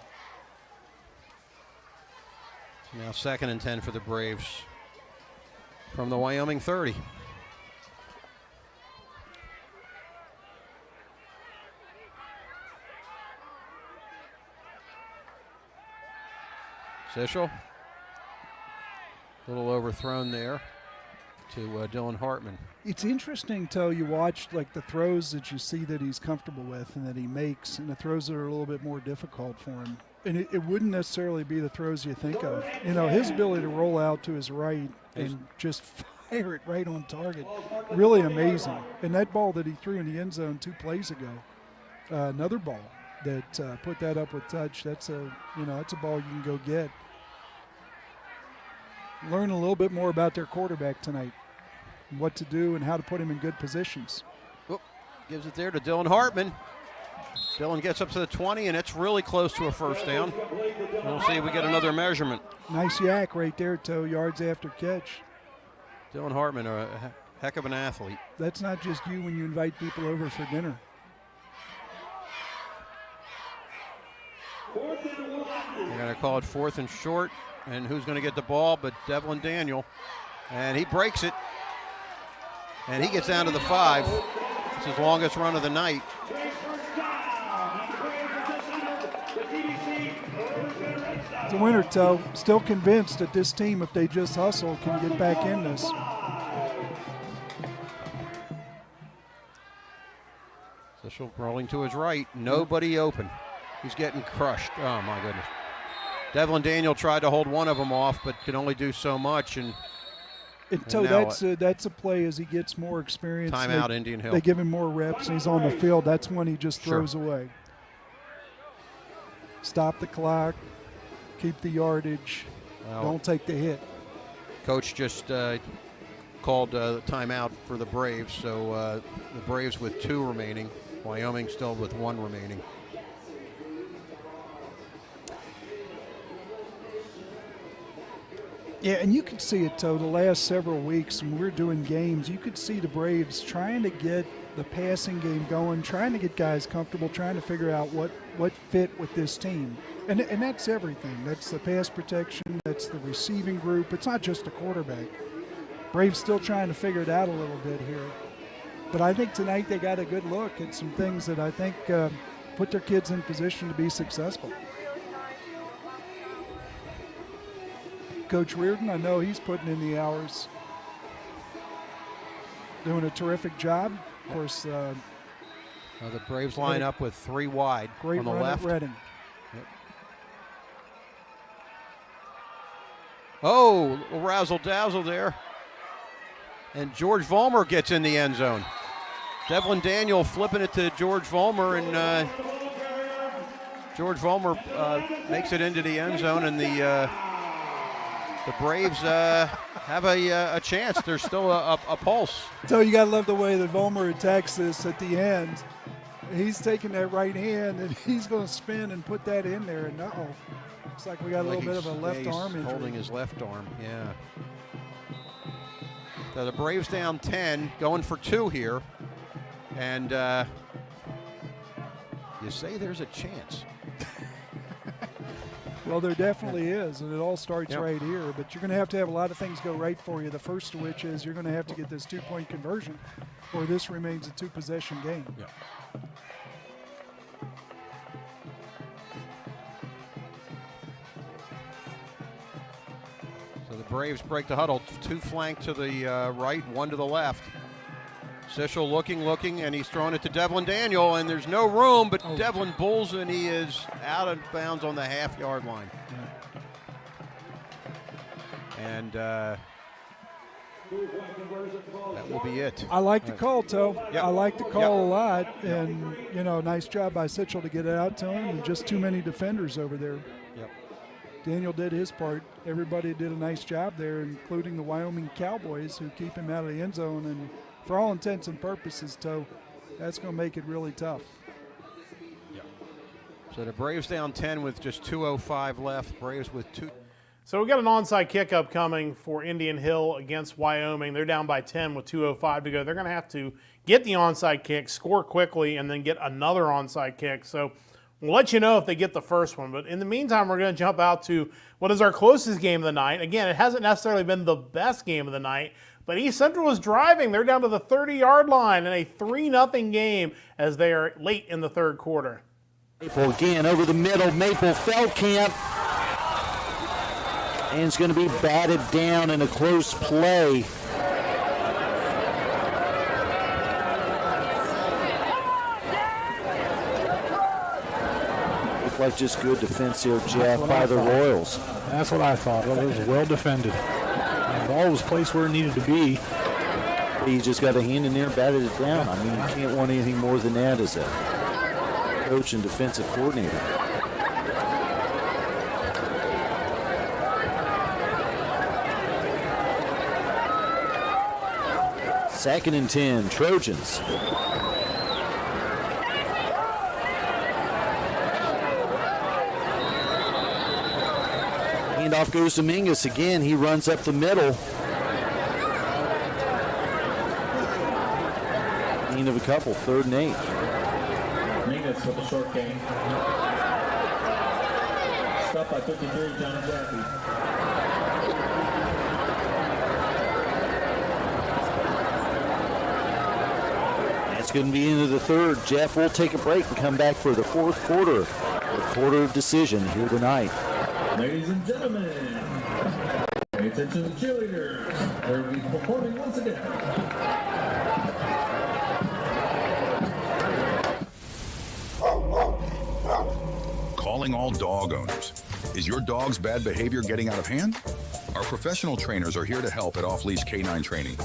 Now 2nd and 10 for the Braves from the Wyoming 30. Sichel, a little overthrown there to Dylan Hartman.
It's interesting till you watch like the throws that you see that he's comfortable with and that he makes, and the throws that are a little bit more difficult for him. And it wouldn't necessarily be the throws you think of. You know, his ability to roll out to his right and just fire it right on target, really amazing. And that ball that he threw in the end zone 2 plays ago, another ball that put that up with touch. That's a ball you can go get. Learn a little bit more about their quarterback tonight, what to do and how to put him in good positions.
Gives it there to Dylan Hartman. Dylan gets up to the 20, and it's really close to a first down. We'll see if we get another measurement.
Nice yak right there, Toe, yards after catch.
Dylan Hartman, a heck of an athlete.
That's not just you when you invite people over for dinner.
They're going to call it 4th and short, and who's going to get the ball but Devlin Daniel. And he breaks it, and he gets down to the 5. It's his longest run of the night.
It's a winner, Toe. Still convinced that this team, if they just hustle, can get back in this.
Sichel rolling to his right. Nobody open. He's getting crushed. Oh, my goodness. Devlin Daniel tried to hold one of them off, but could only do so much. And
So that's a play as he gets more experience.
Timeout, Indian Hill.
They give him more reps, and he's on the field. That's when he just throws away. Stop the clock. Keep the yardage.
Well,
don't take the hit.
Coach just called timeout for the Braves, so the Braves with 2 remaining. Wyoming still with 1 remaining.
Yeah, and you could see it, Toe, the last several weeks when we were doing games, you could see the Braves trying to get the passing game going, trying to get guys comfortable, trying to figure out what fit with this team. And that's everything. That's the pass protection. That's the receiving group. It's not just a quarterback. Braves still trying to figure it out a little bit here. But I think tonight they got a good look at some things that I think put their kids in position to be successful. Coach Reardon, I know he's putting in the hours. Doing a terrific job. Of course.
The Braves line up with 3 wide
great
on the
run
left.
At Redding.
Yep. Oh, razzle-dazzle there. And George Vollmer gets in the end zone. Devlin Daniel flipping it to George Vollmer, and George Vollmer makes it into the end zone, and the Braves have a chance. There's still a pulse.
So you got to love the way that Vollmer attacks this at the end. He's taking that right hand, and he's going to spin and put that in there, and looks like we got a little bit of a left arm injury.
Holding his left arm, yeah. So the Braves down 10, going for 2 here. And you say there's a chance.
Well, there definitely is, and it all starts right here. But you're going to have a lot of things go right for you, the first of which is you're going to have to get this 2-point conversion, or this remains a 2-possession game.
Yeah. So the Braves break the huddle. 2 flank to the right, 1 to the left. Sichel looking, and he's throwing it to Devlin Daniel, and there's no room, but Devlin bulls, and he is out of bounds on the half-yard line. And that will be it.
I like the call, Toe.
Yep.
I like the call
Yep.
a lot, and nice job by Sichel to get it out to him, and just too many defenders over there.
Yep.
Daniel did his part. Everybody did a nice job there, including the Wyoming Cowboys, who keep him out of the end zone. And for all intents and purposes, Toe, that's going to make it really tough.
So the Braves down 10 with just 2:05 left. Braves with 2.
So we got an onside kick upcoming for Indian Hill against Wyoming. They're down by 10 with 2:05 to go. They're going to have to get the onside kick, score quickly, and then get another onside kick. So we'll let you know if they get the first one. But in the meantime, we're going to jump out to what is our closest game of the night. Again, it hasn't necessarily been the best game of the night, but East Central is driving. They're down to the 30-yard line in a 3-0 game as they are late in the third quarter.
Maple again over the middle. Maple Feldkamp. And it's going to be batted down in a close play. Looked like just good defense here, Jeff, by the Royals.
That's what I thought. Well, it was well defended. The ball was placed where it needed to be.
He just got a hand in there, batted it down. I mean, you can't want anything more than that as a coach and defensive coordinator. Second and 10, Trojans. Handoff goes to Mingus again. He runs up the middle. Gain of a couple, 3rd and 8.
Mingus with a short gain. Stop by 53, John Jaffe.
It's going to be into the third. Jeff will take a break and come back for the fourth quarter. The quarter of decision here tonight.
Ladies and gentlemen, pay attention to the cheerleaders. They'll be performing once again.
Calling all dog owners. Is your dog's bad behavior getting out of hand? Our professional trainers are here to help at Off-Leash Canine Training.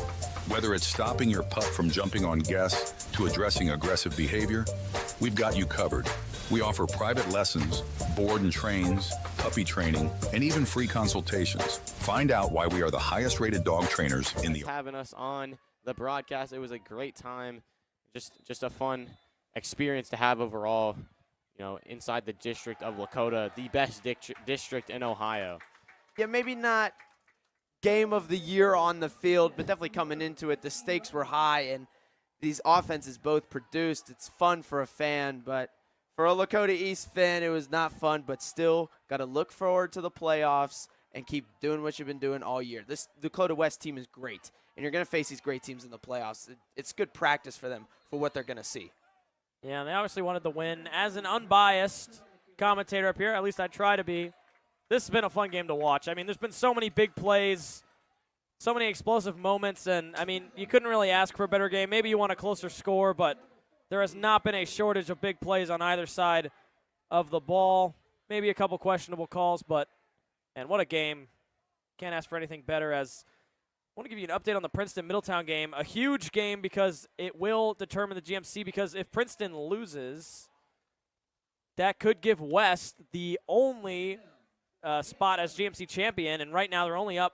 Whether it's stopping your pup from jumping on guests to addressing aggressive behavior, we've got you covered. We offer private lessons, board and trains, puppy training, and even free consultations. Find out why we are the highest rated dog trainers in the
having us on the broadcast. It was a great time. Just a fun experience to have overall, inside the district of Lakota, the best district in Ohio.
Yeah, maybe not game of the year on the field, but definitely coming into it, the stakes were high, and these offenses both produced. It's fun for a fan, but for a Lakota East fan, it was not fun, but still got to look forward to the playoffs and keep doing what you've been doing all year. This Dakota West team is great, and you're going to face these great teams in the playoffs. It's good practice for them for what they're going to see.
Yeah, they obviously wanted the win. As an unbiased commentator up here, at least I try to be, this has been a fun game to watch. I mean, there's been so many big plays, so many explosive moments, and, I mean, you couldn't really ask for a better game. Maybe you want a closer score, but there has not been a shortage of big plays on either side of the ball. Maybe a couple questionable calls, but, and what a game. Can't ask for anything better. As I want to give you an update on the Princeton-Middletown game. A huge game because it will determine the GMC, because if Princeton loses, that could give West the only spot as GMC champion, and right now they're only up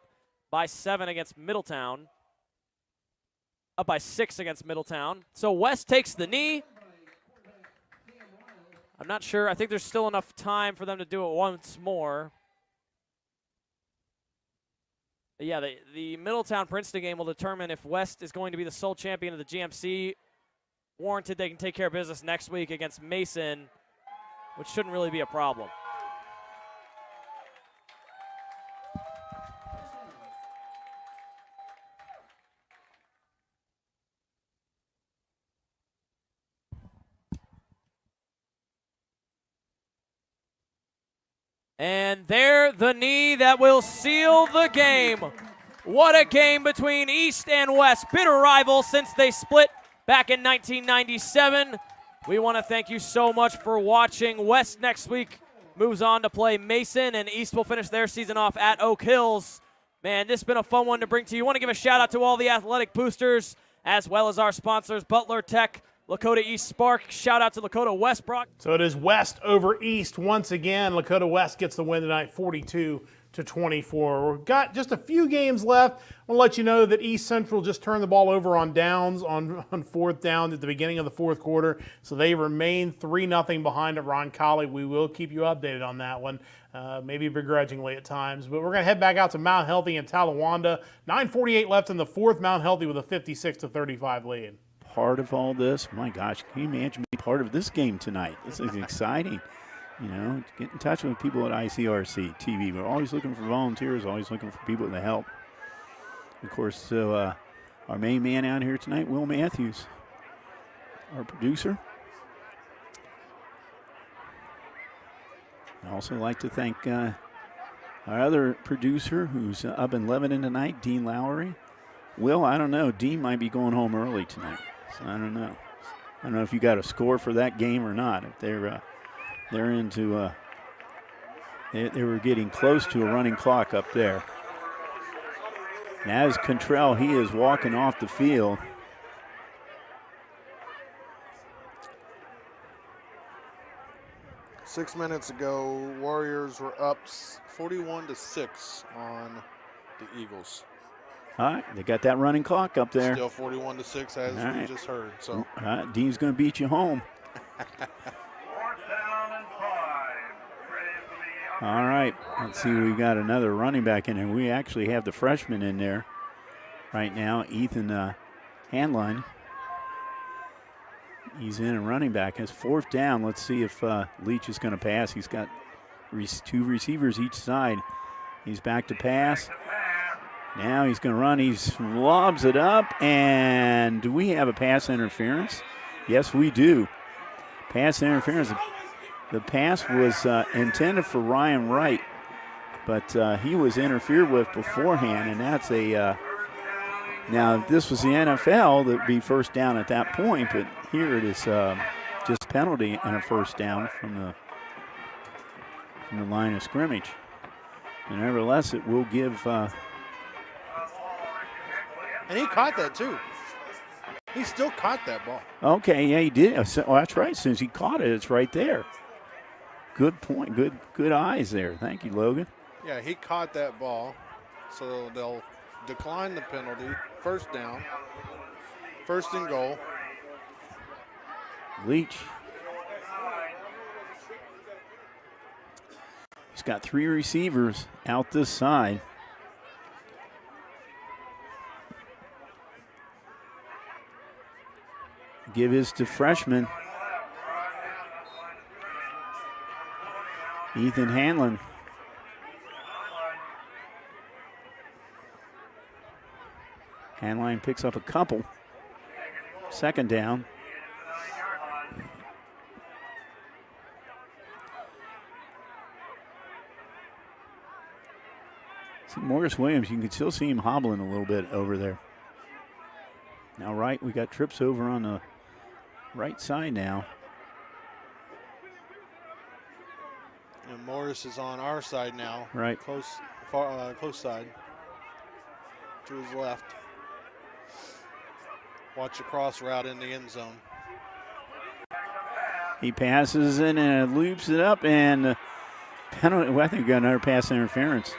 by 7 against Middletown. Up by 6 against Middletown. So West takes the knee. I'm not sure. I think there's still enough time for them to do it once more. But yeah, the Middletown-Princeton game will determine if West is going to be the sole champion of the GMC. Warranted they can take care of business next week against Mason, which shouldn't really be a problem. And there, the knee that will seal the game. What a game between East and West. Bitter rivals since they split back in 1997. We want to thank you so much for watching. West next week moves on to play Mason, and East will finish their season off at Oak Hills. Man, this has been a fun one to bring to you. I want to give a shout out to all the athletic boosters, as well as our sponsors, Butler Tech, Lakota East Spark. Shout out to Lakota West Brock.
So it is West over East once again. Lakota West gets the win tonight, 42-24. We've got just a few games left. I want to let you know that East Central just turned the ball over on downs on fourth down at the beginning of the fourth quarter. So they remain 3-0 behind at Roncalli. We will keep you updated on that one, maybe begrudgingly at times. But we're going to head back out to Mount Healthy and Talawanda. 9:48 left in the fourth. Mount Healthy with a 56-35 lead.
Part of all this, my gosh, can you imagine being part of this game tonight? This is exciting. You know, get in touch with people at ICRC TV. We're always looking for volunteers, always looking for people to help. Of course, so our main man out here tonight, Will Matthews, our producer. I'd also like to thank our other producer who's up in Lebanon tonight, Dean Lowry. Will, I don't know. Dean might be going home early tonight, so I don't know. I don't know if you got a score for that game or not. If they're into they were getting close to a running clock up there. And as Contrell, he is walking off the field.
Six minutes ago, Warriors were up 41-6 on the Eagles.
All right, they got that running clock up there.
Still 41-6 as we just heard. So
Dean's going to beat you home. All right, let's see. We've got another running back in there. We actually have the freshman in there right now, Ethan Hanline. He's in a running back. It's fourth down. Let's see if Leach is going to pass. He's got two receivers each side. He's back to pass. Now he's going to run. He lobs it up. And do we have a pass interference? Yes, we do. Pass interference. The pass was intended for Ryan Wright, but he was interfered with beforehand, and that's a now if this was the NFL, that would be first down at that point, but here it is just penalty and a first down from the line of scrimmage. And nevertheless, it will give.
And he caught that too. He still caught that ball.
Okay, yeah, he did. Oh, that's right. As soon as he caught it, it's right there. Good point. Good eyes there. Thank you, Logan.
Yeah, he caught that ball, so they'll decline the penalty. First down. First and goal.
Leach. He's got three receivers out this side. Give his to freshman Ethan Hanlon. Hanline picks up a couple. Second down. See Morris Williams, you can still see him hobbling a little bit over there. Now right, we got trips over on the right side now.
And Morris is on our side now.
Right.
Close side. To his left. Watch a cross route in the end zone.
He passes in and loops it up, and penalty. Well, I think we got another pass interference.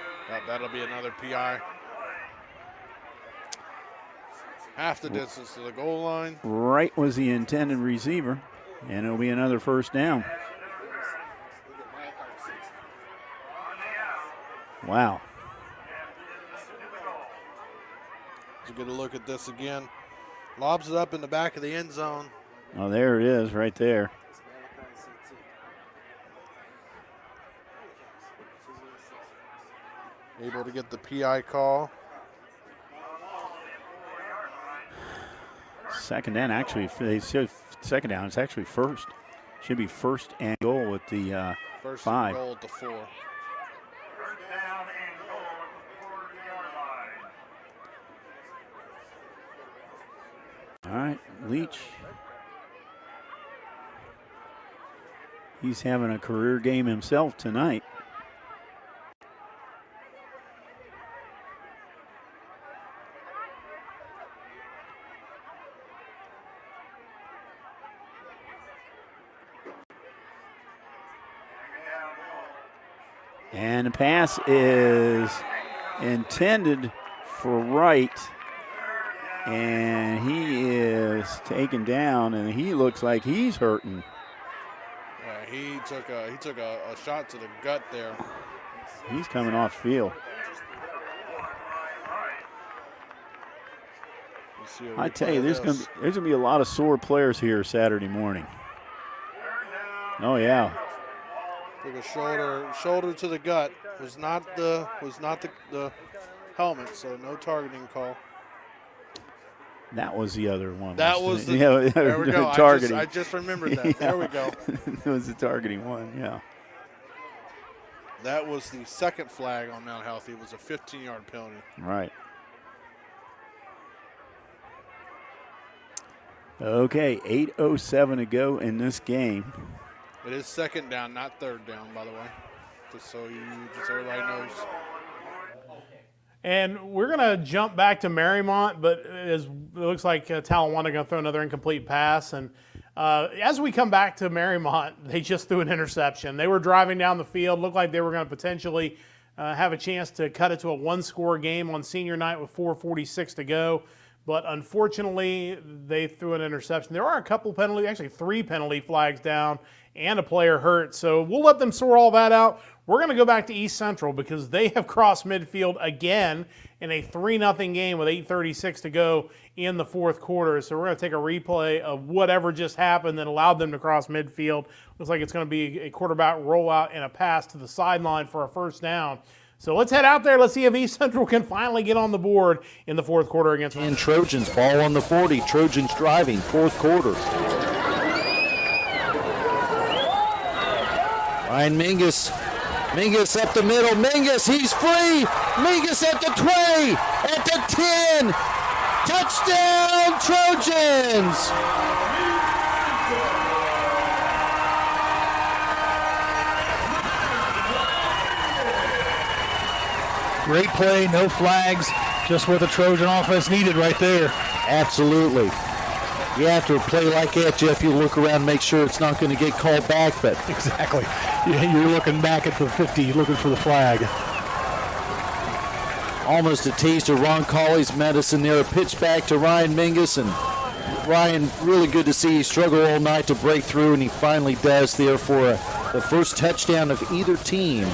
That'll be another PI. Half the distance to the goal line.
Right was the intended receiver, and it'll be another first down. Wow.
Let's get a look at this again. Lobs it up in the back of the end zone.
Oh, there it is right there.
Able to get the PI call.
Second down, actually, they said second down. It's actually first. Should be first and goal with the
First
5.
and goal at the 4.
All All right, Leach. He's having a career game himself tonight. And the pass is intended for Wright. And he is taken down, and he looks like he's hurting.
Yeah, he took a shot to the gut there.
He's coming off field. I tell you, there's gonna be a lot of sore players here Saturday morning. Oh yeah.
Took a shoulder to the gut. Was not the helmet, so no targeting call.
That was the other one.
That was the.
Yeah,
there we go.
targeting.
I just remembered that.
Yeah.
There we go.
That was the targeting one. Yeah.
That was the second flag on Mount Healthy. It was a 15-yard penalty.
Right. Okay, 8:07 to go in this game.
It is second down, not third down, by the way, just so everybody knows.
And we're going to jump back to Marymount, but it looks like Talawanda going to throw another incomplete pass. And as we come back to Marymount, they just threw an interception. They were driving down the field, looked like they were going to potentially have a chance to cut it to a one-score game on senior night with 4:46 to go. But unfortunately, they threw an interception. There are a couple penalties, actually 3 penalty flags down and a player hurt. So we'll let them sort all that out. We're going to go back to East Central because they have crossed midfield again in a 3-0 game with 8:36 to go in the fourth quarter. So we're going to take a replay of whatever just happened that allowed them to cross midfield. Looks like it's going to be a quarterback rollout and a pass to the sideline for a first down. So let's head out there. Let's see if East Central can finally get on the board in the fourth quarter against.
And Trojans, ball on the 40. Trojans driving, fourth quarter. Ryan Mingus up the middle. Mingus, he's free. Mingus at the 20, at the 10. Touchdown, Trojans.
Great play, no flags, just what the Trojan offense needed right there.
Absolutely. You have to play like that, Jeff. You look around and make sure it's not going to get called back. But
exactly. You're looking back at the 50, looking for the flag.
Almost a taste of Ron Colley's medicine there. A pitch back to Ryan Mingus. And Ryan, really good to see. He struggled all night to break through, and he finally does there for the first touchdown of either team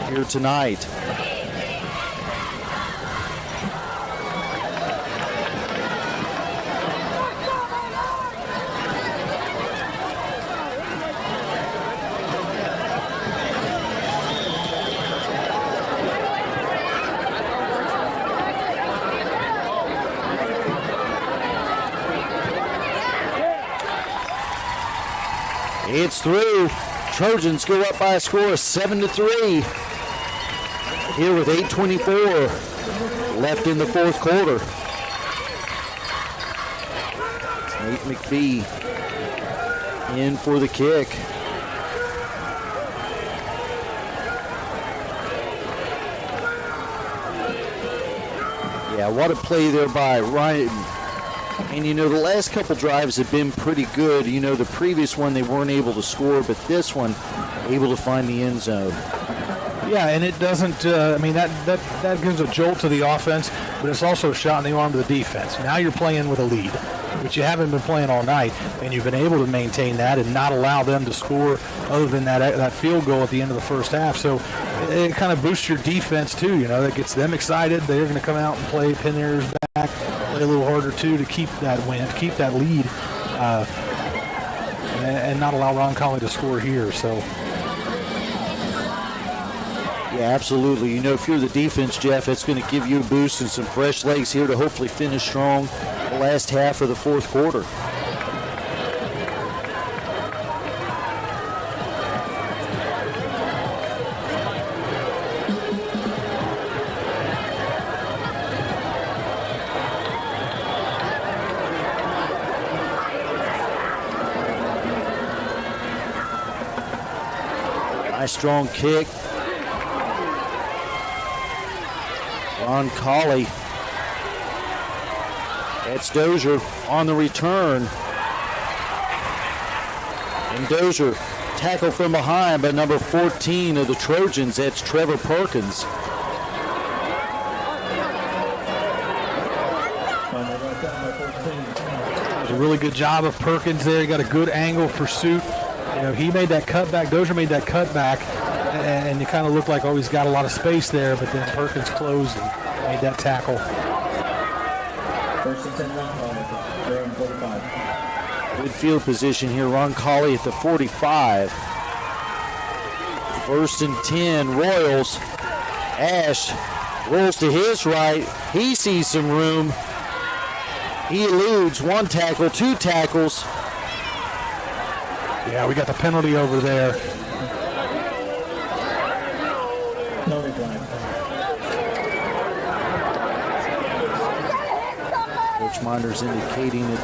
here tonight. It's through. Trojans go up by a score of 7-3. Here with 8:24 left in the fourth quarter. Nate McPhee in for the kick. Yeah, what a play there by Ryan. And, you know, the last couple drives have been pretty good. You know, the previous one they weren't able to score, but this one able to find the end zone.
Yeah, and it doesn't, that gives a jolt to the offense, but it's also a shot in the arm to the defense. Now you're playing with a lead, which you haven't been playing all night, and you've been able to maintain that and not allow them to score other than that field goal at the end of the first half. So it kind of boosts your defense, too. You know, that gets them excited. They're going to come out and play, pin their ears back, play a little harder, too, to keep that win, to keep that lead, and not allow Ron Colley to score here. So.
Yeah, absolutely. You know, if you're the defense, Jeff, it's going to give you a boost and some fresh legs here to hopefully finish strong the last half of the fourth quarter. Nice strong kick. Ron Colley. That's Dozier on the return. And Dozier tackled from behind by number 14 of the Trojans. That's Trevor Perkins.
A really good job of Perkins there. He got a good angle pursuit. You know, he made that cutback. Dozier made that cutback, and it kind of looked like, oh, he's got a lot of space there, but then Perkins closed and made that tackle.
First and 10, Ron Colley, their own 45.
Good field position here. Ron Colley at the 45. First and 10, Royals. Ash rolls to his right. He sees some room. He eludes one tackle, two tackles.
Yeah, we got the penalty over there.
Penalty flag.
Coach Minder's indicating it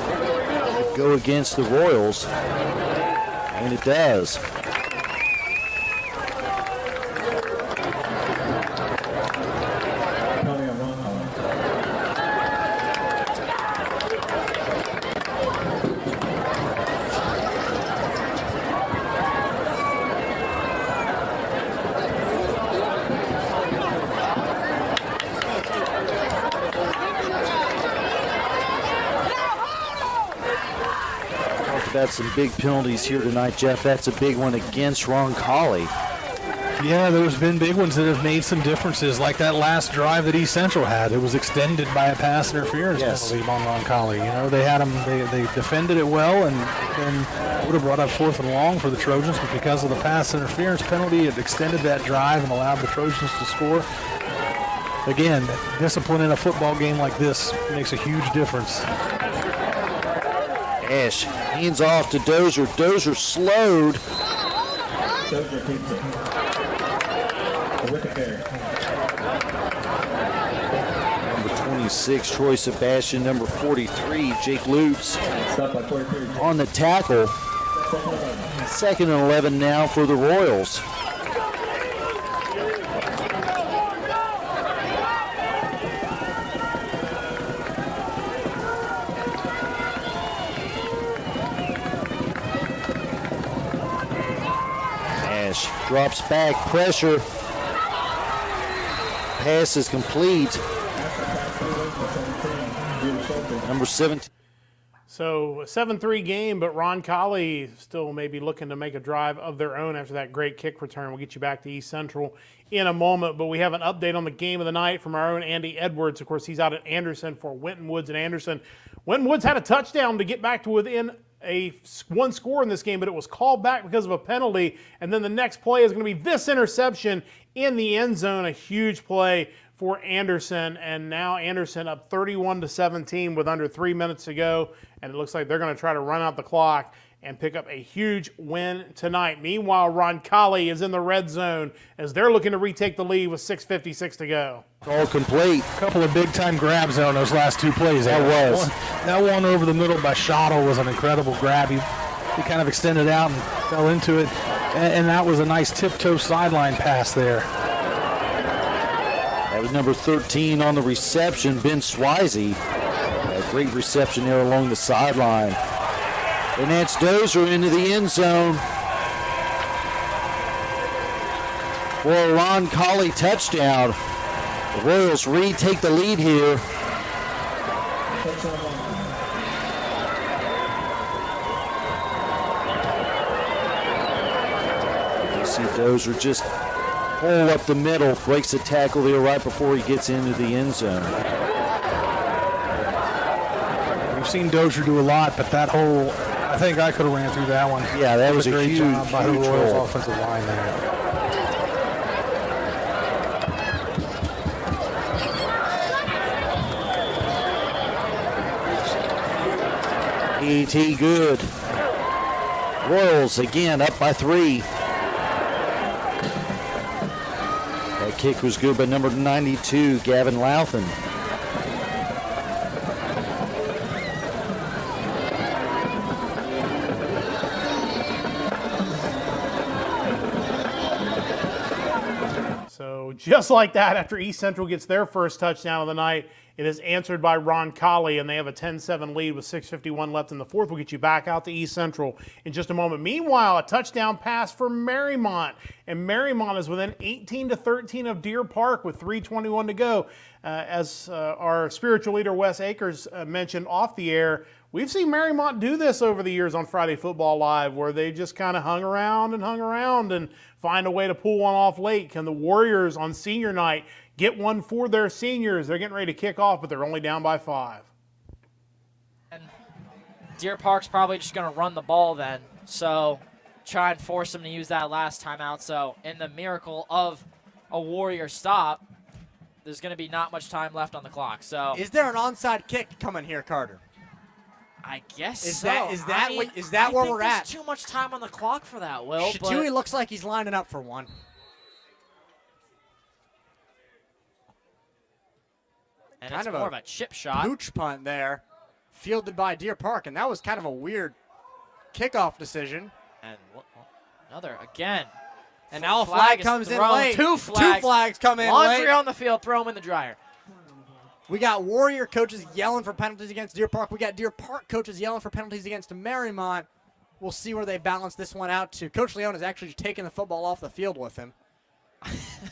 would go against the Royals, and it does.
Penalty on Ron Colley.
Got some big penalties here tonight, Jeff. That's a big one against Ron Colley.
Yeah, there's been big ones that have made some differences, like that last drive that East Central had. It was extended by a pass interference penalty on Ron Colley. You know, they had him, they defended it well, and then would have brought up 4th and long for the Trojans, but because of the pass interference penalty, it extended that drive and allowed the Trojans to score. Again, discipline in a football game like this makes a huge difference.
Ash hands off to Dozier. Dozier slowed.
Dozier keeps it. A wicket there.
Number 26, Troy Sebastian. Number 43, Jake Lutz.
Stop by 43.
On the tackle. Second and 11 now for the Royals. Drops back, pressure. Pass is complete. Number 17.
So a 7-3 game, but Ron Colley still maybe looking to make a drive of their own after that great kick return. We'll get you back to East Central in a moment, but we have an update on the game of the night from our own Andy Edwards. Of course, he's out at Anderson for Winton Woods and Anderson. Winton Woods had a touchdown to get back to within one score in this game, but it was called back because of a penalty. And then the next play is going to be this interception in the end zone, a huge play for Anderson. And now Anderson up 31-17 with under 3 minutes to go. And it looks like they're going to try to run out the clock and pick up a huge win tonight. Meanwhile, Ron Colley is in the red zone as they're looking to retake the lead with 6:56 to go.
All complete.
A couple of big-time grabs there on those last two plays. That one over the middle by Schottel was an incredible grab. He kind of extended out and fell into it, and that was a nice tiptoe sideline pass there.
That was number 13 on the reception, Ben Swizy. A great reception there along the sideline. And that's Dozier into the end zone for a Ron Colley touchdown. The Royals retake the lead here. You see Dozier just pull up the middle, breaks the tackle there right before he gets into the end zone.
We've seen Dozier do a lot, but that whole, I think I could have ran through that one.
Yeah, that was a
great
huge
job by the Royals
roll.
offensive line there.
E.T. good. Royals again up by 3. That kick was good by number 92, Gavin Louthan.
So just like that, after East Central gets their first touchdown of the night, it is answered by Ron Colley, and they have a 10-7 lead with 6:51 left in the fourth. We'll get you back out to East Central in just a moment. Meanwhile, a touchdown pass for Marymount, and Marymount is within 18-13 of Deer Park with 3:21 to go. As our spiritual leader Wes Akers mentioned off the air, we've seen Marymount do this over the years on Friday Football Live, where they just kind of hung around and find a way to pull one off late. Can the Warriors on senior night get one for their seniors? They're getting ready to kick off, but they're only down by 5.
And Deer Park's probably just going to run the ball then, so try and force them to use that last timeout. So in the miracle of a Warrior stop, there's going to be not much time left on the clock. So
is there an onside kick coming here, Carter?
I guess
is
so.
Is that where we're at?
There's too much time on the clock for that, Will.
Shatui looks like he's lining up for one.
And
kind
it's more of a chip shot.
Pooch punt there, fielded by Deer Park, and that was kind of a weird kickoff decision.
And another again.
And now a flag comes in late.
Two flags
come in
Laundry
late.
on the field, throw them in the dryer.
We got Warrior coaches yelling for penalties against Deer Park. We got Deer Park coaches yelling for penalties against Marymount. We'll see where they balance this one out to. Coach Leone is actually taking the football off the field with him.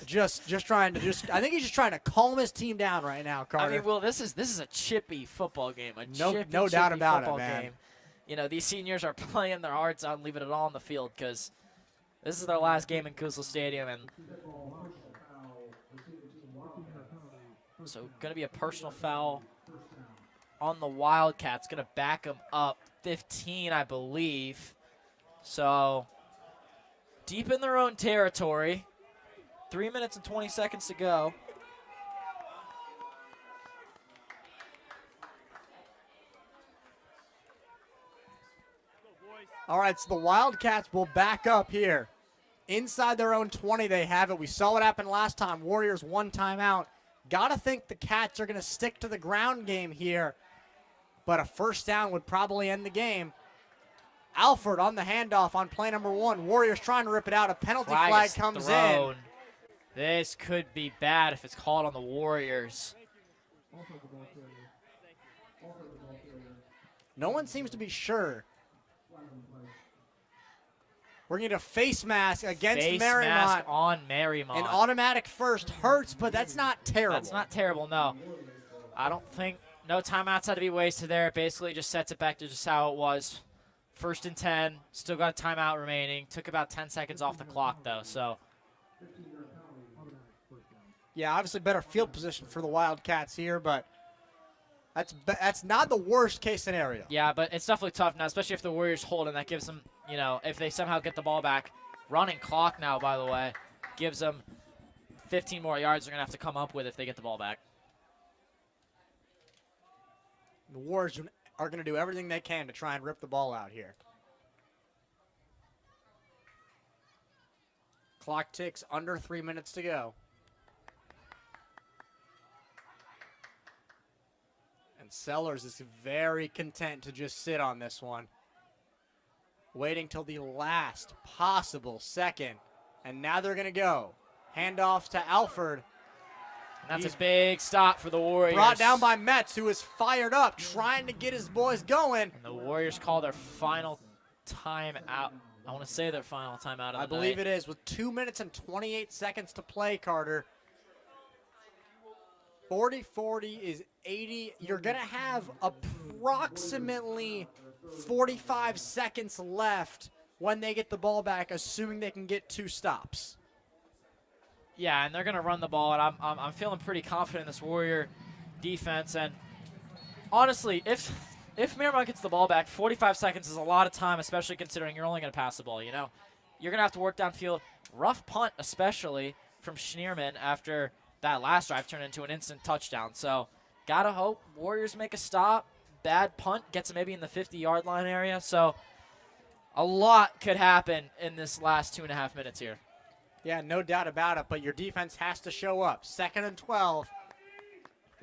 just trying to I think he's just trying to calm his team down right now, Carter.
I mean, Will, this is a chippy football game.
No doubt about
it,
man.
Game. You know, these seniors are playing their hearts out and leaving it all on the field because this is their last game in Kusel Stadium, and so going to be a personal foul on the Wildcats. Going to back them up 15, I believe. So deep in their own territory. 3 minutes and 20 seconds to go.
All right, so the Wildcats will back up here. Inside their own 20, they have it. We saw what happened last time. Warriors one timeout. Got to think the Cats are going to stick to the ground game here, but a first down would probably end the game. Alford on the handoff on play number 1. Warriors trying to rip it out. A penalty flag comes in.
This could be bad if it's called on the Warriors.
No one seems to be sure. We're going to get a face mask against Marymount.
Face mask on Marymount.
An automatic first hurts, but that's not terrible.
That's not terrible, no. I don't think no timeouts had to be wasted there. It basically just sets it back to just how it was. 1st and 10, still got a timeout remaining. Took about 10 seconds off the clock, though, so.
Yeah, obviously better field position for the Wildcats here, but that's not the worst case scenario.
Yeah, but it's definitely tough now, especially if the Warriors hold, and that gives them, you know, if they somehow get the ball back. Running clock now, by the way, gives them 15 more yards they're going to have to come up with if they get the ball back.
The Warriors are going to do everything they can to try and rip the ball out here. Clock ticks, under 3 minutes to go. And Sellers is very content to just sit on this one. Waiting till the last possible second. And now they're going to go. Handoffs to Alford.
And that's a big stop for the Warriors.
Brought down by Metz, who is fired up, trying to get his boys going.
And the Warriors call their final time out. I want to say their final timeout of the
I believe it is, with 2 minutes and 28 seconds to play, Carter. 40-40 is 80. You're going to have approximately 45 seconds left when they get the ball back, assuming they can get 2 stops.
Yeah, and they're going to run the ball, and I'm feeling pretty confident in this Warrior defense. And honestly, if Marymount gets the ball back, 45 seconds is a lot of time, especially considering you're only going to pass the ball, you know. You're going to have to work downfield. Rough punt, especially from Schneerman after that last drive turned into an instant touchdown. So got to hope Warriors make a stop. Bad punt gets them maybe in the 50-yard line area. So a lot could happen in this last 2.5 minutes here.
Yeah, no doubt about it, but your defense has to show up. 2nd and 12.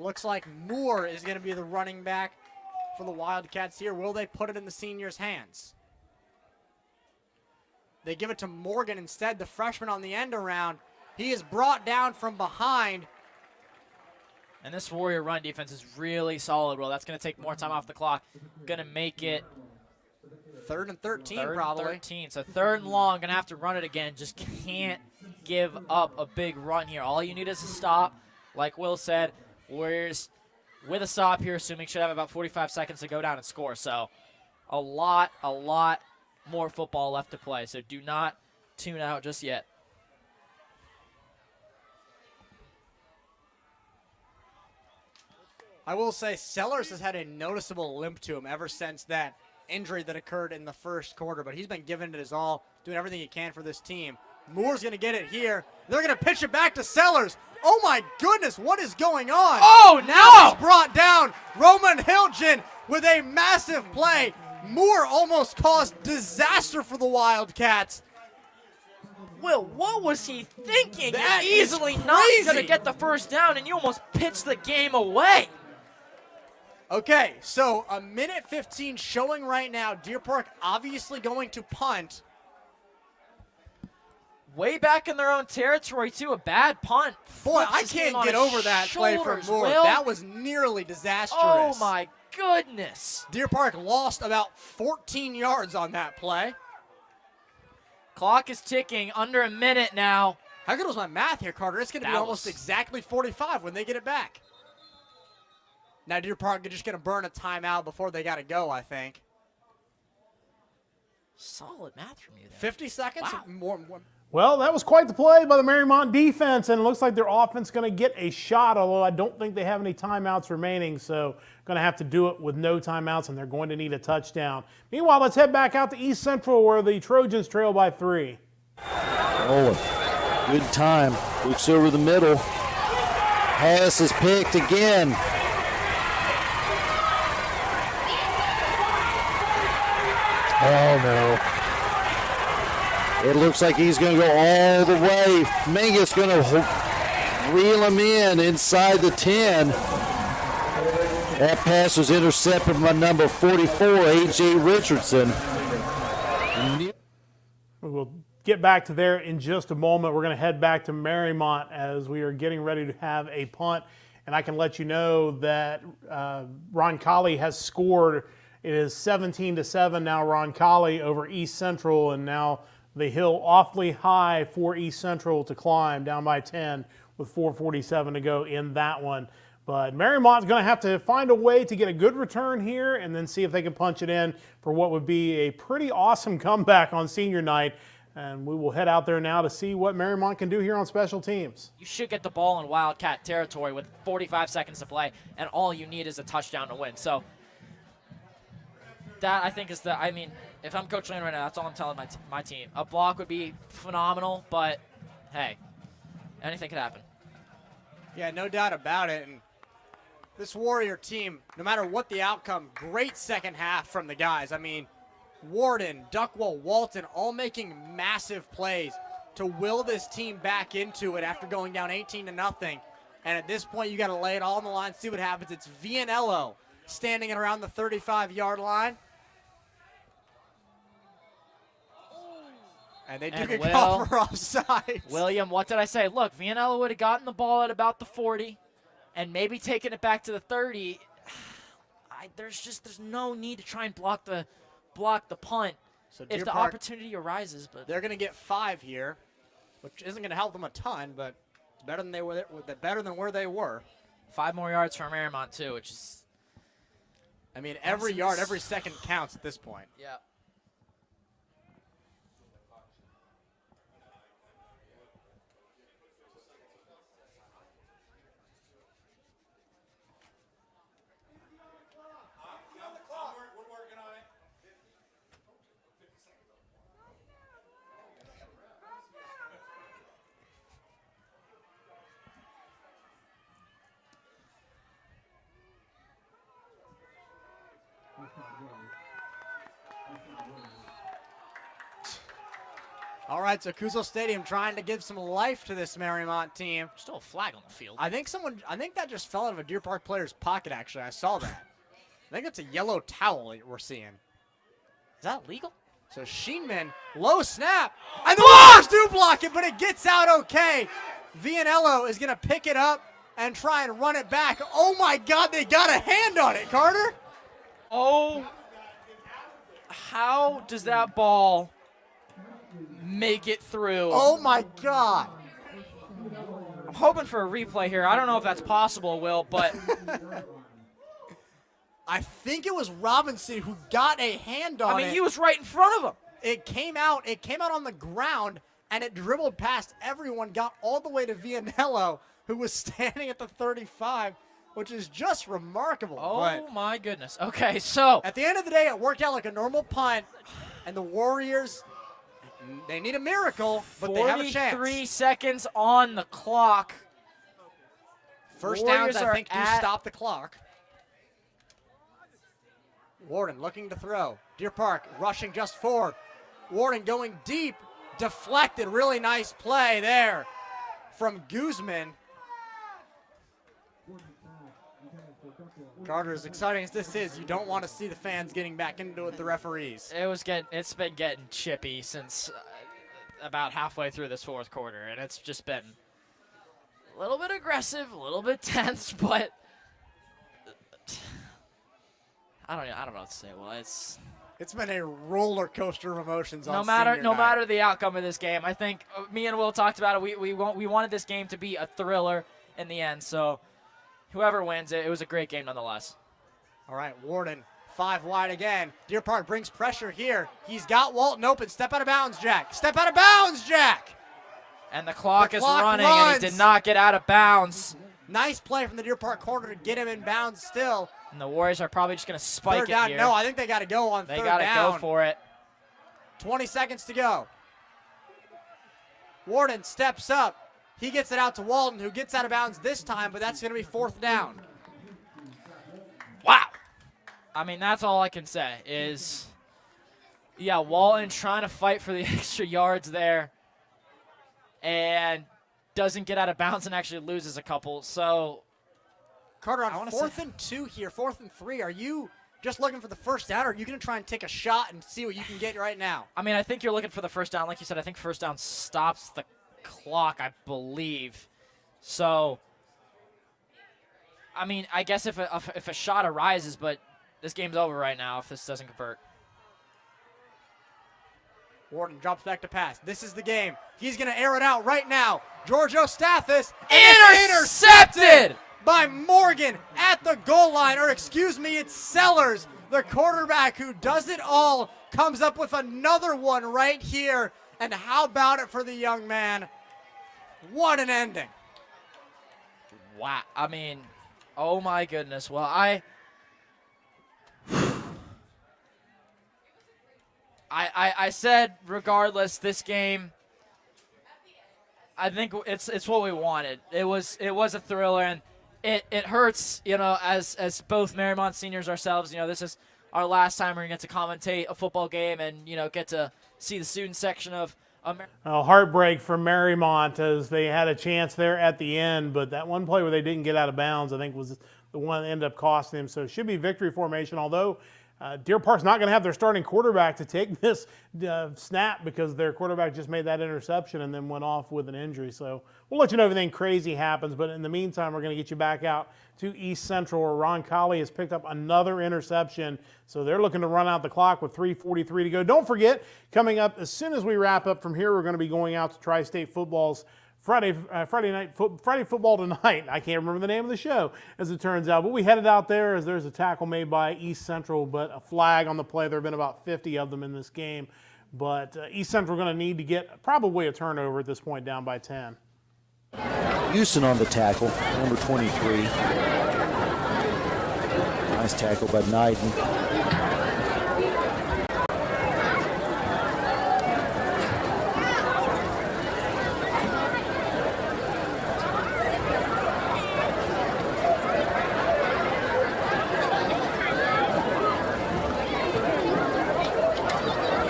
Looks like Moore is going to be the running back for the Wildcats here. Will they put it in the senior's hands? They give it to Morgan instead, the freshman on the end around. He is brought down from behind.
And this Warrior run defense is really solid, Will. That's going to take more time off the clock. Going to make it
3rd and 13,
third
probably.
13. So 3rd and long, going to have to run it again. Just can't give up a big run here. All you need is a stop. Like Will said, Warriors with a stop here, assuming should have about 45 seconds to go down and score. So a lot more football left to play. So do not tune out just yet.
I will say Sellers has had a noticeable limp to him ever since that injury that occurred in the first quarter, but he's been giving it his all, doing everything he can for this team. Moore's going to get it here. They're going to pitch it back to Sellers. Oh, my goodness, what is going on?
Oh,
now he's brought down. Roman Hilgen with a massive play. Moore almost caused disaster for the Wildcats.
Will, what was he thinking?
That
You're easily
is
not
crazy.
going to get the first down, and you almost pitched the game away.
Okay, so a minute 15 showing right now. Deer Park obviously going to punt.
Way back in their own territory, too. A bad punt.
Boy,
Flips
I
his team
can't
on
get
his
over that play from
shoulders,
Moore.
Will.
That was nearly disastrous.
Oh, my goodness.
Deer Park lost about 14 yards on that play.
Clock is ticking. Under a minute now.
How good was my math here, Carter? It's going to be almost exactly 45 when they get it back. Now Deer Park are just going to burn a timeout before they got to go, I think.
Solid math from you there.
50 seconds?
Wow.
More.
Well, that was quite the play by the Marymount defense, and it looks like their offense is going to get a shot, although I don't think they have any timeouts remaining, so going to have to do it with no timeouts, and they're going to need a touchdown. Meanwhile, let's head back out to East Central where the Trojans trail by 3.
Oh, good time. Looks over the middle. Pass is picked again. Oh, no. It looks like he's going to go all the way. Mingus going to reel him in inside the 10. That pass was intercepted by number 44, A.J. Richardson.
We'll get back to there in just a moment. We're going to head back to Marymount as we are getting ready to have a punt. And I can let you know that Roncalli has scored. It is 17-7 now, Roncalli over East Central, and now the hill awfully high for East Central to climb, down by 10 with 4:47 to go in that one. But Marymont's going to have to find a way to get a good return here and then see if they can punch it in for what would be a pretty awesome comeback on senior night. And we will head out there now to see what Marymount can do here on special teams.
You should get the ball in Wildcat territory with 45 seconds to play, and all you need is a touchdown to win. So that, I think, is the, I mean, if I'm Coach Lane right now, that's all I'm telling my team. A block would be phenomenal, but hey, anything could happen.
Yeah, no doubt about it. And this Warrior team, no matter what the outcome, great second half from the guys. I mean, Warden, Duckwell, Walton, all making massive plays to will this team back into it after going down 18-0. And at this point, you got to lay it all on the line, see what happens. It's Vianello standing at around the 35-yard line. And they do get called for offside.
William, what did I say? Look, Vianello would have gotten the ball at about the 40 and maybe taken it back to the 30. There's no need to try and block the punt
So
if the opportunity arises. But
they're going to get 5 here, which isn't going to help them a ton, but it's better than where they were.
5 more yards for Marymount too, which is,
I mean, every yard, every second counts at this point.
Yeah.
All right, so Kuzo Stadium trying to give some life to this Marymount team.
Still a flag on the field.
I think that just fell out of a Deer Park player's pocket, actually. I saw that. I think it's a yellow towel that we're seeing.
Is that legal?
So Sheenman, low snap. And the Warriors do block it, but it gets out okay. Vianello is going to pick it up and try and run it back. Oh, my God, they got a hand on it, Carter.
Oh, how does that ball make it through?
Oh, my God.
I'm hoping for a replay here. I don't know if that's possible, Will, but
I think it was Robinson who got a hand on it.
I mean, he was right in front of him.
It came out on the ground, and it dribbled past everyone, got all the way to Vianello, who was standing at the 35, which is just remarkable.
Oh, my goodness. Okay, so
at the end of the day, it worked out like a normal punt, and the Warriors, they need a miracle, but they have a chance.
43 seconds on the clock.
First
Warriors
downs, I think, do
at
stop the clock. Warden looking to throw. Deer Park rushing just forward. Warden going deep, deflected. Really nice play there from Guzman. Carter, as exciting as this is, you don't want to see the fans getting back into it with the referees.
It's been getting chippy since about halfway through this fourth quarter, and it's just been a little bit aggressive, a little bit tense, but I don't know what to say. Well, it's
been a roller coaster of emotions.
No matter the outcome of this game. I think me and Will talked about it. We wanted this game to be a thriller in the end. So whoever wins it was a great game nonetheless.
All right, Warden 5 wide again. Deer Park brings pressure here. He's got Walton open. Step out of bounds, Jack. Step out of bounds, Jack.
And the clock is running, and he did not get out of bounds.
Nice play from the Deer Park corner to get him in bounds still.
And the Warriors are probably just going to spike
third down.
it here.
No, I think they got to go on third down.
They got to go for it.
20 seconds to go. Warden steps up. He gets it out to Walton, who gets out of bounds this time, but that's going to be fourth down.
Wow. I mean, that's all I can say is, yeah, Walton trying to fight for the extra yards there and doesn't get out of bounds and actually loses a couple. So,
Carter, on 4th and 2 here, 4th and 3, are you just looking for the first down, or are you going to try and take a shot and see what you can get right now?
I mean, I think you're looking for the first down. Like you said, I think first down stops the clock, I believe. So, I mean, I guess if a shot arises, but this game's over right now if this doesn't convert.
Warden drops back to pass. This is the game. He's going to air it out right now. George Ostathis.
Intercepted
by Morgan at the goal line. Or excuse me, it's Sellers, the quarterback who does it all, comes up with another one right here. And how about it for the young man? What an ending.
Wow. I mean, oh my goodness. Well, I said regardless, this game, I think it's what we wanted. It was a thriller, and it hurts, you know, as both Marymount seniors ourselves. You know, this is our last time we're gonna get to commentate a football game and, you know, get to see the student section of
heartbreak for Marymount as they had a chance there at the end, but that one play where they didn't get out of bounds, I think, was the one that ended up costing them. So it should be victory formation, although Deer Park's not going to have their starting quarterback to take this snap because their quarterback just made that interception and then went off with an injury. So we'll let you know if anything crazy happens, but in the meantime, we're going to get you back out to East Central, where Ron Colley has picked up another interception. So they're looking to run out the clock with 3:43 to go. Don't forget, coming up as soon as we wrap up from here, we're going to be going out to Tri-State Football's Friday football tonight. I can't remember the name of the show, as it turns out. But we headed out there as there's a tackle made by East Central, but a flag on the play. There have been about 50 of them in this game. But East Central going to need to get probably a turnover at this point, down by 10.
Houston on the tackle, number 23. Nice tackle by Nyden.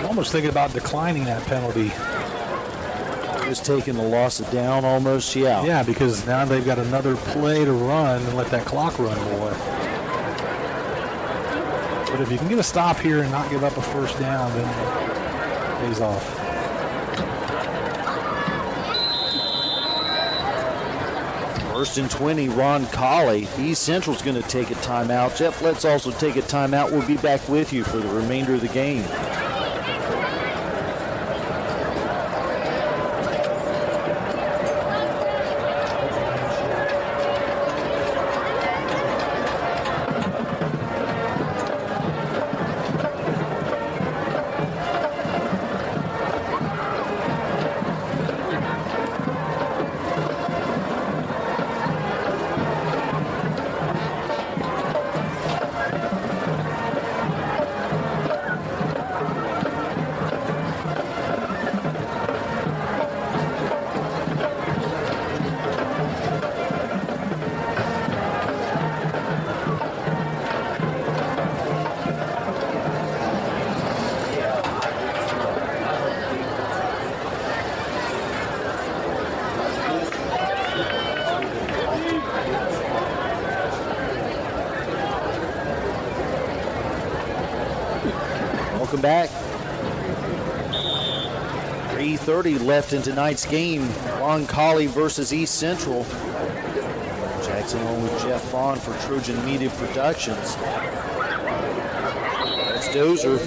Almost thinking about declining that penalty.
Just taking the loss of down almost, yeah.
Yeah, because now they've got another play to run and let that clock run more. But if you can get a stop here and not give up a first down, then it pays off.
First and 20, Ron Colley. East Central's going to take a timeout. Jeff, let's also take a timeout. We'll be back with you for the remainder of the game. Welcome back. 3:30 left in tonight's game. Ron Colley versus East Central. Jackson along with Jeff Vaughn for Trojan Media Productions. That's Dozer.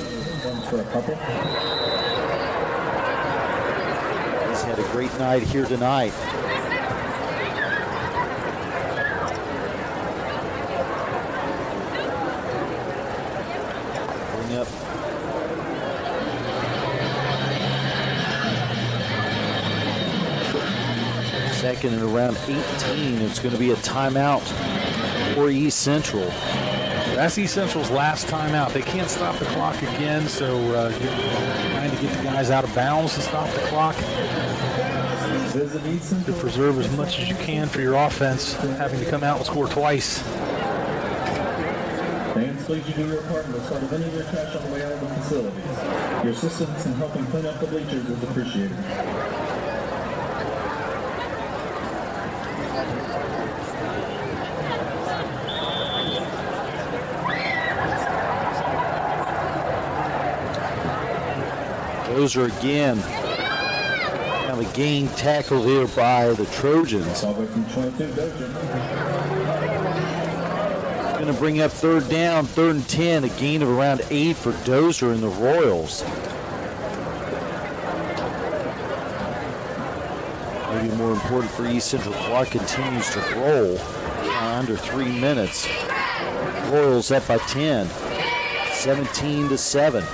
He's had a great night here tonight. Bring up second and around 18. It's going to be a timeout for East Central.
That's East Central's last timeout. They can't stop the clock again, so trying to get the guys out of bounds to stop the clock. To preserve as much as you can for your offense, having to come out and score twice.
Fans, please do your part in the start of any of your trash on the way out of the facilities. Your assistance in helping clean up the bleachers is appreciated.
Dozer again. Have a gain tackle here by the Trojans. Going to bring up third down, 3rd and 10, a gain of around 8 for Dozer and the Royals. Maybe more important for East Central, clock continues to roll. Under 3 minutes. Royals up by 10, 17-7.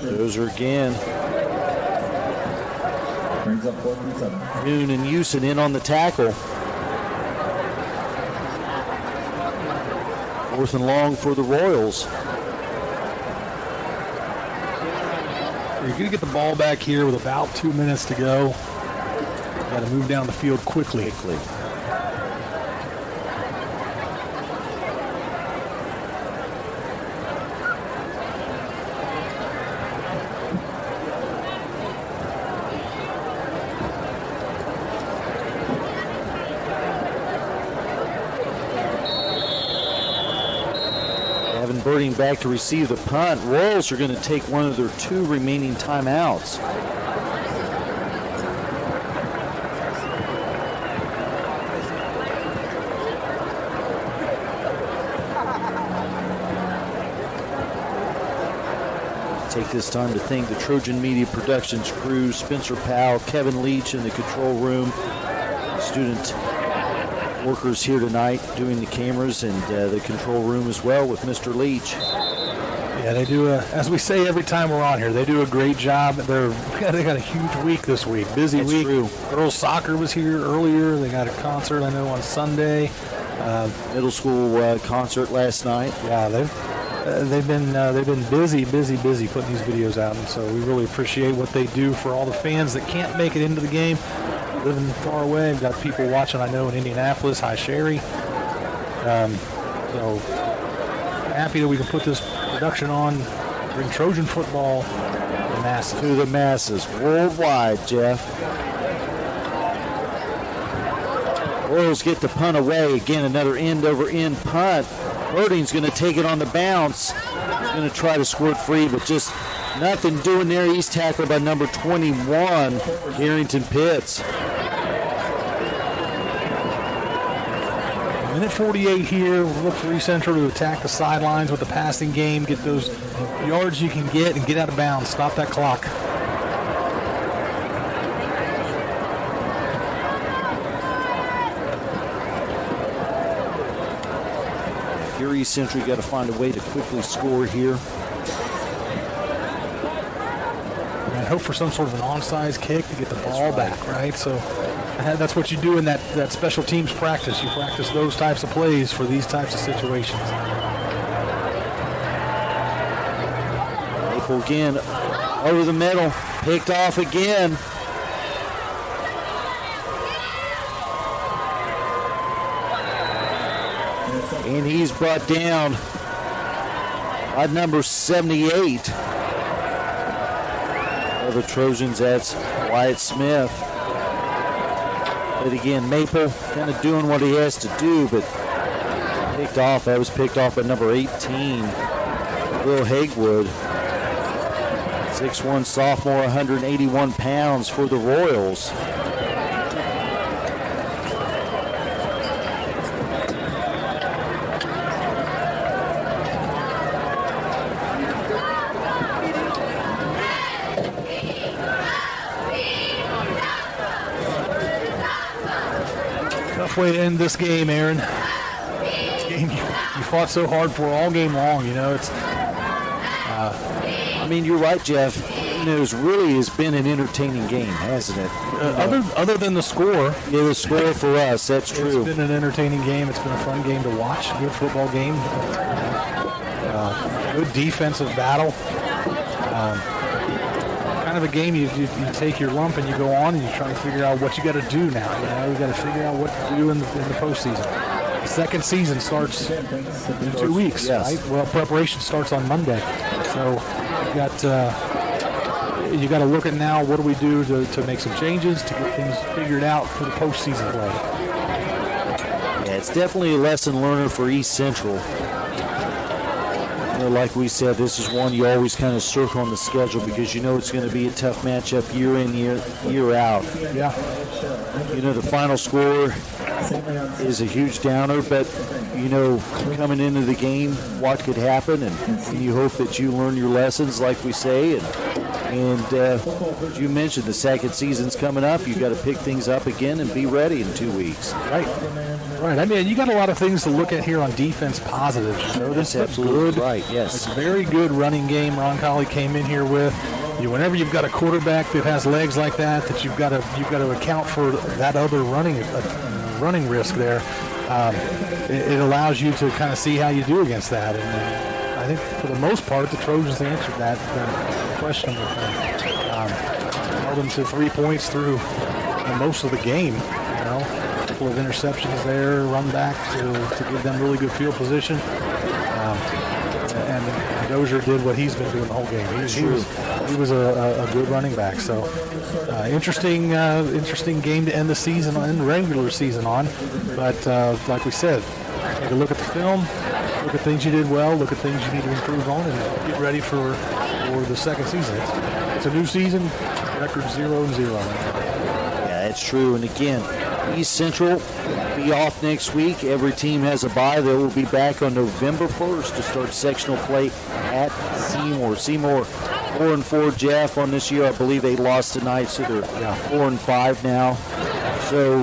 Dozer again.
Brings up 4th and 7.
Noon and Houston in on the tackle. 4th and long for the Royals.
You're going to get the ball back here with about 2 minutes to go. Got to move down the field quickly.
Birding back to receive the punt. Royals are going to take one of their 2 remaining timeouts. Take this time to thank the Trojan Media Productions crew, Spencer Powell, Kevin Leach in the control room, student workers here tonight doing the cameras and the control room as well with Mr. Leach.
Yeah, they do, as we say every time we're on here, they do a great job. They got a huge week this week, busy
That's
week.
True.
Girls soccer was here earlier. They got a concert, I know, on Sunday.
Middle school concert last night.
Yeah, they've been busy putting these videos out, and so we really appreciate what they do for all the fans that can't make it into the game. Living far away, we've got people watching, I know, in Indianapolis. Hi, Sherry. So happy that we can put this production on, bring Trojan football
to the masses worldwide, Jeff. Royals get the punt away. Again, another end-over-end punt. Birding's going to take it on the bounce. He's going to try to squirt free, but just nothing doing there. He's tackled by number 21, Harrington Pitts.
Minute 48 here. We'll look for East Central to attack the sidelines with the passing game, get those yards you can get, and get out of bounds. Stop that clock.
Here, East Central, you got to find a way to quickly score here.
And hope for some sort of an onside kick to get the ball back, right? So that's what you do in that special teams practice. You practice those types of plays for these types of situations.
Maple again over the middle, picked off again. And he's brought down by number 78 of the Trojans. That's Wyatt Smith. But again, Maple kind of doing what he has to do, but picked off. That was picked off by number 18, Will Hagewood. 6'1" sophomore, 181 pounds for the Royals.
Way to end this game, Aaron. This game you fought so hard for all game long. You know, it's.
I mean, you're right, Jeff. You know, it really has been an entertaining game, hasn't it?
Other than the score.
Yeah, the score for us. That's true.
It's been an entertaining game. It's been a fun game to watch. Good football game. Good defensive battle. Kind of a game you take your lump and you go on and you try to figure out what you got to do now. You know, you got to figure out what to do in the postseason. The second season starts in 2 weeks,
yes.
right? Well, preparation starts on Monday, so you got to look at now. What do we do to make some changes to get things figured out for the postseason play?
Yeah, it's definitely a lesson learner for East Central. You know, like we said, this is one you always kind of circle on the schedule because you know it's going to be a tough matchup year in, year out.
Yeah.
You know, the final score is a huge downer, but, you know, coming into the game, what could happen, and you hope that you learn your lessons, like we say, and as you mentioned, the second season's coming up. You've got to pick things up again and be ready in 2 weeks.
Right. I mean, you got a lot of things to look at here on defense positives. You know,
that's absolutely
good,
right. Yes,
it's a very good running game. Roncalli came in here with. Whenever you've got a quarterback that has legs like that you've got to account for that other running risk there. It allows you to kind of see how you do against that. And I think for the most part, the Trojans answered that question. Held them to 3 points through most of the game. You know, a couple of interceptions there, run back to give them really good field position. And Dozier did what he's been doing the whole game. He was a good running back. So interesting game to end the season and the regular season on. But like we said, take a look at the film, look at things you did well, look at things you need to improve on, and get ready for the second season. It's a new season, record 0-0.
Yeah, it's true. And again, East Central will be off next week. Every team has a bye. They will be back on November 1st to start sectional play at Seymour. Seymour 4-4, Jeff, on this year. I believe they lost tonight, so they're 4-5 now. So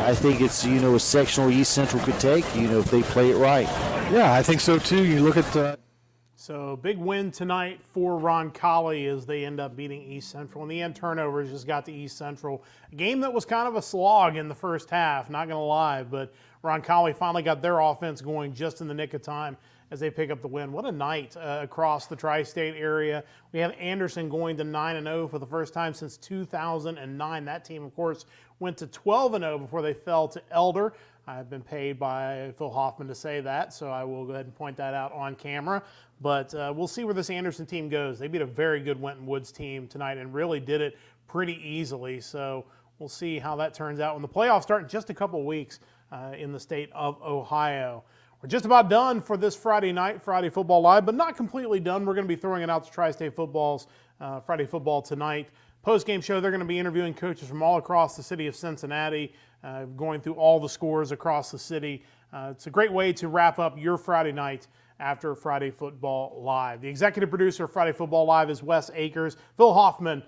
I think it's, a sectional East Central could take, if they play it right.
Yeah, I think so too. You look at
So big win tonight for Roncalli as they end up beating East Central. And the end turnovers just got to East Central. A game that was kind of a slog in the first half, not going to lie. But Roncalli finally got their offense going just in the nick of time as they pick up the win. What a night across the tri-state area. We have Anderson going to 9-0 for the first time since 2009. That team, of course, went to 12-0 before they fell to Elder. I've been paid by Phil Hoffman to say that, so I will go ahead and point that out on camera. But we'll see where this Anderson team goes. They beat a very good Winton Woods team tonight and really did it pretty easily. So we'll see how that turns out when the playoffs start in just a couple weeks in the state of Ohio. We're just about done for this Friday night, Friday Football Live, but not completely done. We're going to be throwing it out to Tri-State Football's Friday Football Tonight post-game show. They're going to be interviewing coaches from all across the city of Cincinnati, going through all the scores across the city. It's a great way to wrap up your Friday night after Friday Football Live. The executive producer of Friday Football Live is Wes Akers. Phil Hoffman,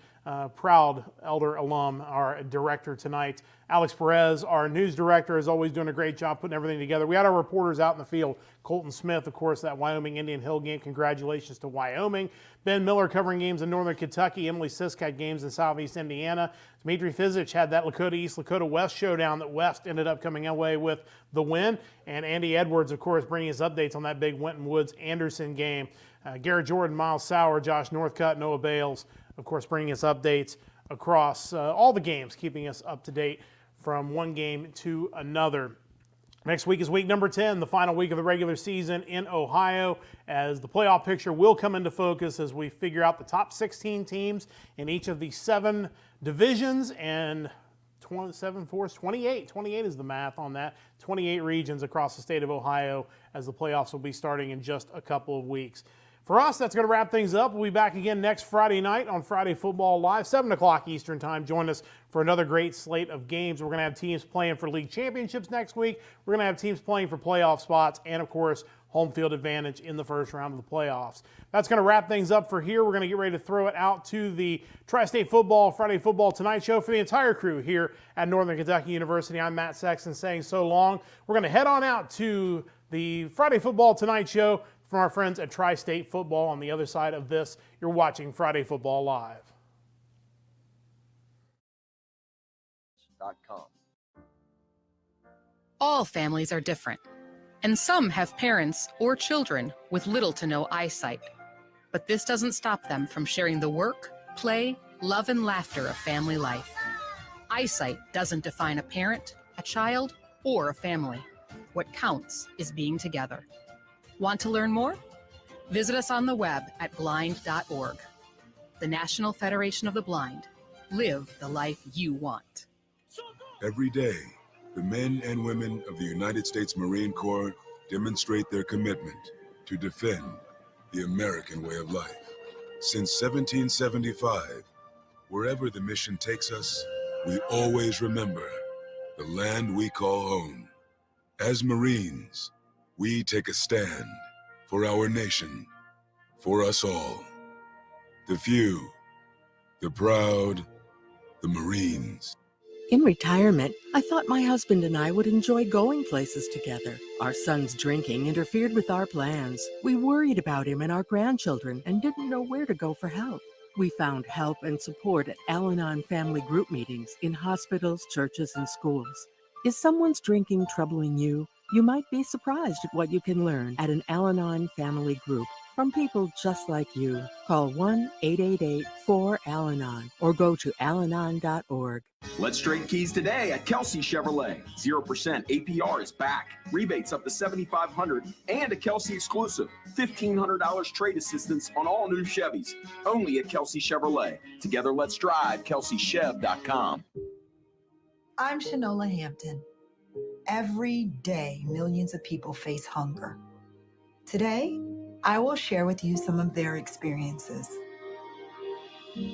proud Elder alum, our director tonight. Alex Perez, our news director, is always doing a great job putting everything together. We had our reporters out in the field. Colton Smith, of course, that Wyoming Indian Hill game. Congratulations to Wyoming. Ben Miller covering games in Northern Kentucky. Emily Sisk had games in Southeast Indiana. Dmitry Fizich had that Lakota East, Lakota West showdown that West ended up coming away with the win. And Andy Edwards, of course, bringing us updates on that big Winton Woods-Anderson game. Garrett Jordan, Miles Sauer, Josh Northcutt, Noah Bales, of course, bringing us updates across all the games, keeping us up to date from one game to another. Next week is week number 10, the final week of the regular season in Ohio, as the playoff picture will come into focus as we figure out the top 16 teams in each of the 7 divisions and 27, 4, 28. 28 is the math on that. 28 regions across the state of Ohio, as the playoffs will be starting in just a couple of weeks. For us, that's going to wrap things up. We'll be back again next Friday night on Friday Football Live, 7 o'clock Eastern Time. Join us for another great slate of games. We're going to have teams playing for league championships next week. We're going to have teams playing for playoff spots and, of course, home field advantage in the first round of the playoffs. That's going to wrap things up for here. We're going to get ready to throw it out to the Tri-State Football Friday Football Tonight show. For the entire crew here at Northern Kentucky University, I'm Matt Sexton saying so long. We're going to head on out to the Friday Football Tonight show from our friends at Tri-State Football. On the other side of this, you're watching Friday Football Live.
All families are different, and some have parents or children with little to no eyesight. But this doesn't stop them from sharing the work, play, love, and laughter of family life. Eyesight doesn't define a parent, a child, or a family. What counts is being together. Want to learn more? Visit us on the web at blind.org. The National Federation of the Blind. Live the life you want.
Every day, the men and women of the United States Marine Corps demonstrate their commitment to defend the American way of life. Since 1775, wherever the mission takes us, we always remember the land we call home. As Marines, we take a stand for our nation, for us all. The few, the proud, the Marines.
In retirement, I thought my husband and I would enjoy going places together. Our son's drinking interfered with our plans. We worried about him and our grandchildren and didn't know where to go for help. We found help and support at Al-Anon family group meetings in hospitals, churches, and schools. Is someone's drinking troubling you? You might be surprised at what you can learn at an Al-Anon family group from people just like you. Call 1-888-4-AL-ANON or go to alanon.org.
Let's trade keys today at Kelsey Chevrolet. 0% APR is back. Rebates up to $7,500 and a Kelsey exclusive. $1,500 trade assistance on all new Chevys. Only at Kelsey Chevrolet. Together, let's drive. KelseyChev.com.
I'm Shanola Hampton. Every day, millions of people face hunger. Today, I will share with you some of their experiences.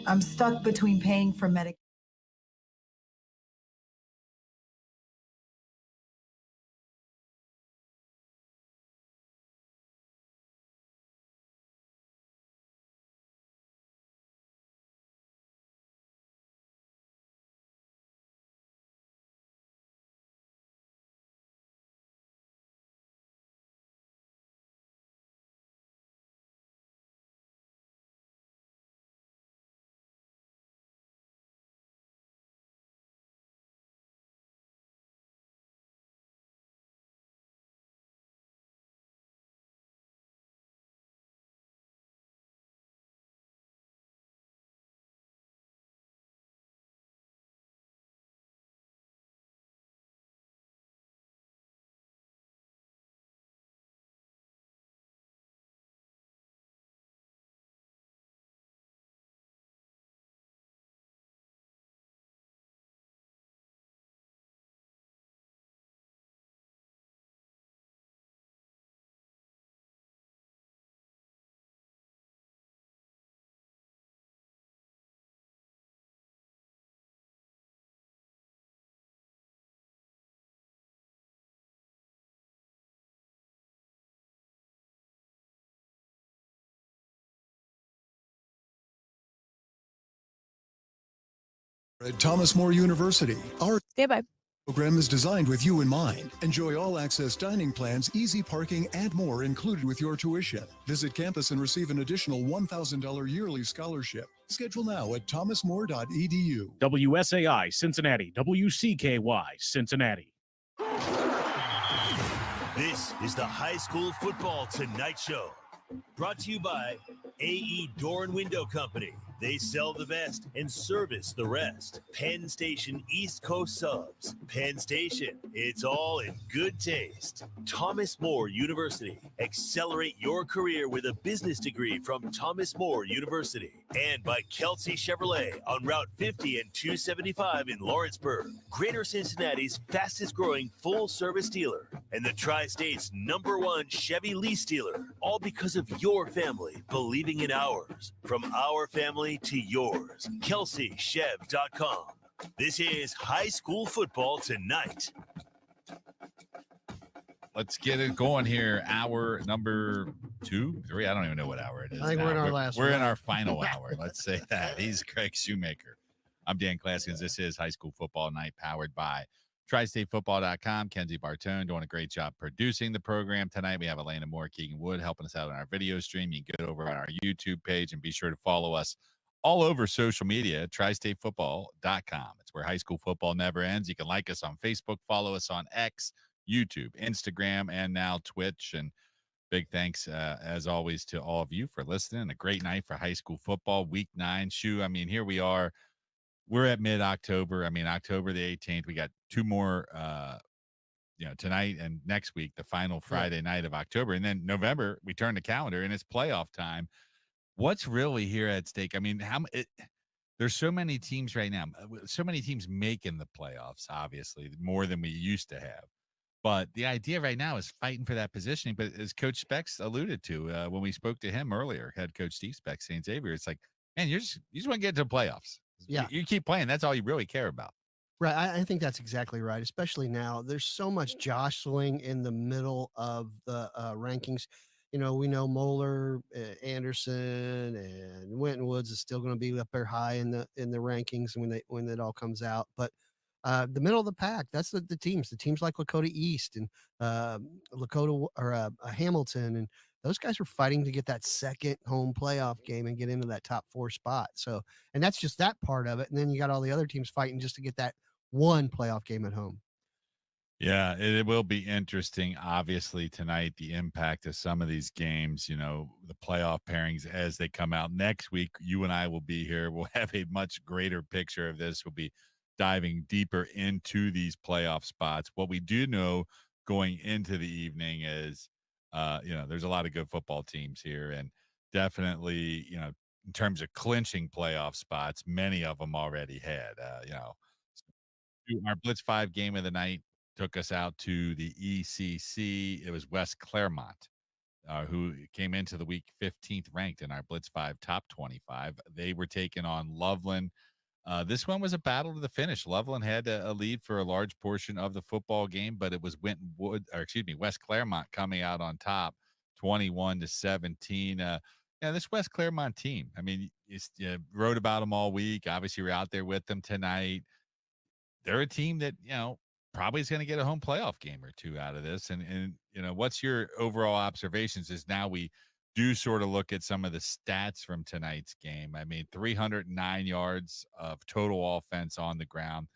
I'm stuck between paying for medication.
At Thomas More University, our
Stand by.
program is designed with you in mind. Enjoy all-access dining plans, easy parking, and more included with your tuition. Visit campus and receive an additional $1,000 yearly scholarship. Schedule now at thomasmore.edu.
WSAI Cincinnati, WCKY Cincinnati.
This is the High School Football Tonight Show, brought to you by AE Door and Window Company. They sell the best and service the rest. Penn Station East Coast Subs. Penn Station, it's all in good taste. Thomas More University. Accelerate your career with a business degree from Thomas More University. And by Kelsey Chevrolet on Route 50 and 275 in Lawrenceburg. Greater Cincinnati's fastest growing full service dealer and the Tri-State's #1 Chevy lease dealer. All because of your family believing in ours. From our family to yours. KelseyChev.com. This is High School Football Tonight.
Let's get it going here. Hour number 2, 3. I don't even know what hour it is.
I think
now.
we're in our last
We're
one.
in our final hour. Let's say that. He's Craig Shoemaker. I'm Dan Claskins. This is High School Football Night, powered by TriStateFootball.com. Kenzie Bartone doing a great job producing the program tonight. We have Elena Moore, Keegan Wood helping us out on our video stream. You can get over on our YouTube page and be sure to follow us all over social media, TriStateFootball.com. It's where high school football never ends. You can like us on Facebook, follow us on X, YouTube, Instagram, and now Twitch. And big thanks, as always, to all of you for listening. A great night for high school football, Week 9. I mean, here we are. We're at mid-October. I mean, October the 18th. We got 2 more, tonight and next week, the final Friday night of October. And then November, we turn the calendar, and it's playoff time. What's really here at stake? I mean, there's so many teams right now, so many teams making the playoffs, obviously, more than we used to have. But the idea right now is fighting for that positioning. But as Coach Specs alluded to when we spoke to him earlier, head coach Steve Specs, St. Xavier, it's like, man, you just want to get to the playoffs.
Yeah.
You keep playing. That's all you really care about.
Right. I think that's exactly right, especially now. There's so much jostling in the middle of the rankings. You know, we know Moeller, Anderson, and Winton Woods is still going to be up there high in the rankings when it all comes out. But the middle of the pack, that's the teams like Lakota East and Lakota or Hamilton, and those guys are fighting to get that second home playoff game and get into that top 4 spot. So, and that's just that part of it. And then you got all the other teams fighting just to get that one playoff game at home.
Yeah, it will be interesting, obviously, tonight, the impact of some of these games, the playoff pairings as they come out. Next week, you and I will be here. We'll have a much greater picture of this. We'll be diving deeper into these playoff spots. What we do know going into the evening is, there's a lot of good football teams here. And definitely, in terms of clinching playoff spots, many of them already had, our Blitz 5 game of the night took us out to the ECC. It was West Claremont, who came into the week 15th ranked in our Blitz 5 top 25. They were taking on Loveland. This one was a battle to the finish. Loveland had a lead for a large portion of the football game, but it was West Claremont coming out on top, 21-17. This West Claremont team, I mean, you wrote about them all week. Obviously, we're out there with them tonight. They're a team that, probably is going to get a home playoff game or 2 out of this. And what's your overall observations as now we do sort of look at some of the stats from tonight's game? I mean, 309 yards of total offense on the ground.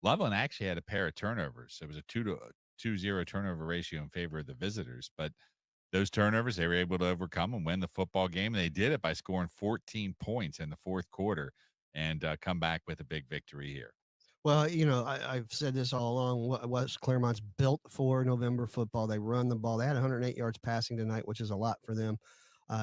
Loveland actually had a pair of turnovers. It was a 2-0 turnover ratio in favor of the visitors, but those turnovers, they were able to overcome and win the football game. And they did it by scoring 14 points in the 4th quarter and come back with a big victory here.
Well, I've said this all along. West Claremont's built for November football. They run the ball. They had 108 yards passing tonight, which is a lot for them.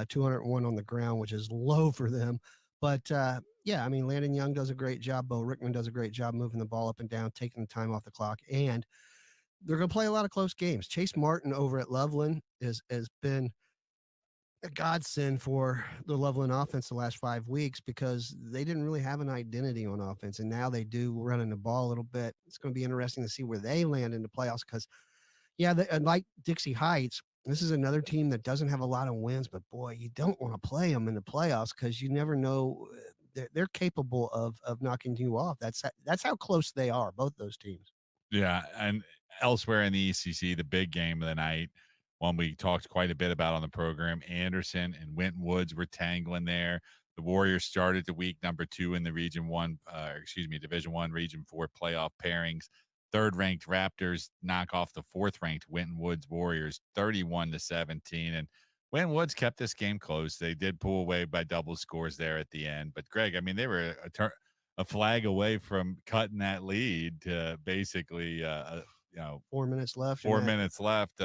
201 on the ground, which is low for them. But, Landon Young does a great job. Bo Rickman does a great job moving the ball up and down, taking the time off the clock. And they're going to play a lot of close games. Chase Martin over at Loveland has been a godsend for the Loveland offense the last 5 weeks because they didn't really have an identity on offense, and now they do, running the ball a little bit. It's going to be interesting to see where they land in the playoffs because, like Dixie Heights, this is another team that doesn't have a lot of wins, but boy, you don't want to play them in the playoffs because you never know they're capable of knocking you off. That's how close they are, both those teams.
Yeah, and elsewhere in the ECC, the big game of the night, one we talked quite a bit about on the program, Anderson and Winton Woods were tangling there. The Warriors started the week number 2 in the Division 1, Region 4 playoff pairings. Third-ranked Raptors knock off the fourth-ranked Winton Woods Warriors 31-17, and Winton Woods kept this game close. They did pull away by double scores there at the end, but Greg, I mean, they were a flag away from cutting that lead to basically,
4 minutes left.
4 minutes left.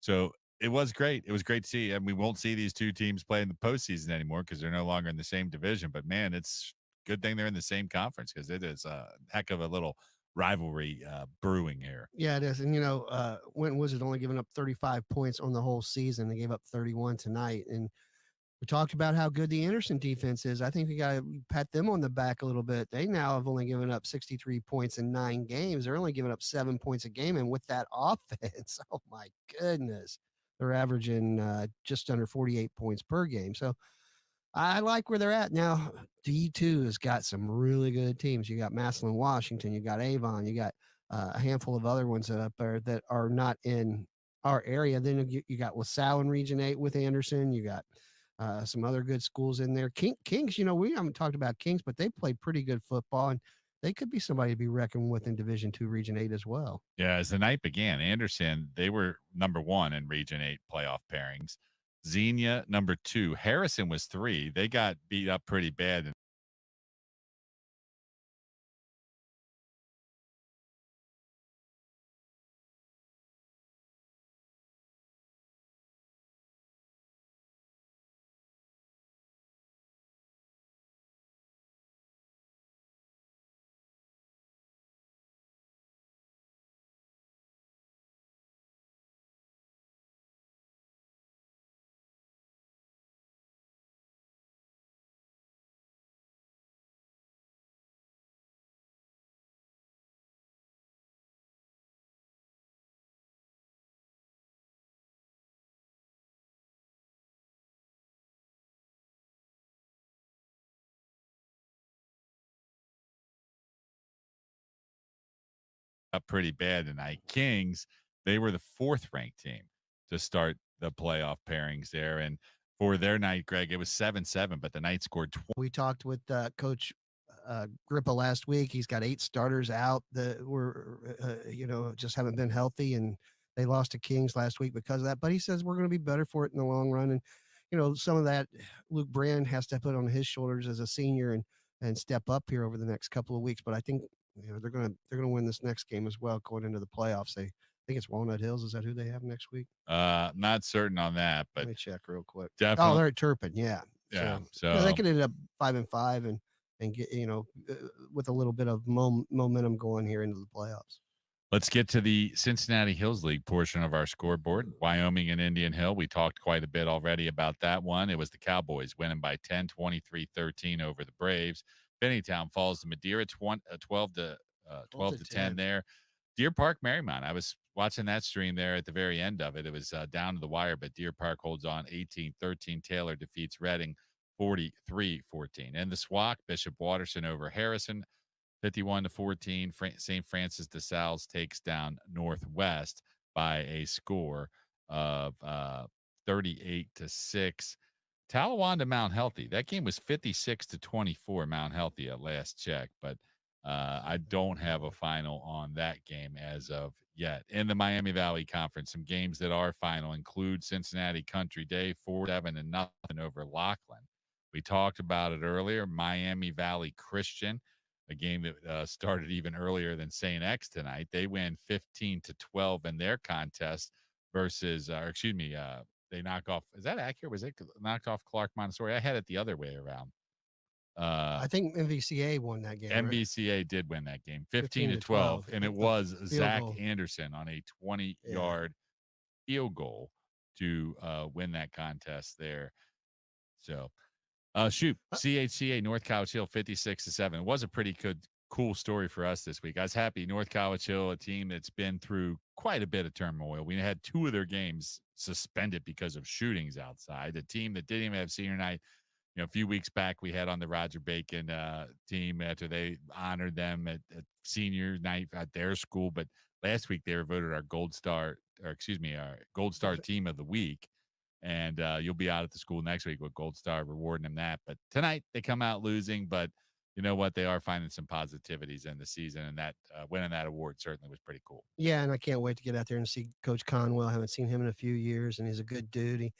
So it was great. It was great to see. And we won't see these two teams play in the postseason anymore because they're no longer in the same division. But man, it's a good thing they're in the same conference because it is a heck of a little rivalry brewing here.
Yeah, it is. And, Winton Woods had only given up 35 points on the whole season. They gave up 31 tonight. And we talked about how good the Anderson defense is. I think we got to pat them on the back a little bit. They now have only given up 63 points in 9 games. They're only giving up 7 points a game. And with that offense, oh my goodness, they're averaging just under 48 points per game. So I like where they're at. Now, D2 has got some really good teams. You got Massillon, Washington. You got Avon. You got a handful of other ones up there that are not in our area. Then you got LaSalle in Region 8 with Anderson. You got some other good schools in there. Kings, we haven't talked about Kings, but they play pretty good football, and they could be somebody to be reckoned with in Division 2, Region 8 as well.
Yeah, as the night began, Anderson, they were number 1 in Region 8 playoff pairings. Xenia, number 2. Harrison was 3. They got beat up pretty bad. Up pretty bad tonight. Kings, they were the 4th ranked team to start the playoff pairings there. And for their night, Greg, it was 7-7, but the night scored 20.
We talked with Coach Grippa last week. He's got 8 starters out that were, just haven't been healthy, and they lost to Kings last week because of that. But he says we're going to be better for it in the long run. And, some of that Luke Brand has to put on his shoulders as a senior and step up here over the next couple of weeks. But I think they're gonna win this next game as well going into the playoffs. I think it's Walnut Hills. Is that who they have next week?
Not certain on that, but
let me check real quick.
Definitely.
Oh, they're at Turpin. Yeah.
Yeah.
So they could end up 5-5 and get with a little bit of momentum going here into the playoffs.
Let's get to the Cincinnati Hills League portion of our scoreboard. Wyoming and Indian Hill. We talked quite a bit already about that one. It was the Cowboys winning by 10, 23-13 over the Braves. Finneytown falls to Madeira 12 to 10 there. Deer Park, Marymount. I was watching that stream there at the very end of it. It was down to the wire, but Deer Park holds on 18-13. Taylor defeats Reading 43-14. And the SWAC, Bishop Watterson over Harrison 51-14. St. Francis de Sales takes down Northwest by a score of 38-6. Talawanda Mount Healthy. That game was 56-24 Mount Healthy at last check, but I don't have a final on that game as of yet. In the Miami Valley Conference, some games that are final include Cincinnati Country Day 4-7 over Lachlan. We talked about it earlier. Miami Valley Christian, a game that started even earlier than St. X tonight. They win 15-12 in their contest versus, they knock off. Is that accurate? Was it knocked off Clark Montessori? I had it the other way around.
I think MVCA won that game.
MVCA
right?
did win that game, 15-12, and it was Zach Anderson on a 20-yard field goal to win that contest there. So, CHCA North College Hill 56-7. It was a pretty cool story for us this week. I was happy. North College Hill, a team that's been through quite a bit of turmoil. We had 2 of their games suspended because of shootings outside. A team that didn't even have senior night, a few weeks back we had on the Roger Bacon team after they honored them at senior night at their school. But last week they were voted our Gold Star team of the week. And you'll be out at the school next week with Gold Star rewarding them that. But tonight they come out losing, but you know what? They are finding some positivities in the season, and that winning that award certainly was pretty cool.
Yeah, and I can't wait to get out there and see Coach Conwell. I haven't seen him in a few years, and he's a good dude.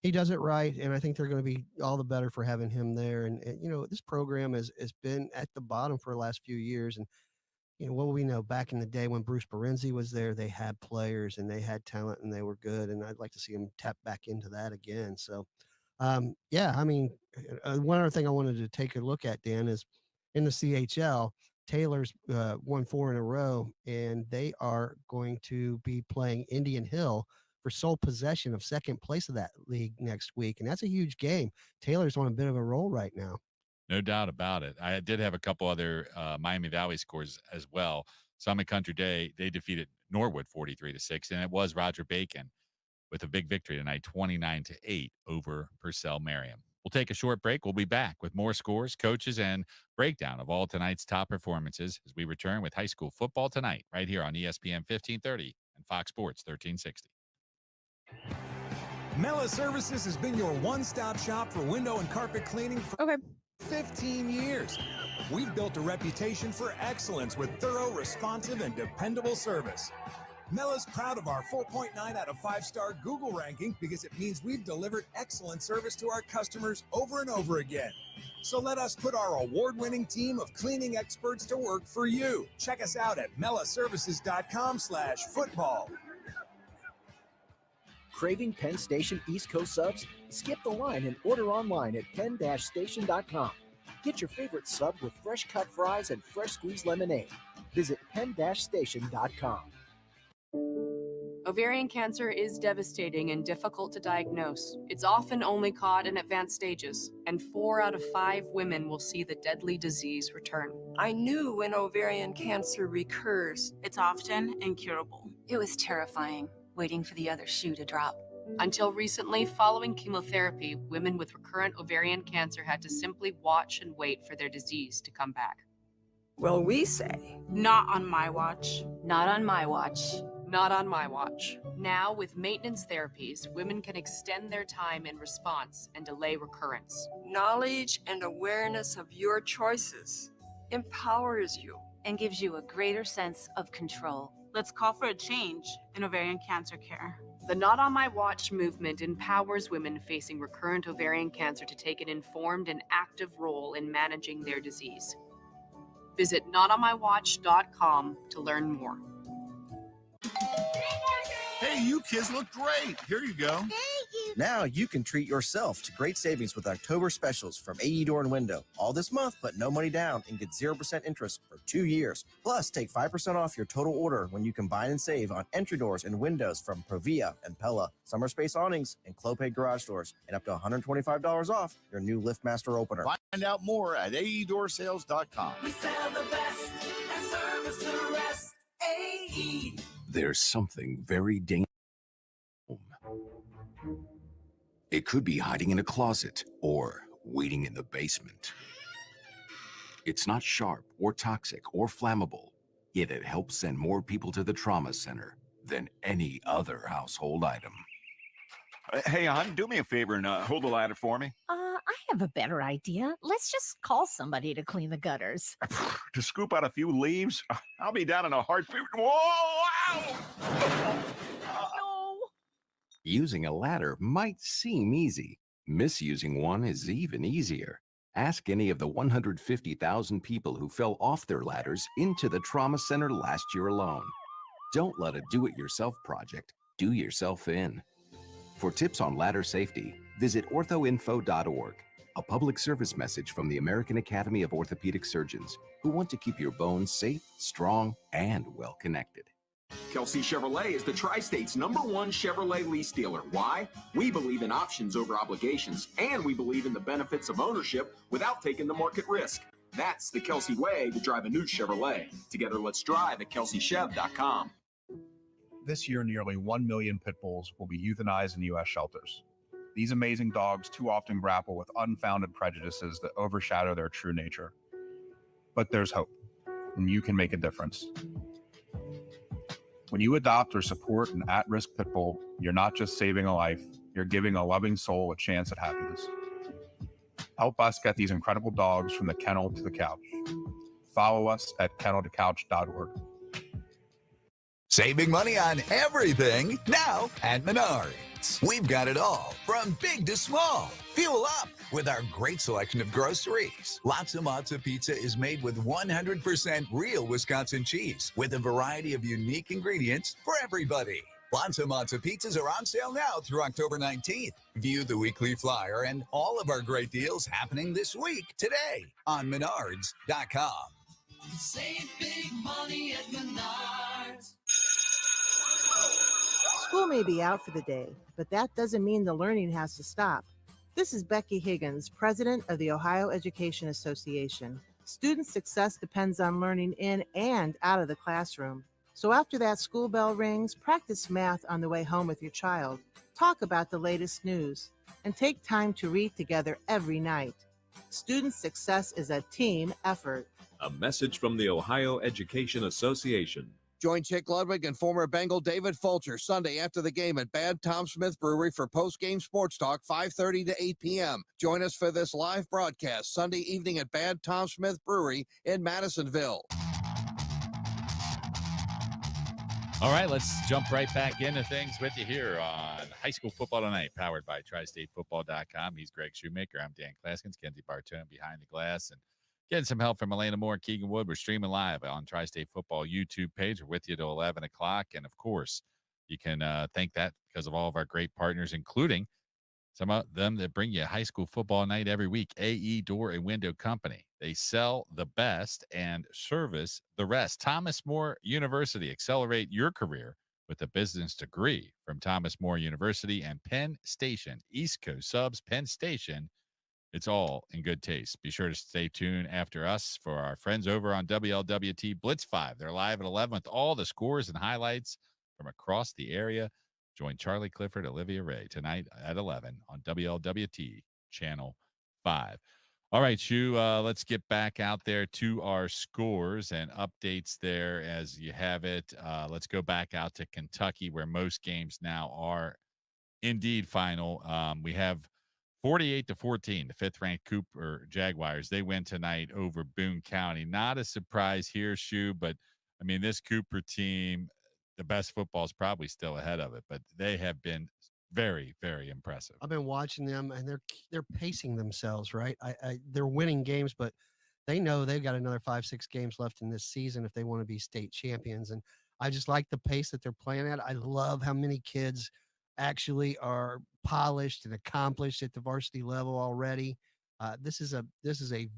He does it right, and I think they're going to be all the better for having him there. And this program has been at the bottom for the last few years. And what we know back in the day when Bruce Berenzi was there, they had players and they had talent and they were good. And I'd like to see them tap back into that again. So, one other thing I wanted to take a look at, Dan, is in the CHL, Taylor's won 4 in a row, and they are going to be playing Indian Hill for sole possession of second place of that league next week. And that's a huge game. Taylor's on a bit of a roll right now.
No doubt about it. I did have a couple other Miami Valley scores as well. Summit Country Day, they defeated Norwood 43-6, and it was Roger Bacon with a big victory tonight, 29-8 over Purcell Merriam. We'll take a short break. We'll be back with more scores, coaches, and breakdown of all tonight's top performances as we return with high school football tonight right here on ESPN 1530 and Fox Sports 1360.
Mela Services has been your one-stop shop for window and carpet cleaning for 15 years. We've built a reputation for excellence with thorough, responsive, and dependable service. Mela's proud of our 4.9 out of 5-star Google ranking because it means we've delivered excellent service to our customers over and over again. So let us put our award-winning team of cleaning experts to work for you. Check us out at melaservices.com/football.
Craving Penn Station East Coast subs? Skip the line and order online at penn-station.com. Get your favorite sub with fresh cut fries and fresh squeezed lemonade. Visit penn-station.com.
Ovarian cancer is devastating and difficult to diagnose. It's often only caught in advanced stages, and 4 out of 5 women will see the deadly disease return.
I knew when ovarian cancer recurs, it's often incurable.
It was terrifying, waiting for the other shoe to drop. Until recently, following chemotherapy, women with recurrent ovarian cancer had to simply watch and wait for their disease to come back.
Well, we say, not on my watch.
Not on my watch. Not on my watch. Now, with maintenance therapies, women can extend their time in response and delay recurrence.
Knowledge and awareness of your choices empowers you
and gives you a greater sense of control.
Let's call for a change in ovarian cancer care.
The Not On My Watch movement empowers women facing recurrent ovarian cancer to take an informed and active role in managing their disease. Visit notonmywatch.com to learn more.
Hey, you kids look great. Here you go.
Thank you. Now you can treat yourself to great savings with October specials from AE Door and Window. All this month, put no money down and get 0% interest for 2 years. Plus, take 5% off your total order when you combine and save on entry doors and windows from Provia and Pella, summer space awnings, and Clopay garage doors, and up to $125 off your new LiftMaster opener.
Find out more at aeDoorSales.com.
We sell the best and service the rest. AE.
There's something very dangerous. It could be hiding in a closet or waiting in the basement. It's not sharp or toxic or flammable, yet it helps send more people to the trauma center than any other household item.
Hey, hon, do me a favor and hold the ladder for me.
I have a better idea. Let's just call somebody to clean the gutters.
To scoop out a few leaves? I'll be down in a heartbeat. Whoa! Ow!
No!
Using a ladder might seem easy. Misusing one is even easier. Ask any of the 150,000 people who fell off their ladders into the trauma center last year alone. Don't let a do-it-yourself project do yourself in. For tips on ladder safety, visit orthoinfo.org, a public service message from the American Academy of Orthopedic Surgeons, who want to keep your bones safe, strong, and well-connected.
Kelsey Chevrolet is the Tri-State's #1 Chevrolet lease dealer. Why? We believe in options over obligations, and we believe in the benefits of ownership without taking the market risk. That's the Kelsey way to drive a new Chevrolet. Together, let's drive at KelseyChev.com.
This year, nearly 1 million pit bulls will be euthanized in U.S. shelters.
These amazing dogs too often grapple with unfounded prejudices that overshadow their true nature. But there's hope, and you can make a difference. When you adopt or support an at-risk pit bull, you're not just saving a life, you're giving a loving soul a chance at happiness. Help us get these incredible dogs from the kennel to the couch. Follow us at kenneltocouch.org.
Saving money on everything now at Menards. We've got it all, from big to small. Fuel up with our great selection of groceries. Lots of Mozza Pizza is made with 100% real Wisconsin cheese, with a variety of unique ingredients for everybody. Lots of Mozza Pizzas are on sale now through October 19th. View the weekly flyer and all of our great deals happening this week today on Menards.com.
Save big money at Menards.
School may be out for the day, but that doesn't mean the learning has to stop. This is Becky Higgins, president of the Ohio Education Association. Student success depends on learning in and out of the classroom. So after that school bell rings, practice math on the way home with your child. Talk about the latest news, and take time to read together every night. Student success is a team effort.
A message from the Ohio Education Association.
Join Chick Ludwig and former Bengal David Fulcher Sunday after the game at Bad Tom Smith Brewery for post-game sports talk, 5:30 to 8 p.m. Join us for this live broadcast Sunday evening at Bad Tom Smith Brewery in Madisonville.
All right, let's jump right back into things with you here on High School Football Tonight, powered by TriStateFootball.com. He's Greg Shoemaker. I'm Dan Claskins, Kenzie Bartone behind the glass, and getting some help from Elena Moore and Keegan Wood. We're streaming live on Tri-State Football YouTube page. We're with you till 11 o'clock. And, of course, you can thank that because of all of our great partners, including some of them that bring you high school football night every week, AE Door and Window Company. They sell the best and service the rest. Thomas More University. Accelerate your career with a business degree from Thomas More University. And Penn Station, East Coast Subs, Penn Station. It's all in good taste. Be sure to stay tuned after us for our friends over on WLWT Blitz 5. They're live at 11 with all the scores and highlights from across the area. Join Charlie Clifford, Olivia Ray tonight at 11 on WLWT Channel 5. All right, Shu, let's get back out there to our scores and updates there as you have it. Let's go back out to Kentucky, where most games now are indeed final. We have 48-14, the fifth-ranked Cooper Jaguars. They win tonight over Boone County. Not a surprise here, Shu, but, I mean, this Cooper team, the best football is probably still ahead of it, but they have been very, very impressive.
I've been watching them, and they're pacing themselves, right? They're winning games, but they know they've got another 5-6 games left in this season if they want to be state champions. And I just like the pace that they're playing at. I love how many kids actually are polished and accomplished at the varsity level already. This is a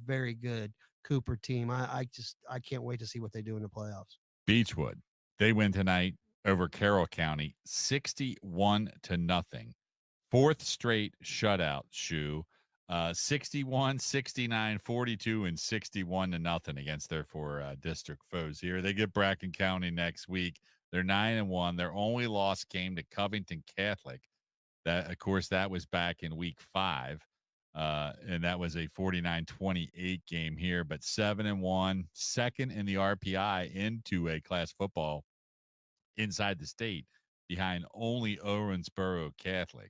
very good Cooper team. I can't wait to see what they do in the playoffs.
Beechwood, they win tonight over Carroll County, 61-0. Fourth straight shutout, Shu. 61, 69, 42, and 61-0 against their four district foes here. They get Bracken County next week. They're 9-1. Their only loss came to Covington Catholic. That, of course, that was back in week 5. And that was a 49-28 game here, but 7-1, second in the RPI into a class football inside the state behind only Owensboro Catholic.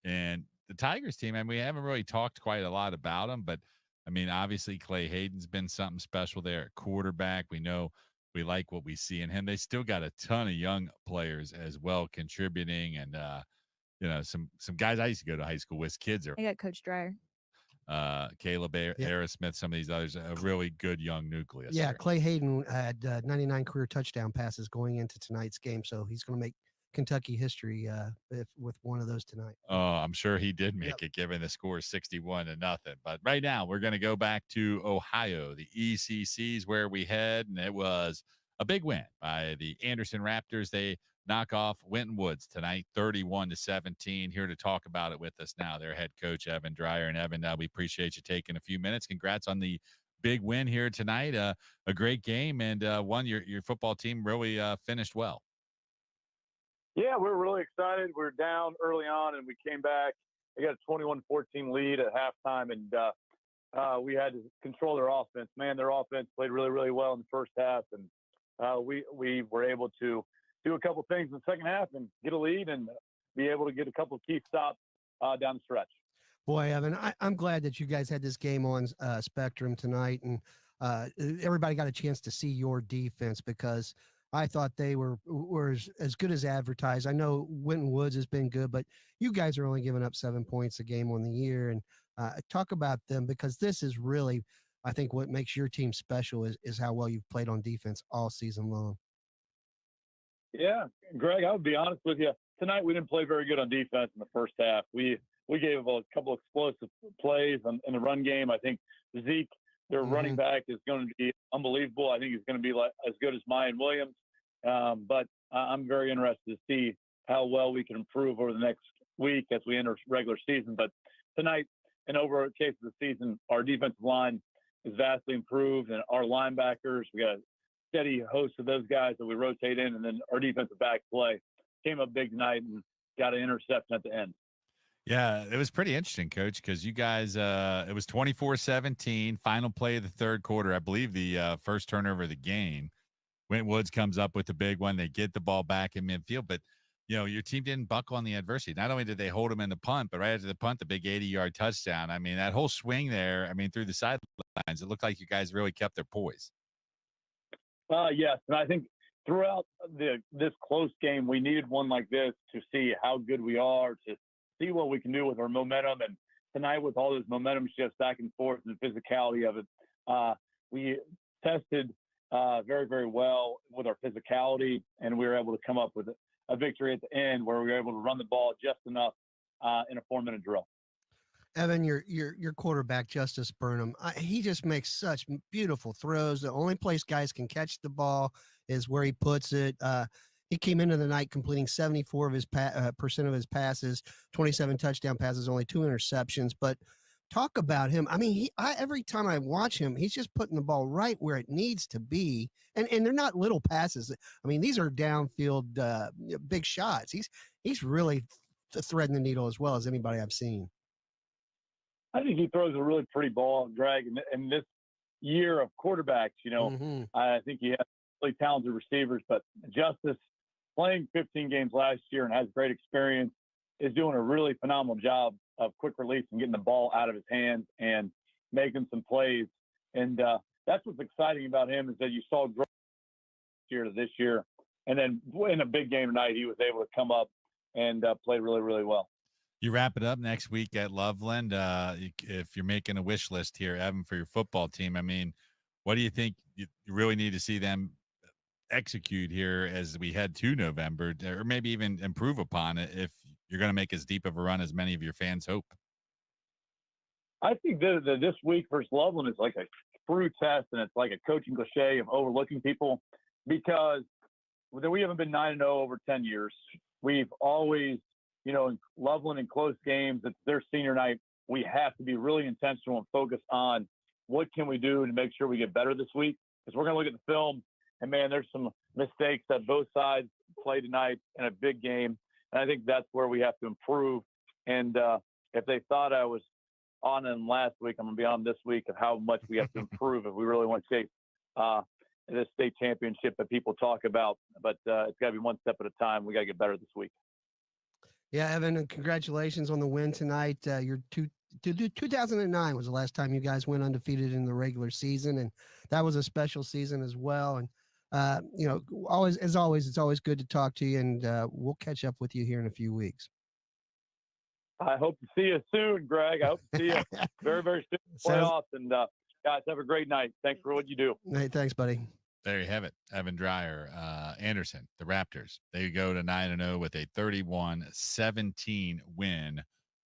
And the Tigers team, and we haven't really talked quite a lot about them, but I mean, obviously Clay Hayden's been something special there at quarterback. We know we like what we see in him. They still got a ton of young players as well contributing, and some guys I used to go to high school with, kids are.
I got Coach Dreyer.
Caleb Aerosmith, some of these others, a really good young nucleus.
Yeah,
here.
Clay Hayden had 99 career touchdown passes going into tonight's game, so he's going to make Kentucky history with one of those tonight.
Oh, I'm sure he did make it, given the score 61-0. But right now, we're going to go back to Ohio, the ECCs, where we head, and it was a big win by the Anderson Raptors. They knock off Winton Woods tonight, 31-17. Here to talk about it with us now, their head coach, Evan Dreyer. And Evan, we appreciate you taking a few minutes. Congrats on the big win here tonight. A great game, and one your football team really finished well.
Yeah, we're really excited. We were down early on, and we came back
they got a 21-14 lead at halftime, and we had to control their offense. Man, their offense played really, really well in the first half, and we were able to do a couple things in the second half and get a lead and be able to get a couple of key stops down the stretch.
Boy, Evan, I'm glad that you guys had this game on Spectrum tonight, and everybody got a chance to see your defense, because I thought they were as good as advertised. I know Winton Woods has been good, but you guys are only giving up 7 points a game on the year. And talk about them, because this is really, I think, what makes your team special is how well you've played on defense all season long.
Yeah, Greg, I would be honest with you. Tonight we didn't play very good on defense in the first half. We gave a couple explosive plays in the run game. I think Zeke, their running back, is going to be unbelievable. I think he's going to be as good as Mayan Williams. But I'm very interested to see how well we can improve over the next week as we enter regular season. But tonight, and over the case of the season, our defensive line is vastly improved, and our linebackers, we got a steady host of those guys that we rotate in, and then our defensive back play came up big tonight and got an interception at the end.
Yeah, it was pretty interesting, Coach, because you guys, it was 24-17, final play of the third quarter. I believe the first turnover of the game. Went Woods comes up with the big one. They get the ball back in midfield, but your team didn't buckle on the adversity. Not only did they hold them in the punt, but right after the punt, the big 80-yard touchdown. I mean, that whole swing there, I mean, through the sidelines, it looked like you guys really kept their poise.
Yes, and I think throughout this close game, we needed one like this to see how good we are, to see what we can do with our momentum. And tonight, with all those momentum shifts back and forth and the physicality of it, we tested very, very well with our physicality, and we were able to come up with a victory at the end where we were able to run the ball just enough in a 4-minute drill.
Evan, your quarterback, Justice Burnham, he just makes such beautiful throws. The only place guys can catch the ball is where he puts it. He came into the night completing 74% of his percent of his passes, 27 touchdown passes, only 2 interceptions. But talk about him. I mean, every time I watch him, he's just putting the ball right where it needs to be. And they're not little passes. I mean, these are downfield big shots. He's really threading the needle as well as anybody I've seen.
I think he throws a really pretty ball, Greg. And this year of quarterbacks, I think he has really talented receivers. But Justice, playing 15 games last year and has great experience, is doing a really phenomenal job of quick release and getting the ball out of his hands and making some plays. And that's what's exciting about him, is that you saw growth year to this year. And then in a big game tonight, he was able to come up and play really, really well.
You wrap it up next week at Loveland. If you're making a wish list here, Evan, for your football team, I mean, what do you think you really need to see them execute here as we head to November, or maybe even improve upon it if you're going to make as deep of a run as many of your fans hope?
I think that this week versus Loveland is like a true test, and it's like a coaching cliche of overlooking people, because we haven't been 9-0 over 10 years. We've always, in Loveland in close games, it's their senior night. We have to be really intentional and focused on what can we do to make sure we get better this week, because we're going to look at the film, and man, there's some mistakes that both sides play tonight in a big game. And I think that's where we have to improve. And if they thought I was on them last week, I'm going to be on this week of how much we have to improve if we really want to chase this state championship that people talk about. But it's got to be one step at a time. We got to get better this week.
Yeah, Evan, and congratulations on the win tonight. Your 2009 was the last time you guys went undefeated in the regular season, and that was a special season as well. And always, as always, it's always good to talk to you, and we'll catch up with you here in a few weeks.
I hope to see you soon, Greg. I hope to see you very, very soon in the playoffs. And guys, have a great night. Thanks for what you do.
Hey, thanks, buddy.
There you have it. Evan Dreyer, Anderson, the Raptors. They go to 9-0 with a 31-17 win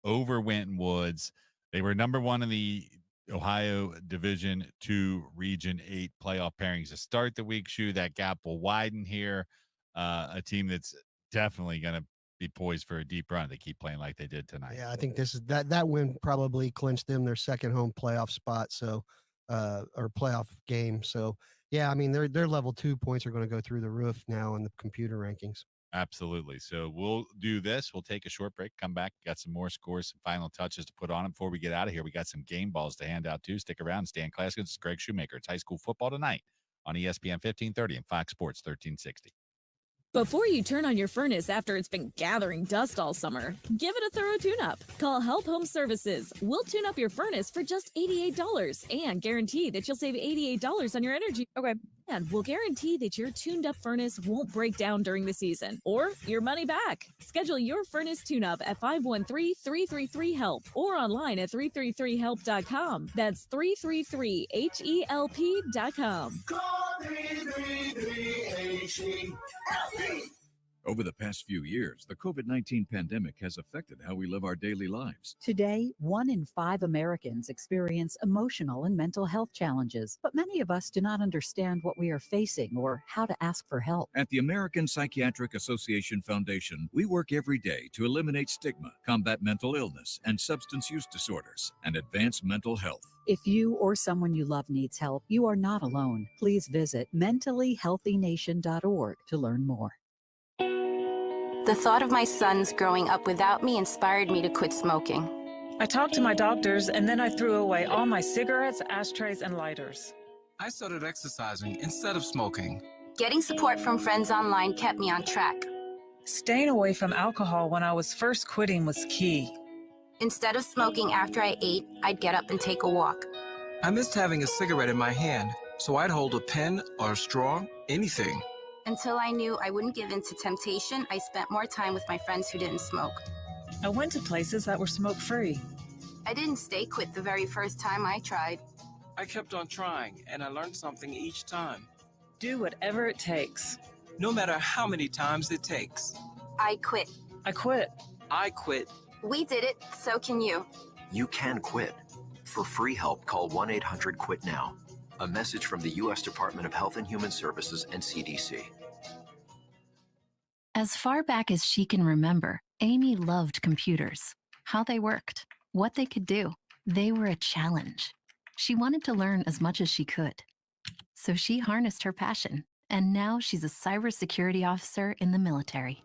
over Winton Woods. They were number 1 in the Ohio Division II Region 8 playoff pairings to start the week. That gap will widen here. A team that's definitely going to be poised for a deep run. They keep playing like they did tonight.
Yeah, I think this is that win probably clinched them their second home playoff spot. So, or playoff game. So, yeah, I mean, their level 2 points are going to go through the roof now in the computer rankings.
Absolutely. So we'll do this. We'll take a short break, come back, got some more scores, some final touches to put on them before we get out of here. We got some game balls to hand out too. Stick around. Stan Claskins, it's Greg Shoemaker. It's high school football tonight on ESPN 1530 and Fox Sports 1360.
Before you turn on your furnace after it's been gathering dust all summer, give it a thorough tune-up. Call Help Home Services. We'll tune up your furnace for just $88 and guarantee that you'll save $88 on your energy. Okay. And we'll guarantee that your tuned-up furnace won't break down during the season or your money back. Schedule your furnace tune-up at 513-333-HELP or online at 333help.com. That's 333HELP.com.
Call 333-HELP.
Over the past few years, the COVID-19 pandemic has affected how we live our daily lives.
Today, 1 in 5 Americans experience emotional and mental health challenges, but many of us do not understand what we are facing or how to ask for help.
At the American Psychiatric Association Foundation, we work every day to eliminate stigma, combat mental illness and substance use disorders, and advance mental health.
If you or someone you love needs help, you are not alone. Please visit mentallyhealthynation.org to learn more.
The thought of my sons growing up without me inspired me to quit smoking.
I talked to my doctors, and then I threw away all my cigarettes, ashtrays, and lighters.
I started exercising instead of smoking.
Getting support from friends online kept me on track.
Staying away from alcohol when I was first quitting was key.
Instead of smoking after I ate, I'd get up and take a walk.
I missed having a cigarette in my hand, so I'd hold a pen or a straw, anything.
Until I knew I wouldn't give in to temptation, I spent more time with my friends who didn't smoke.
I went to places that were smoke-free.
I didn't stay quit the very first time I tried.
I kept on trying, and I learned something each time.
Do whatever it takes.
No matter how many times it takes.
I quit.
I quit.
I quit.
We did it, so can you.
You can quit. For free help, call 1-800-QUIT-NOW. A message from the U.S. Department of Health and Human Services and CDC.
As far back as she can remember, Amy loved computers, how they worked, what they could do. They were a challenge. She wanted to learn as much as she could. So she harnessed her passion, and now she's a cybersecurity officer in the military.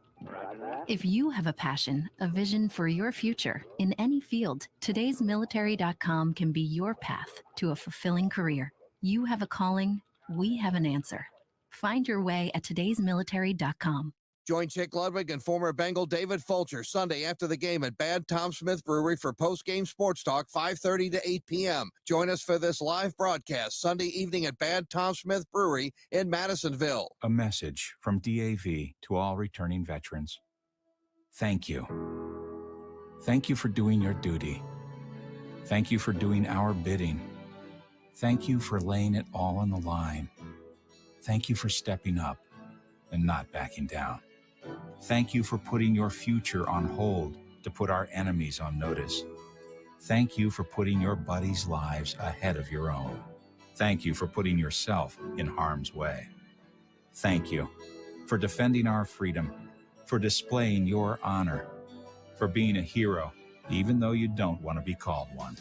If you have a passion, a vision for your future in any field, todaysmilitary.com can be your path to a fulfilling career. You have a calling, we have an answer. Find your way at todaysmilitary.com.
Join Chick Ludwig and former Bengal David Fulcher Sunday after the game at Bad Tom Smith Brewery for post-game sports talk 5:30 to 8 p.m. Join us for this live broadcast Sunday evening at Bad Tom Smith Brewery in Madisonville.
A message from DAV to all returning veterans. Thank you. Thank you for doing your duty. Thank you for doing our bidding. Thank you for laying it all on the line. Thank you for stepping up and not backing down. Thank you for putting your future on hold to put our enemies on notice. Thank you for putting your buddies' lives ahead of your own. Thank you for putting yourself in harm's way. Thank you for defending our freedom, for displaying your honor, for being a hero, even though you don't want to be called one.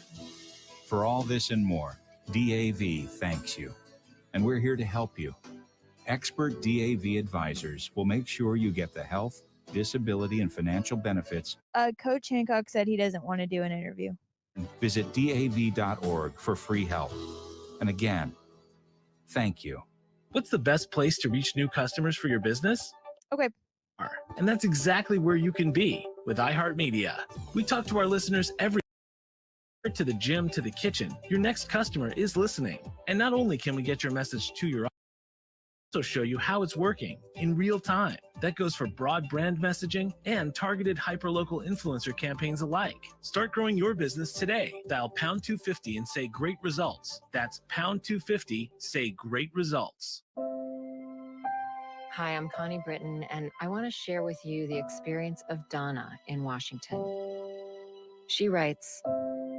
For all this and more, DAV thanks you, and we're here to help you. Expert DAV advisors will make sure you get the health, disability, and financial benefits.
Coach Hancock said he doesn't want to do an interview.
Visit DAV.org for free help. And again, thank you.
What's the best place to reach new customers for your business?
Okay.
And that's exactly where you can be with iHeartMedia. We talk to our listeners every day, to the gym, to the kitchen. Your next customer is listening. And not only can we get your message to your also show you how it's working in real time. That goes for broad brand messaging and targeted hyperlocal influencer campaigns alike. Start growing your business today. Dial pound 250 and say great results. That's pound 250, say great results.
Hi, I'm Connie Britton, and I want to share with you the experience of Donna in Washington. She writes,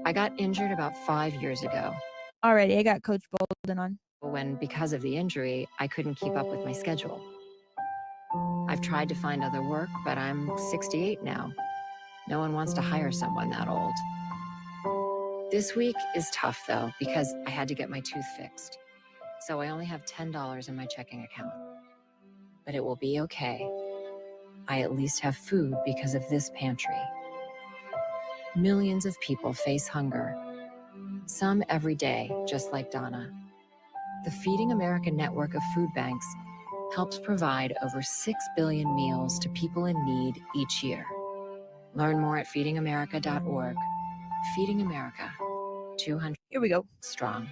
I got injured about 5 years ago.
Alrighty, I got Coach Bolden on.
When, because of the injury, I couldn't keep up with my schedule. I've tried to find other work, but I'm 68 now. No one wants to hire someone that old. This week is tough, though, because I had to get my tooth fixed. So I only have $10 in my checking account. But it will be okay. I at least have food because of this pantry. Millions of people face hunger, some every day, just like Donna. The Feeding America network of food banks helps provide over 6 billion meals to people in need each year. Learn more at feedingamerica.org. Feeding America, 200
Here we go.
strong.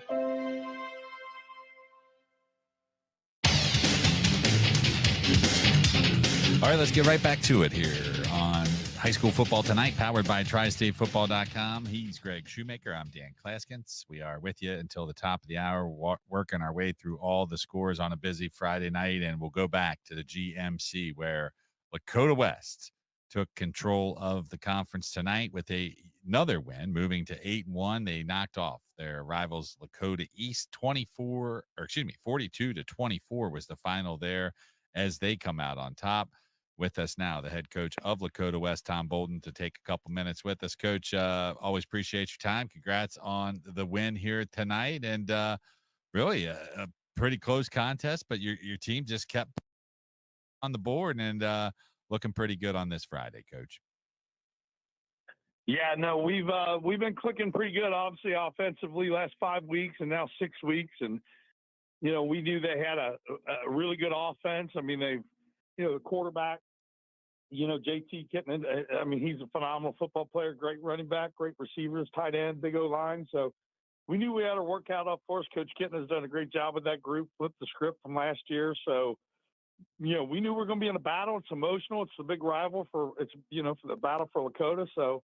All right, let's get right back to it here on High School Football Tonight, powered by TriStateFootball.com. He's Greg Shoemaker. I'm Dan Klaskins. We are with you until the top of the hour, working our way through all the scores on a busy Friday night, and we'll go back to the GMC where Lakota West took control of the conference tonight with another win, moving to 8-1. They knocked off their rivals Lakota East 42-24 was the final there as they come out on top. With us now, the head coach of Lakota West, Tom Bolden, to take a couple minutes with us. Coach, always appreciate your time. Congrats on the win here tonight, and really a pretty close contest, but your team just kept on the board and looking pretty good on this Friday, Coach.
Yeah, no, we've been clicking pretty good, obviously, offensively last 5 weeks and now 6 weeks, and we knew they had a really good offense. I mean, the quarterback. JT Kitten, I mean, he's a phenomenal football player, great running back, great receivers, tight end, big O-line. So we knew we had our work out up for us. Coach Kitten has done a great job with that group, flipped the script from last year. So, we knew we were going to be in a battle. It's emotional. It's the big rival for the battle for Lakota. So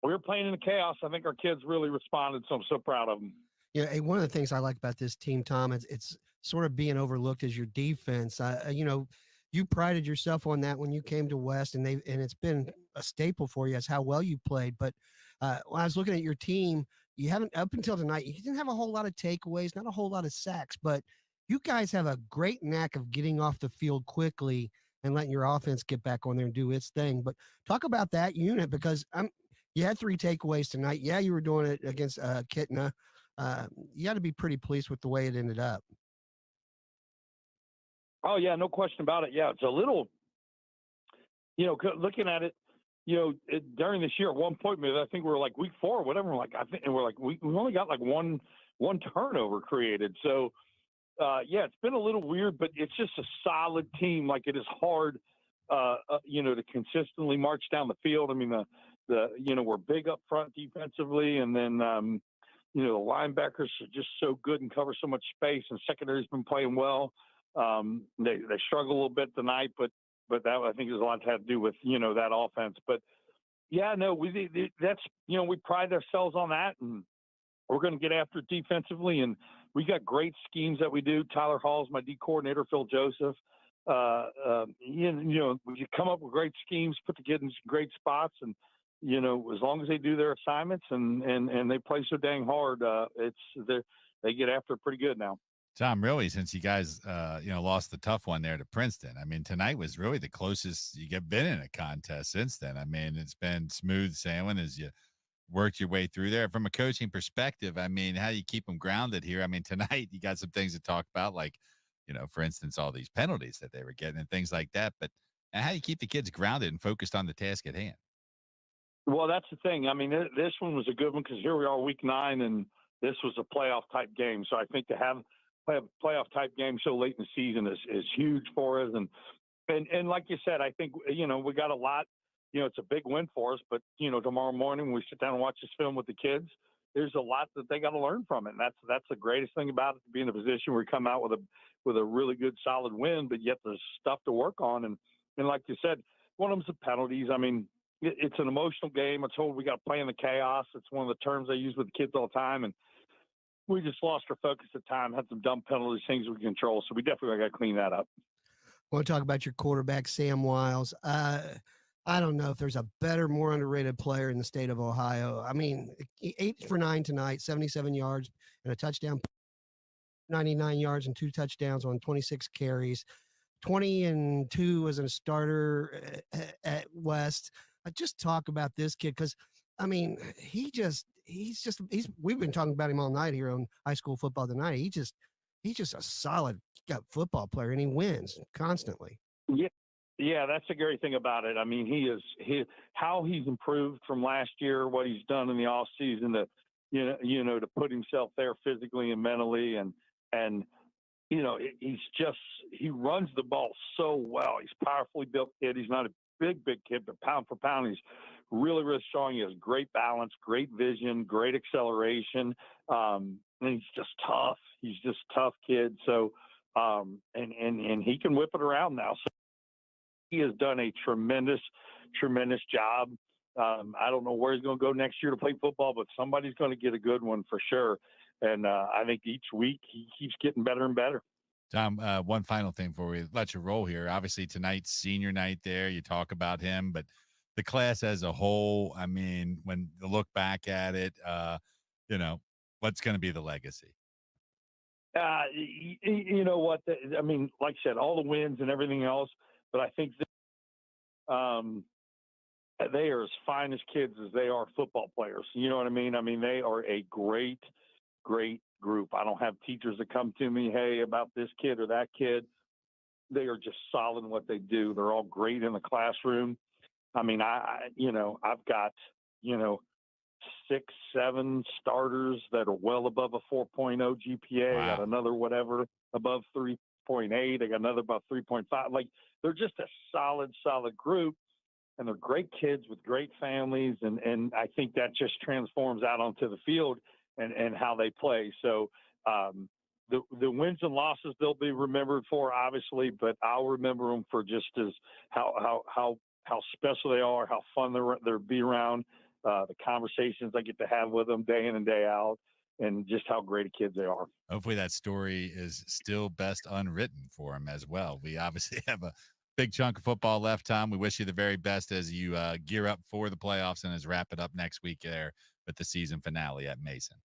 we were playing in the chaos. I think our kids really responded. So I'm so proud of them.
Yeah, one of the things I like about this team, Tom, is it's sort of being overlooked as your defense. You prided yourself on that when you came to West, and it's been a staple for you as how well you played. But when I was looking at your team, you haven't up until tonight. You didn't have a whole lot of takeaways, not a whole lot of sacks, but you guys have a great knack of getting off the field quickly and letting your offense get back on there and do its thing. But talk about that unit, because you had 3 takeaways tonight. Yeah, you were doing it against Kitna. You got to be pretty pleased with the way it ended up.
Oh, yeah, no question about it. Yeah, it's a little, looking at it, during this year at one point, I think we were like week 4 or whatever. We only got like one turnover created. So, it's been a little weird, but it's just a solid team. Like, it is hard, to consistently march down the field. I mean, we're big up front defensively, and then, the linebackers are just so good and cover so much space, and secondary's been playing well. They struggle a little bit tonight, but that I think has a lot to do with that offense. But yeah, no, we pride ourselves on that, and we're going to get after it defensively. And we got great schemes that we do. Tyler Hall's my D coordinator, Phil Joseph. We come up with great schemes, put the kids in great spots, and as long as they do their assignments and they play so dang hard, they get after it pretty good now.
Tom, really, since you guys, lost the tough one there to Princeton, I mean, tonight was really the closest you get been in a contest since then. I mean, it's been smooth sailing as you worked your way through there. From a coaching perspective, I mean, how do you keep them grounded here? I mean, tonight you got some things to talk about, like, for instance, all these penalties that they were getting and things like that. But how do you keep the kids grounded and focused on the task at hand?
Well, that's the thing. I mean, this one was a good one because here we are week 9, and this was a playoff type game. So I think to have a playoff type game so late in the season is huge for us. And like you said, I think, we got a lot, it's a big win for us, but tomorrow morning when we sit down and watch this film with the kids, there's a lot that they got to learn from it. And that's the greatest thing about it, to be in a position where we come out with a really good, solid win, but yet there's stuff to work on. And like you said, one of them's the penalties. I mean, it's an emotional game. It's we got to play in the chaos. It's one of the terms I use with the kids all the time. And we just lost our focus at time, had some dumb penalties, things we control. So we definitely got to clean that up.
I want to talk about your quarterback, Sam Wiles. I don't know if there's a better, more underrated player in the state of Ohio. I mean, 8 for 9 tonight, 77 yards and a touchdown, 99 yards and 2 touchdowns on 26 carries, 20-2 as a starter at West. Just talk about this kid, because I mean, we've been talking about him all night here on High School Football Tonight. He's just a solid football player, and he wins constantly.
Yeah.
Yeah, that's the great thing about it. I mean, how he's improved from last year, what he's done in the off season to, to put himself there physically and mentally, and he runs the ball so well. He's a powerfully built kid. He's not a big kid, but pound for pound, he's really, really strong. He has great balance, great vision, great acceleration. And he's just tough. He's just a tough kid. So, and he can whip it around now. So he has done a tremendous job. I don't know where he's going to go next year to play football, but somebody's going to get a good one for sure. And I think each week he keeps getting better and better.
Tom, one final thing before we let you roll here. Obviously, tonight's senior night there. You talk about him, but the class as a whole, I mean, when you look back at it, what's going to be the legacy?
You know what? I mean, like I said, all the wins and everything else, but I think they are as fine as kids as they are football players. You know what I mean? I mean, they are a great group. I don't have teachers that come to me, hey, about this kid or that kid. They are just solid in what they do. They're all great in the classroom. I mean, I've got, 6, 7 starters that are well above a 4.0 GPA.
Wow.
I got another whatever above 3.8. I got another above 3.5. Like, they're just a solid group, and they're great kids with great families. And I think that just transforms out onto the field and how they play. So the wins and losses they'll be remembered for, obviously, but I'll remember them for just as how special they are, how fun they're be around, the conversations I get to have with them day in and day out, and just how great a kids they are.
Hopefully that story is still best unwritten for them as well. We obviously have a big chunk of football left, Tom. We wish you the very best as you gear up for the playoffs and as wrap it up next week there with the season finale at Mason.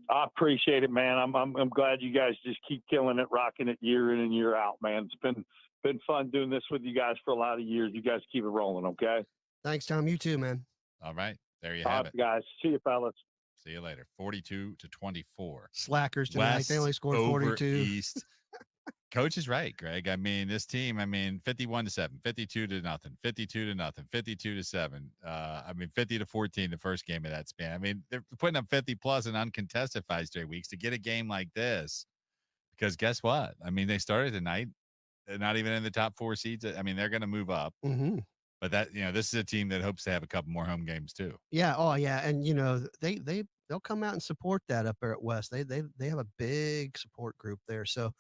I appreciate it, man. I'm glad you guys just keep killing it, rocking it year in and year out, man. It's been fun doing this with you guys for a lot of years. You guys keep it rolling, okay?
Thanks, Tom. You too, man.
All right. There you have it.
Guys. See you, fellas.
See you later. 42-24.
Slackers tonight.
West
They only scored 42.
East. Coach is right, Greg. I mean, this team, 51-7, 52-0, 52-0, 52-7. 50-14 the first game of that span. I mean, they're putting up 50 plus and uncontested 5 straight weeks to get a game like this. Because guess what? I mean, they started tonight. They're not even in the top 4 seeds. I mean, they're going to move up.
Mm-hmm.
But this is a team that hopes to have a couple more home games too.
Yeah. Oh, yeah. And they'll come out and support that up there at West. They have a big support group there. So,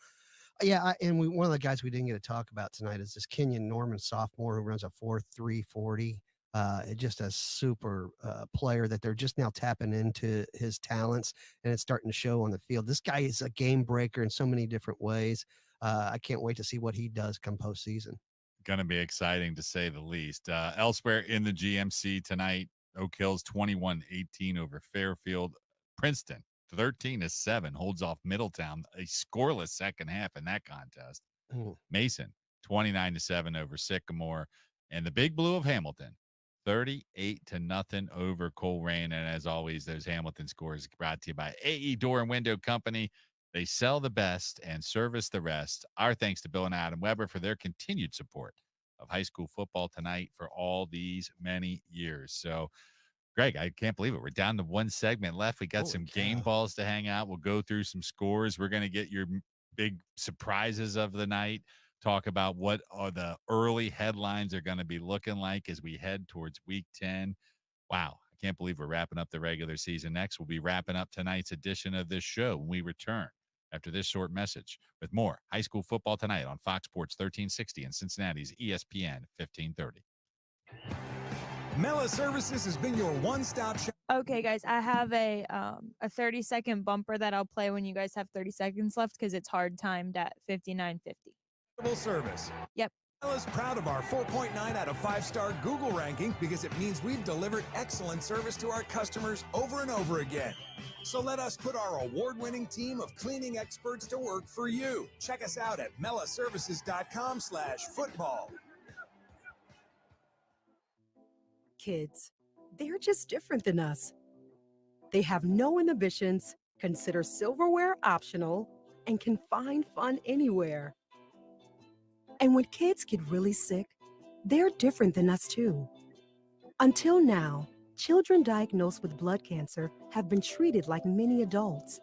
yeah. One of the guys we didn't get to talk about tonight is this Kenyon Norman sophomore who runs a 4.340. Just a super player that they're just now tapping into his talents, and it's starting to show on the field. This guy is a game breaker in so many different ways. I can't wait to see what he does come postseason.
Going to be exciting to say the least. Elsewhere in the GMC tonight, Oak Hills 21-18 over Fairfield. Princeton 13-7 holds off Middletown, a scoreless second half in that contest. Mason 29-7 over Sycamore, and the Big Blue of Hamilton 38-0 over Colerain. And as always, those Hamilton scores brought to you by AE Door and Window Company. They sell the best and service the rest. Our thanks to Bill and Adam Weber for their continued support of high school football tonight for all these many years. So, Greg, I can't believe it. We're down to one segment left. We got some game balls to hang out. We'll go through some scores. We're going to get your big surprises of the night, talk about what are the early headlines are going to be looking like as we head towards week 10. Wow. I can't believe we're wrapping up the regular season. Next, we'll be wrapping up tonight's edition of this show when we return after this short message with more high school football tonight on Fox Sports 1360 and Cincinnati's ESPN 1530.
Mela Services has been your one-stop shop.
Okay, guys, I have a 30-second bumper that I'll play when you guys have 30 seconds left because it's hard timed at 59:50.
Service.
Yep.
Mela's proud of our 4.9 out of 5-star Google ranking because it means we've delivered excellent service to our customers over and over again. So let us put our award-winning team of cleaning experts to work for you. Check us out at melaservices.com/football.
Kids, they're just different than us. They have no inhibitions, consider silverware optional, and can find fun anywhere. And when kids get really sick, they're different than us too. Until now, children diagnosed with blood cancer have been treated like many adults.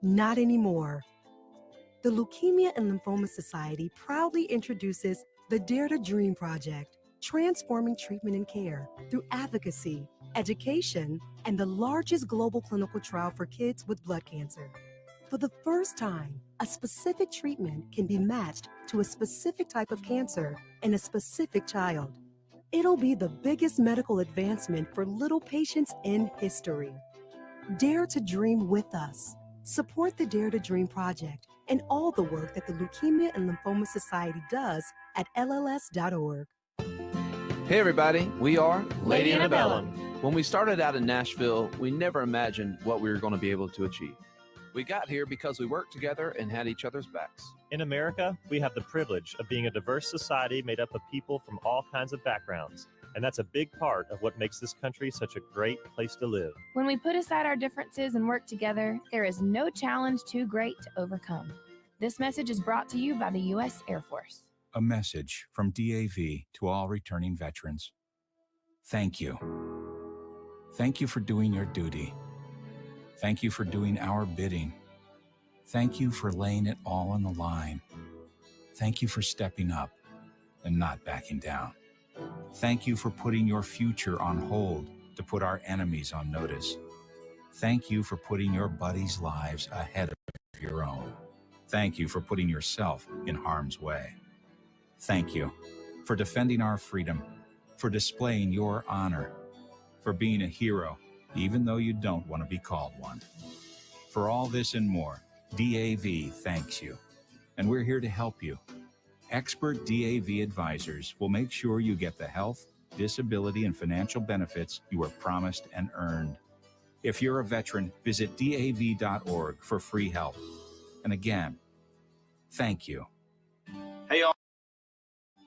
Not anymore. The Leukemia and Lymphoma Society proudly introduces the Dare to Dream Project, transforming treatment and care through advocacy, education, and the largest global clinical trial for kids with blood cancer. For the first time, a specific treatment can be matched to a specific type of cancer in a specific child. It'll be the biggest medical advancement for little patients in history. Dare to dream with us. Support the Dare to Dream Project and all the work that the Leukemia and Lymphoma Society does at LLS.org.
Hey everybody, we are
Lady Antebellum.
When we started out in Nashville, we never imagined what we were going to be able to achieve. We got here because we worked together and had each other's backs.
In America, we have the privilege of being a diverse society made up of people from all kinds of backgrounds. And that's a big part of what makes this country such a great place to live.
When we put aside our differences and work together, there is no challenge too great to overcome. This message is brought to you by the U.S. Air Force.
A message from DAV to all returning veterans. Thank you. Thank you for doing your duty. Thank you for doing our bidding. Thank you for laying it all on the line. Thank you for stepping up and not backing down. Thank you for putting your future on hold to put our enemies on notice. Thank you for putting your buddies' lives ahead of your own. Thank you for putting yourself in harm's way. Thank you for defending our freedom, for displaying your honor, for being a hero, even though you don't want to be called one. For all this and more, DAV thanks you, and we're here to help you. Expert DAV advisors will make sure you get the health, disability, and financial benefits you were promised and earned. If you're a veteran, visit DAV.org for free help. And again, thank you.
Hey, y'all.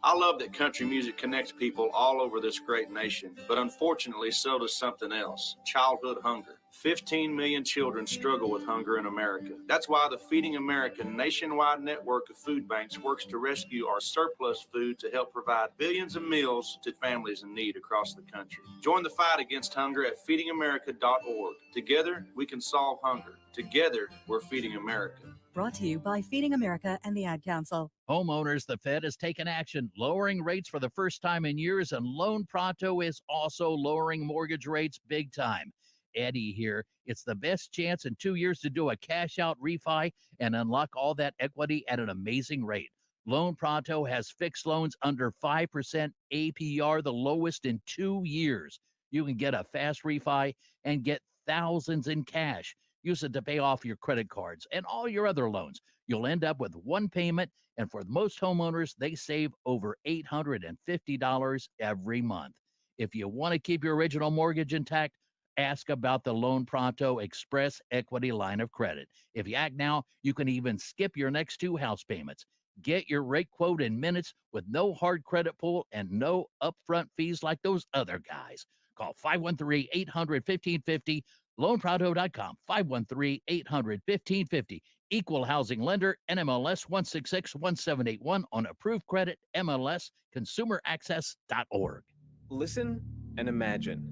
I love that country music connects people all over this great nation, but unfortunately, so does something else: childhood hunger. 15 million children struggle with hunger in America. That's why the Feeding America nationwide network of food banks works to rescue our surplus food to help provide billions of meals to families in need across the country. Join the fight against hunger at feedingamerica.org. Together, we can solve hunger. Together, we're Feeding America.
Brought to you by Feeding America and the Ad Council.
Homeowners, the Fed has taken action, lowering rates for the first time in years, and Loan Pronto is also lowering mortgage rates big time. Eddie here. It's the best chance in 2 years to do a cash out refi and unlock all that equity at an amazing rate. Loan Pronto has fixed loans under 5% APR, the lowest in 2 years. You can get a fast refi and get thousands in cash. Use it to pay off your credit cards and all your other loans. You'll end up with one payment, and for most homeowners, they save over $850 every month. If you want to keep your original mortgage intact, ask about the Loan Pronto Express Equity Line of Credit. If you act now, you can even skip your next 2 house payments. Get your rate quote in minutes with no hard credit pull and no upfront fees like those other guys. Call 513-800-1550, loanpronto.com, 513-800-1550. Equal housing lender, NMLS 1661781 on approved credit, MLS, consumeraccess.org.
Listen and imagine.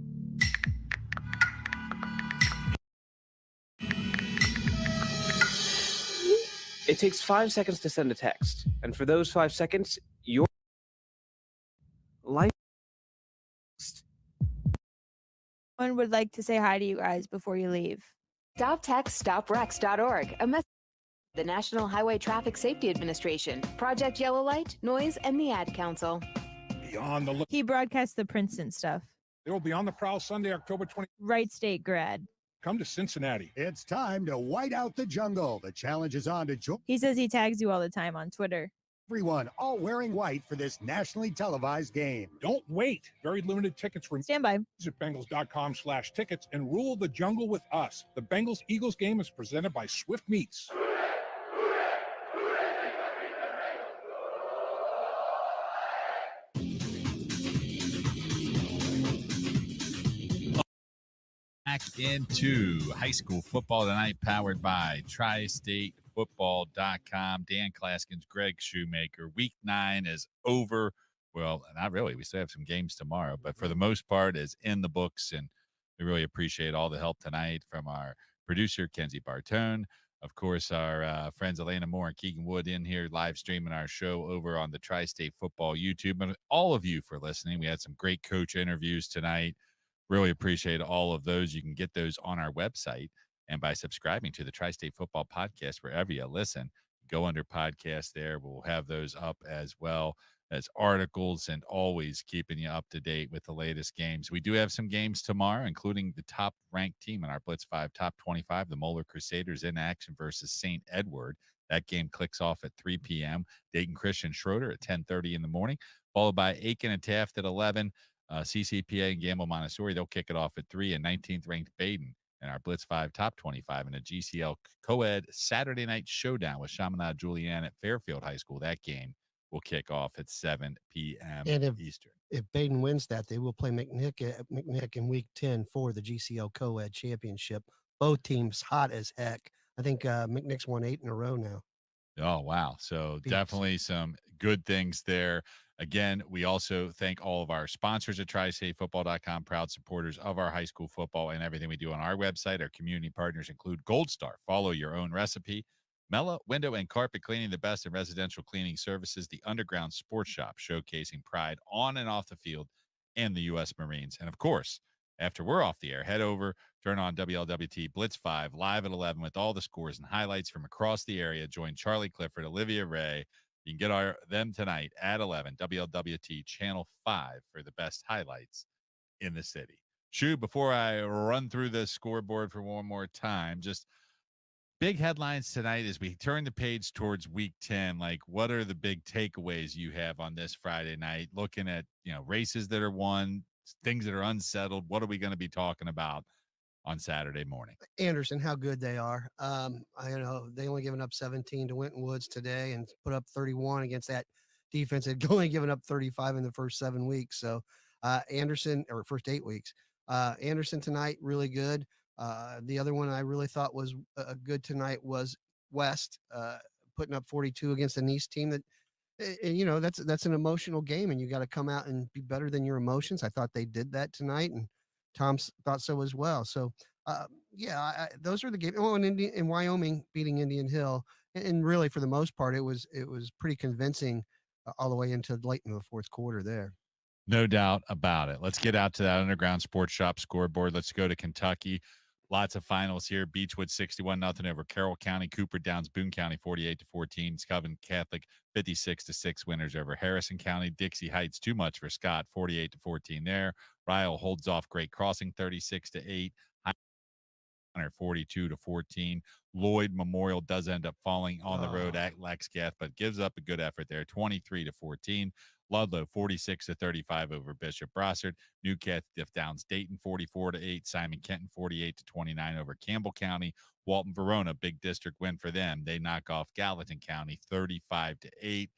It takes 5 seconds to send a text, and for those 5 seconds, your life.
One would like to say hi to you guys before you leave.
StopTextStopWrecks.org, a message from the National Highway Traffic Safety Administration, Project Yellow Light, Noise, and the Ad Council.
Beyond the look.
He broadcasts the Princeton stuff.
They will be on the prowl Sunday, October 20.
Wright State grad.
Come to Cincinnati.
It's time to white out the jungle. The challenge is on to join.
He says he tags you all the time on Twitter.
Everyone, all wearing white for this nationally televised game.
Don't wait. Very limited tickets.
Stand by.
Visit Bengals.com/tickets and rule the jungle with us. The Bengals-Eagles game is presented by Swift Meats.
Back into high school football tonight, powered by Tri-State TriStateFootball.com. Dan Claskins, Greg Shoemaker. Week 9 is over. Well, not really. We still have some games tomorrow, but for the most part, is in the books. And we really appreciate all the help tonight from our producer, Kenzie Bartone. Of course, our friends Elena Moore and Keegan Wood in here live streaming our show over on the Tri-State Football YouTube. And all of you for listening. We had some great coach interviews tonight. Really appreciate all of those. You can get those on our website and by subscribing to the Tri-State Football Podcast wherever you listen. Go under podcast there. We'll have those up as well as articles and always keeping you up to date with the latest games. We do have some games tomorrow, including the top-ranked team in our Blitz 5 Top 25, the Moeller Crusaders in action versus St. Edward. That game clicks off at 3 p.m. Dayton Christian Schroeder at 10:30 in the morning, followed by Aiken and Taft at 11. CCPA and Gamble Montessori, they'll kick it off at 3, and 19th-ranked Baden in our Blitz 5 Top 25 in a GCL co-ed Saturday night showdown with Chaminade Julienne at Fairfield High School. That game will kick off at 7 p.m.
And
Eastern.
If Baden wins that, they will play McNick in week 10 for the GCL co-ed championship. Both teams hot as heck. I think McNick's won 8 in a row now.
Oh, wow. So definitely some good things there. Again, we also thank all of our sponsors at TriStateFootball.com, proud supporters of our high school football and everything we do on our website. Our community partners include Gold Star, follow your own recipe, Mela Window and Carpet Cleaning, the best in residential cleaning services, the Underground Sports Shop, showcasing pride on and off the field, and the U.S. Marines. And, of course, after we're off the air, head over, turn on WLWT Blitz 5 live at 11 with all the scores and highlights from across the area. Join Charlie Clifford, Olivia Ray. You can get them tonight at 11, WLWT Channel 5 for the best highlights in the city. Shu, before I run through the scoreboard for one more time, just big headlines tonight as we turn the page towards week 10. Like, what are the big takeaways you have on this Friday night? Looking at, races that are won, things that are unsettled. What are we going to be talking about on Saturday morning?
Anderson, how good they are. They only given up 17 to Winton Woods today and put up 31 against that defense. Had only given up 35 in the first 7 weeks. So Anderson, or first 8 weeks. Anderson tonight, really good. The other one I really thought was good tonight was West, putting up 42 against a Nice team that, that's an emotional game, and you got to come out and be better than your emotions. I thought they did that tonight, and Tom thought so as well. So, those are the games. Oh, and in Wyoming beating Indian Hill, and really for the most part, it was pretty convincing all the way into late in the fourth quarter there.
No doubt about it. Let's get out to that Underground Sports Shop scoreboard. Let's go to Kentucky. Lots of finals here. Beechwood 61-0 over Carroll County. Cooper Downs, Boone County 48-14. Coven Catholic 56-6 winners over Harrison County. Dixie Heights too much for Scott 48-14 there. Ryle holds off Great Crossing 36-8. 42-14. Lloyd Memorial does end up falling on the road at Lexgath, but gives up a good effort there, 23-14. Ludlow 46-35 over Bishop Brossard. Newcastle Downs Dayton 44-8. Simon Kenton 48-29 over Campbell County. Walton Verona, big district win for them. They knock off Gallatin County 35-8.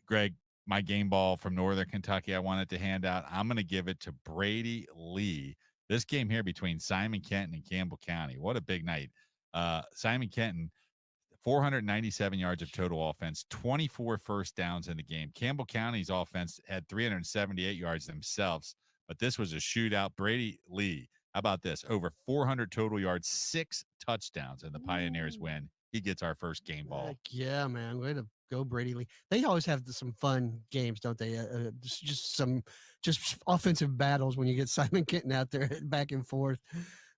Greg, my game ball from Northern Kentucky I wanted to hand out. I'm going to give it to Brady Lee. This game here between Simon Kenton and Campbell County. What a big night. Simon Kenton, 497 yards of total offense, 24 first downs in the game. Campbell County's offense had 378 yards themselves, but this was a shootout. Brady Lee, how about this? Over 400 total yards, 6 touchdowns, and the Pioneers win. He gets our first game ball.
Heck yeah, man. Way to go, Brady Lee. They always have some fun games, don't they? Just offensive battles when you get Simon Kenton out there back and forth.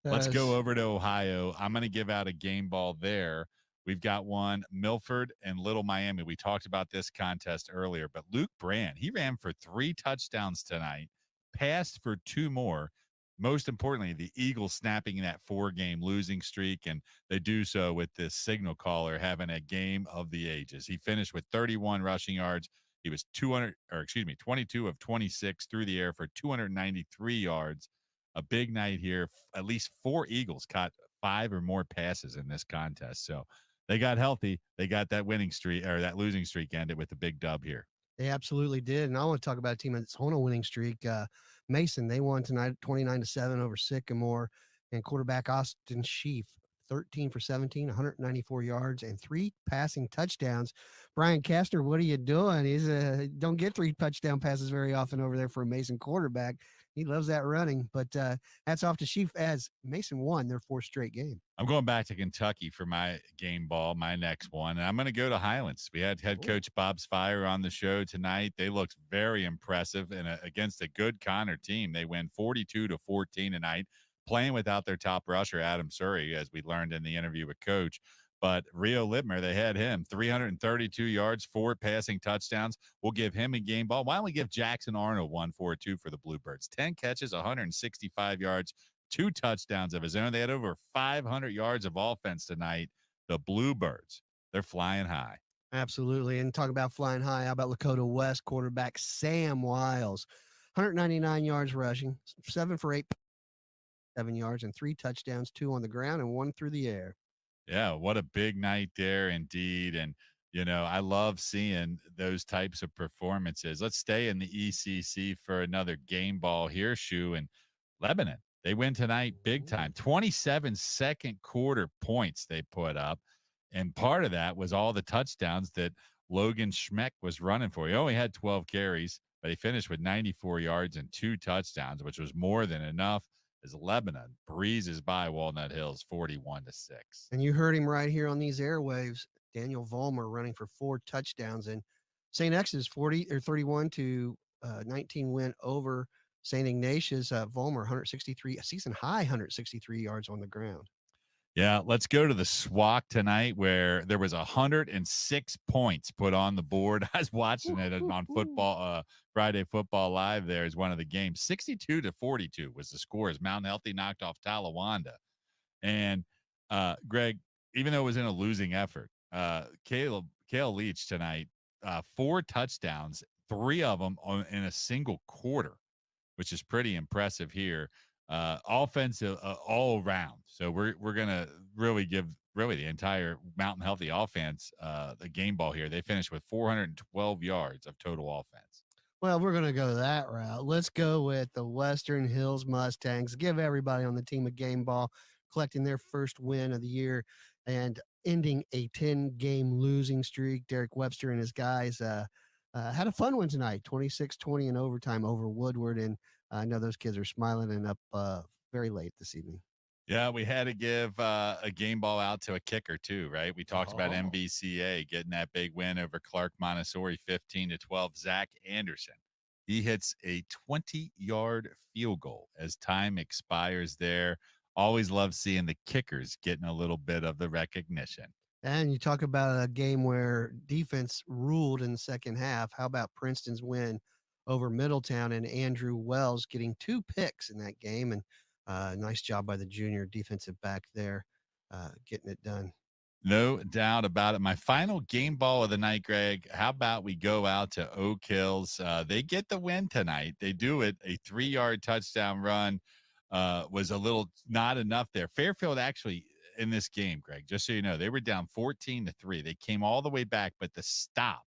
Let's go over to Ohio. I'm going to give out a game ball there. We've got one, Milford and Little Miami. We talked about this contest earlier, but Luke Brand, he ran for 3 touchdowns tonight, passed for 2 more. Most importantly, the Eagles snapping that 4-game losing streak, and they do so with this signal caller having a game of the ages. He finished with 31 rushing yards. He was 22 of 26 through the air for 293 yards. A big night here. At least 4 Eagles caught 5 or more passes in this contest. So they got healthy. They got that winning streak, or that losing streak ended with a big dub here.
They absolutely did. And I want to talk about a team that's on a winning streak. Mason, they won tonight 29-7 over Sycamore, and quarterback Austin Sheaf 13 for 17, 194 yards, and 3 passing touchdowns. Brian Castner, what are you doing? He's don't get 3 touchdown passes very often over there for a Mason quarterback. He loves that running, but hats off to Chief as Mason won their 4th straight game.
I'm going back to Kentucky for my game ball, my next one, and I'm going to go to Highlands. We had head coach Bob Spire on the show tonight. They looked very impressive and against a good Connor team. They win 42-14 tonight, playing without their top rusher, Adam Surrey, as we learned in the interview with Coach. But Rio Littmer, they had him 332 yards, 4 passing touchdowns. We'll give him a game ball. Why don't we give Jackson Arnold 1 for 2 for the Bluebirds? 10 catches, 165 yards, 2 touchdowns of his own. They had over 500 yards of offense tonight. The Bluebirds, they're flying high.
Absolutely. And talk about flying high. How about Lakota West quarterback Sam Wiles? 199 yards rushing, 7 for 8, 7 yards, and 3 touchdowns, 2 on the ground and 1 through the air.
Yeah, what a big night there indeed. And, I love seeing those types of performances. Let's stay in the ECC for another game ball here, Shu, and Lebanon. They win tonight big time. 27 second quarter points they put up. And part of that was all the touchdowns that Logan Schmeck was running for. He only had 12 carries, but he finished with 94 yards and 2 touchdowns, which was more than enough as Lebanon breezes by Walnut Hills 41-6.
And you heard him right here on these airwaves. Daniel Vollmer running for 4 touchdowns, and St. X's 31-19 win over St. Ignatius. Vollmer 163, a season high 163 yards on the ground.
Yeah, let's go to the SWAC tonight where there was 106 points put on the board. I was watching it on football, Friday Football Live there as one of the games. 62-42 was the score as Mount Healthy knocked off Talawanda. And Greg, even though it was in a losing effort, Cale Leach tonight, 4 touchdowns, 3 of them in a single quarter, which is pretty impressive here. Offensive all around. So we're going to really give the entire Mountain Healthy offense the game ball here. They finished with 412 yards of total offense.
Well, we're going to go that route. Let's go with the Western Hills Mustangs. Give everybody on the team a game ball, collecting their first win of the year and ending a 10-game losing streak. Derek Webster and his guys had a fun one tonight, 26-20 in overtime over Woodward. And I know those kids are smiling and up very late this evening.
Yeah, we had to give a game ball out to a kicker too, right? We talked about MVCA getting that big win over Clark Montessori 15-12. Zach Anderson, he hits a 20-yard field goal as time expires there. Always love seeing the kickers getting a little bit of the recognition.
And you talk about a game where defense ruled in the second half. How about Princeton's win over Middletown and Andrew Wells getting 2 picks in that game? And nice job by the junior defensive back there, getting it done.
No doubt about it. My final game ball of the night, Greg, how about we go out to Oak Hills? They get the win tonight. They do it. A 3-yard touchdown run was a little not enough there. Fairfield actually in this game, Greg, just so you know, they were down 14-3. They came all the way back, but the stop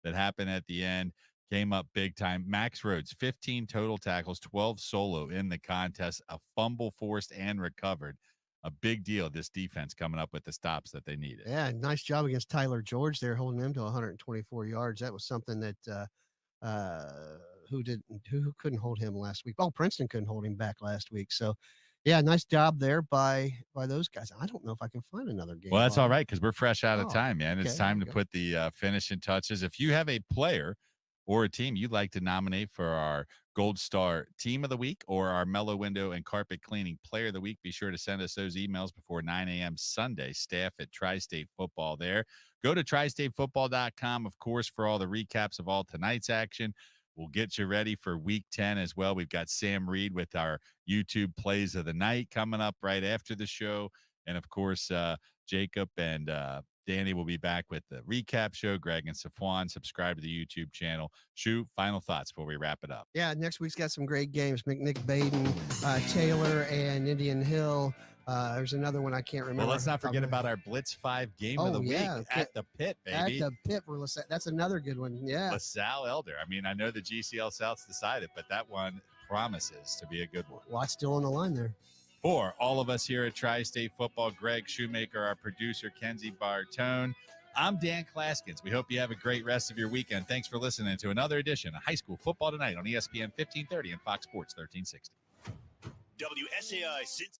that happened at the end came up big time. Max Rhodes, 15 total tackles, 12 solo in the contest, a fumble forced and recovered. A big deal, this defense coming up with the stops that they needed.
Yeah, nice job against Tyler George there, holding him to 124 yards. That was something that who couldn't hold him last week. Oh, Princeton couldn't hold him back last week. So, yeah, nice job there by those guys. I don't know if I can find another game.
Well, that's all right because we're fresh out of time, man. It's
okay,
time to put the finishing touches. If you have a player or a team you'd like to nominate for our Gold Star Team of the Week or our Mellow Window and Carpet Cleaning Player of the Week, be sure to send us those emails before 9 a.m. Sunday. Staff at Tri-State Football there. Go to tristatefootball.com, of course, for all the recaps of all tonight's action. We'll get you ready for Week 10 as well. We've got Sam Reed with our YouTube Plays of the Night coming up right after the show. And, of course, Jacob and Danny will be back with the recap show. Greg and Safwan, subscribe to the YouTube channel. Shu, final thoughts before we wrap it up.
Yeah, next week's got some great games. McNick Baden, Taylor, and Indian Hill. There's another one I can't remember.
Well, let's not forget about our Blitz 5 game of the week at the Pit, baby.
At the Pit for LaSalle. That's another good one. Yeah.
LaSalle Elder. I mean, I know the GCL South's decided, but that one promises to be a good one.
Lots still on the line there.
For all of us here at Tri-State Football, Greg Shoemaker, our producer, Kenzie Bartone, I'm Dan Claskins. We hope you have a great rest of your weekend. Thanks for listening to another edition of High School Football Tonight on ESPN 1530 and Fox Sports 1360.
WSAI Cincinnati.